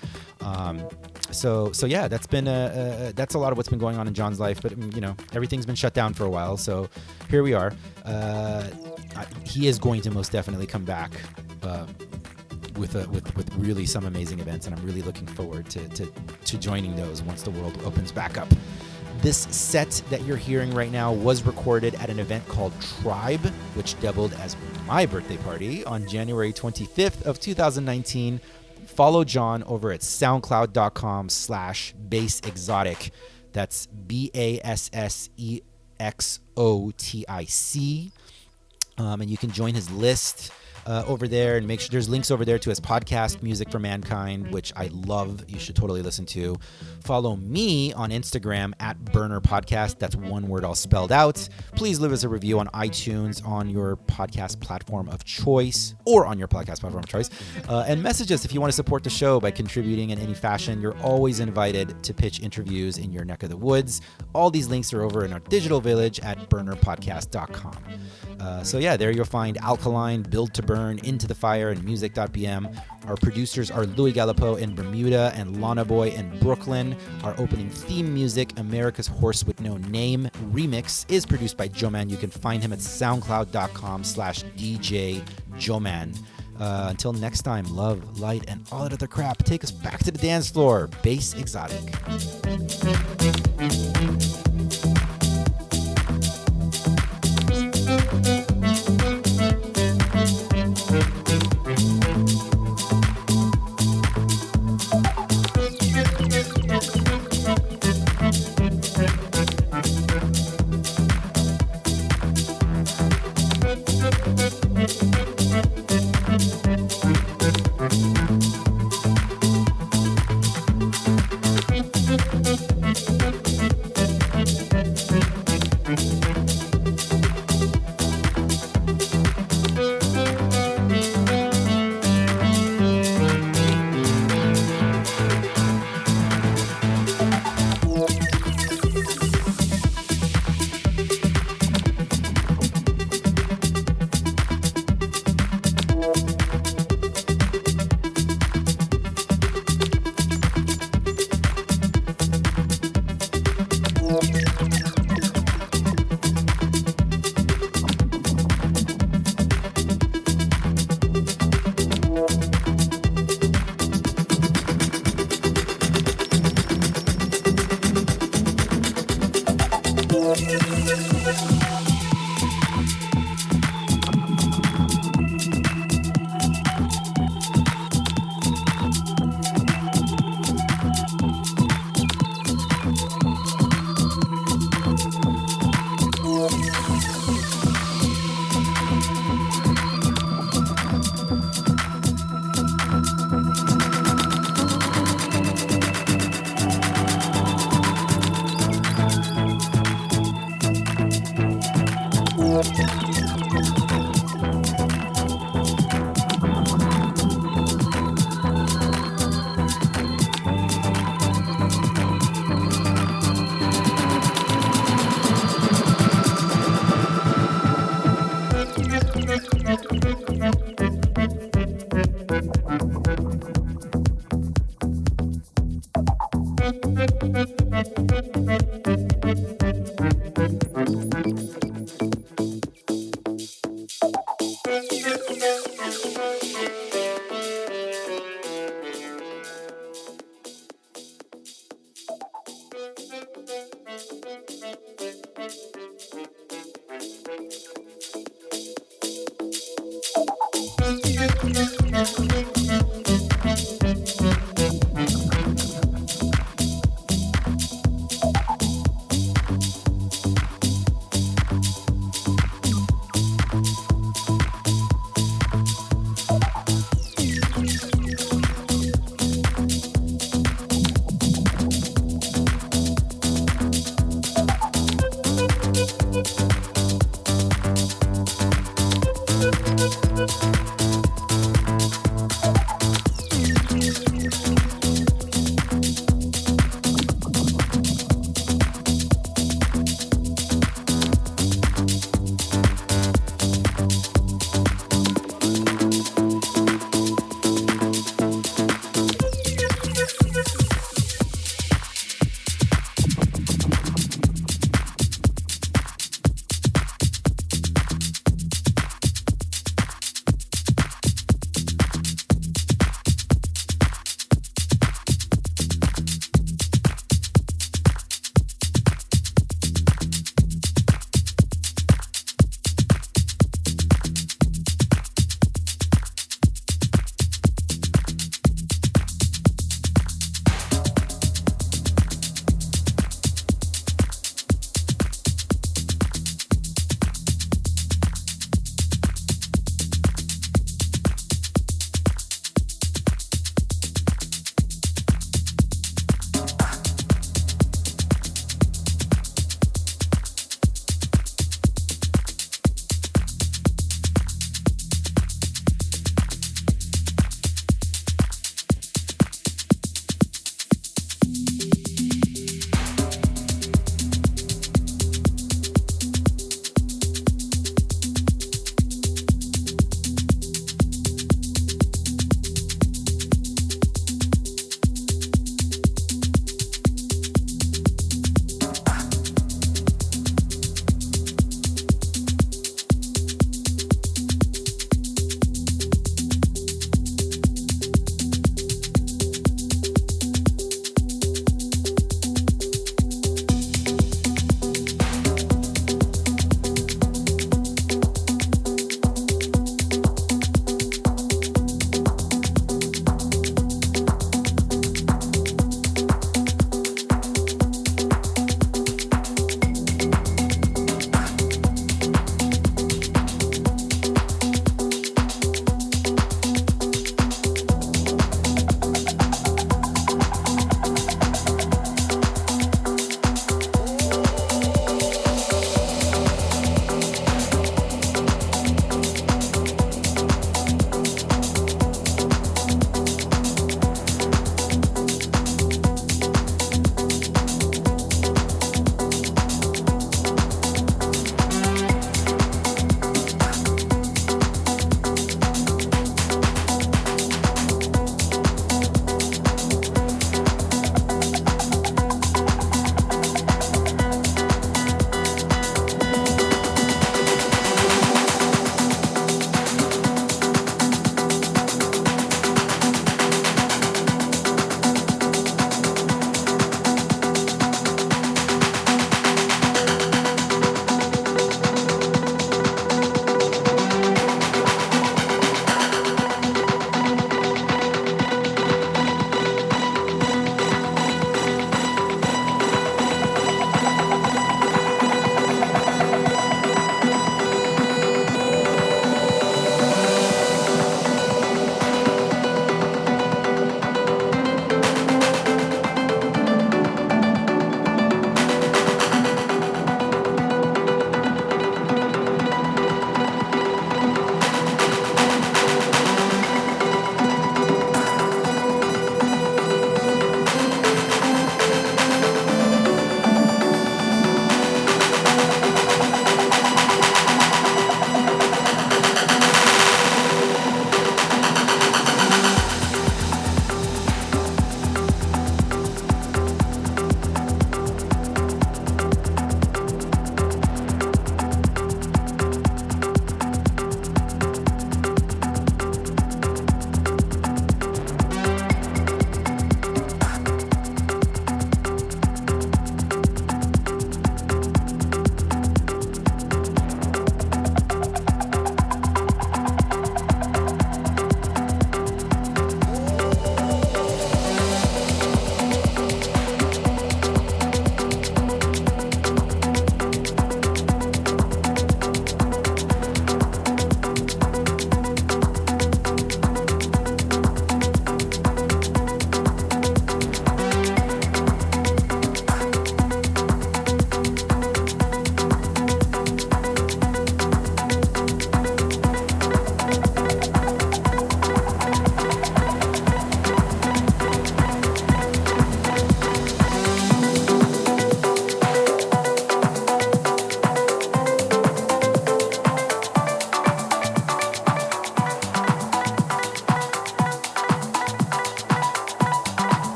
Speaker 2: So yeah, that's been that's a lot of what's been going on in John's life. But everything's been shut down for a while, so here we are. He is going to most definitely come back with really some amazing events, and I'm really looking forward to joining those once the world opens back up. This set that you're hearing right now was recorded at an event called Tribe, which doubled as my birthday party on January 25th of 2019. Follow John over at soundcloud.com/bassexotic. That's BASSEXOTIC. And you can join his list over there, and make sure there's links over there to his podcast, Music for Mankind, which I love. You should totally listen to. Follow me on Instagram at Burner Podcast. That's one word all spelled out. Please leave us a review on iTunes, on your podcast platform of choice, or on your podcast platform of choice. And message us if you want to support the show by contributing in any fashion. You're always invited to pitch interviews in your neck of the woods. All these links are over in our digital village at burnerpodcast.com. So yeah, there you'll find Alkaline, Build to Burn, Into the Fire, and Music.bm. Our producers are Louis Gallipo in Bermuda and Lana Boy in Brooklyn. Our opening theme music, America's Horse with No Name Remix, is produced by Joman. You can find him at soundcloud.com/DJ Joman. Until next time, love, light, and all that other crap. Take us back to the dance floor. Bass Exotic.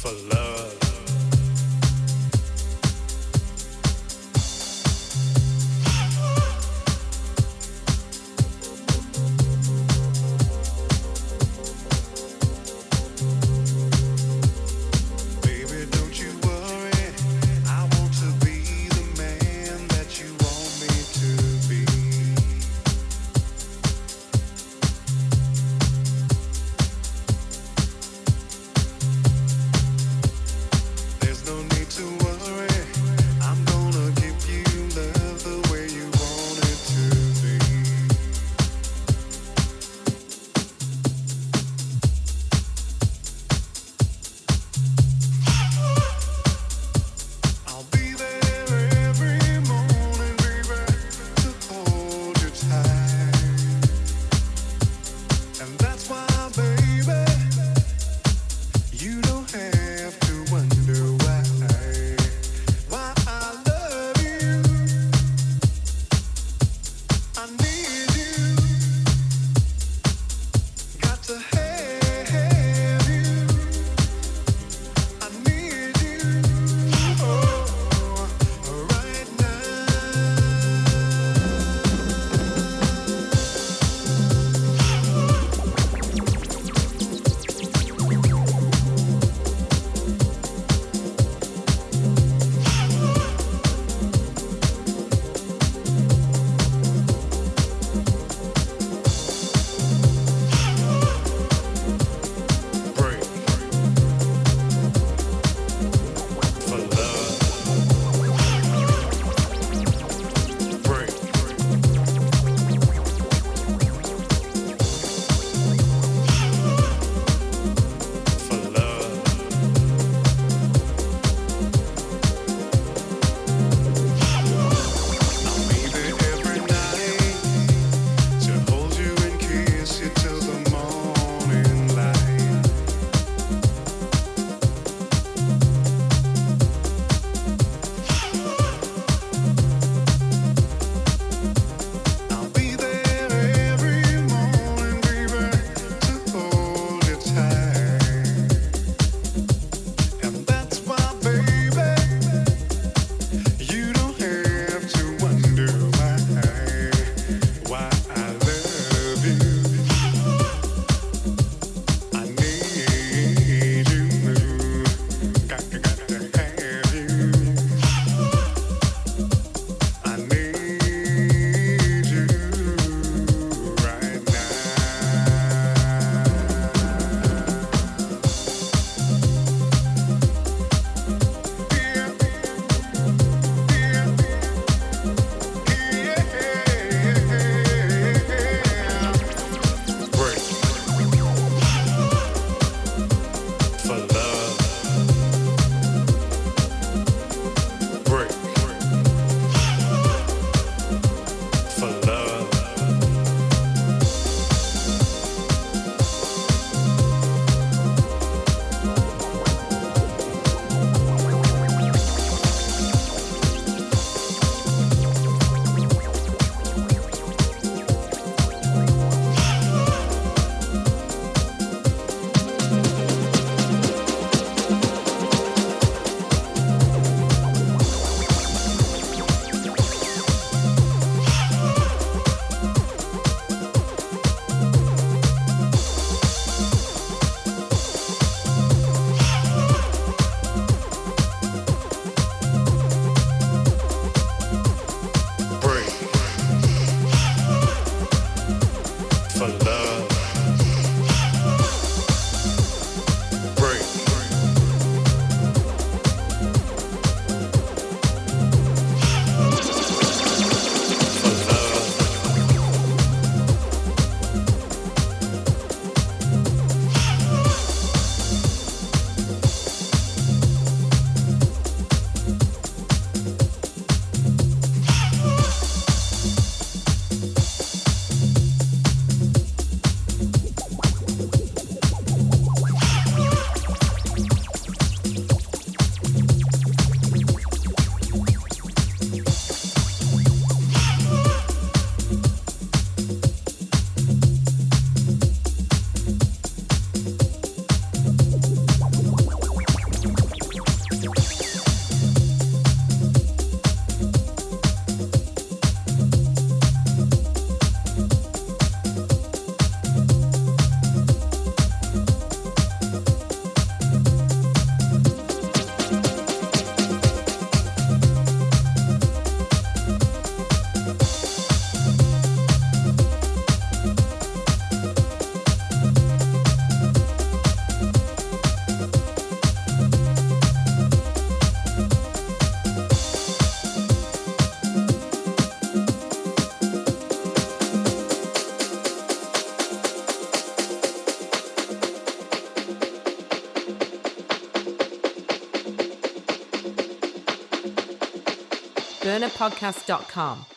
Speaker 6: for love. Baby, don't you worry. I want to be the man that you want me to be. There's no need to worry. I'm gonna give you love the way you want it to be. I'll be there every morning, baby, to hold you tight. And that's why, baby, you don't have to wonder why I love you. I need you. Got to have you. I need you. Oh, right now.
Speaker 1: burnerpodcast.com.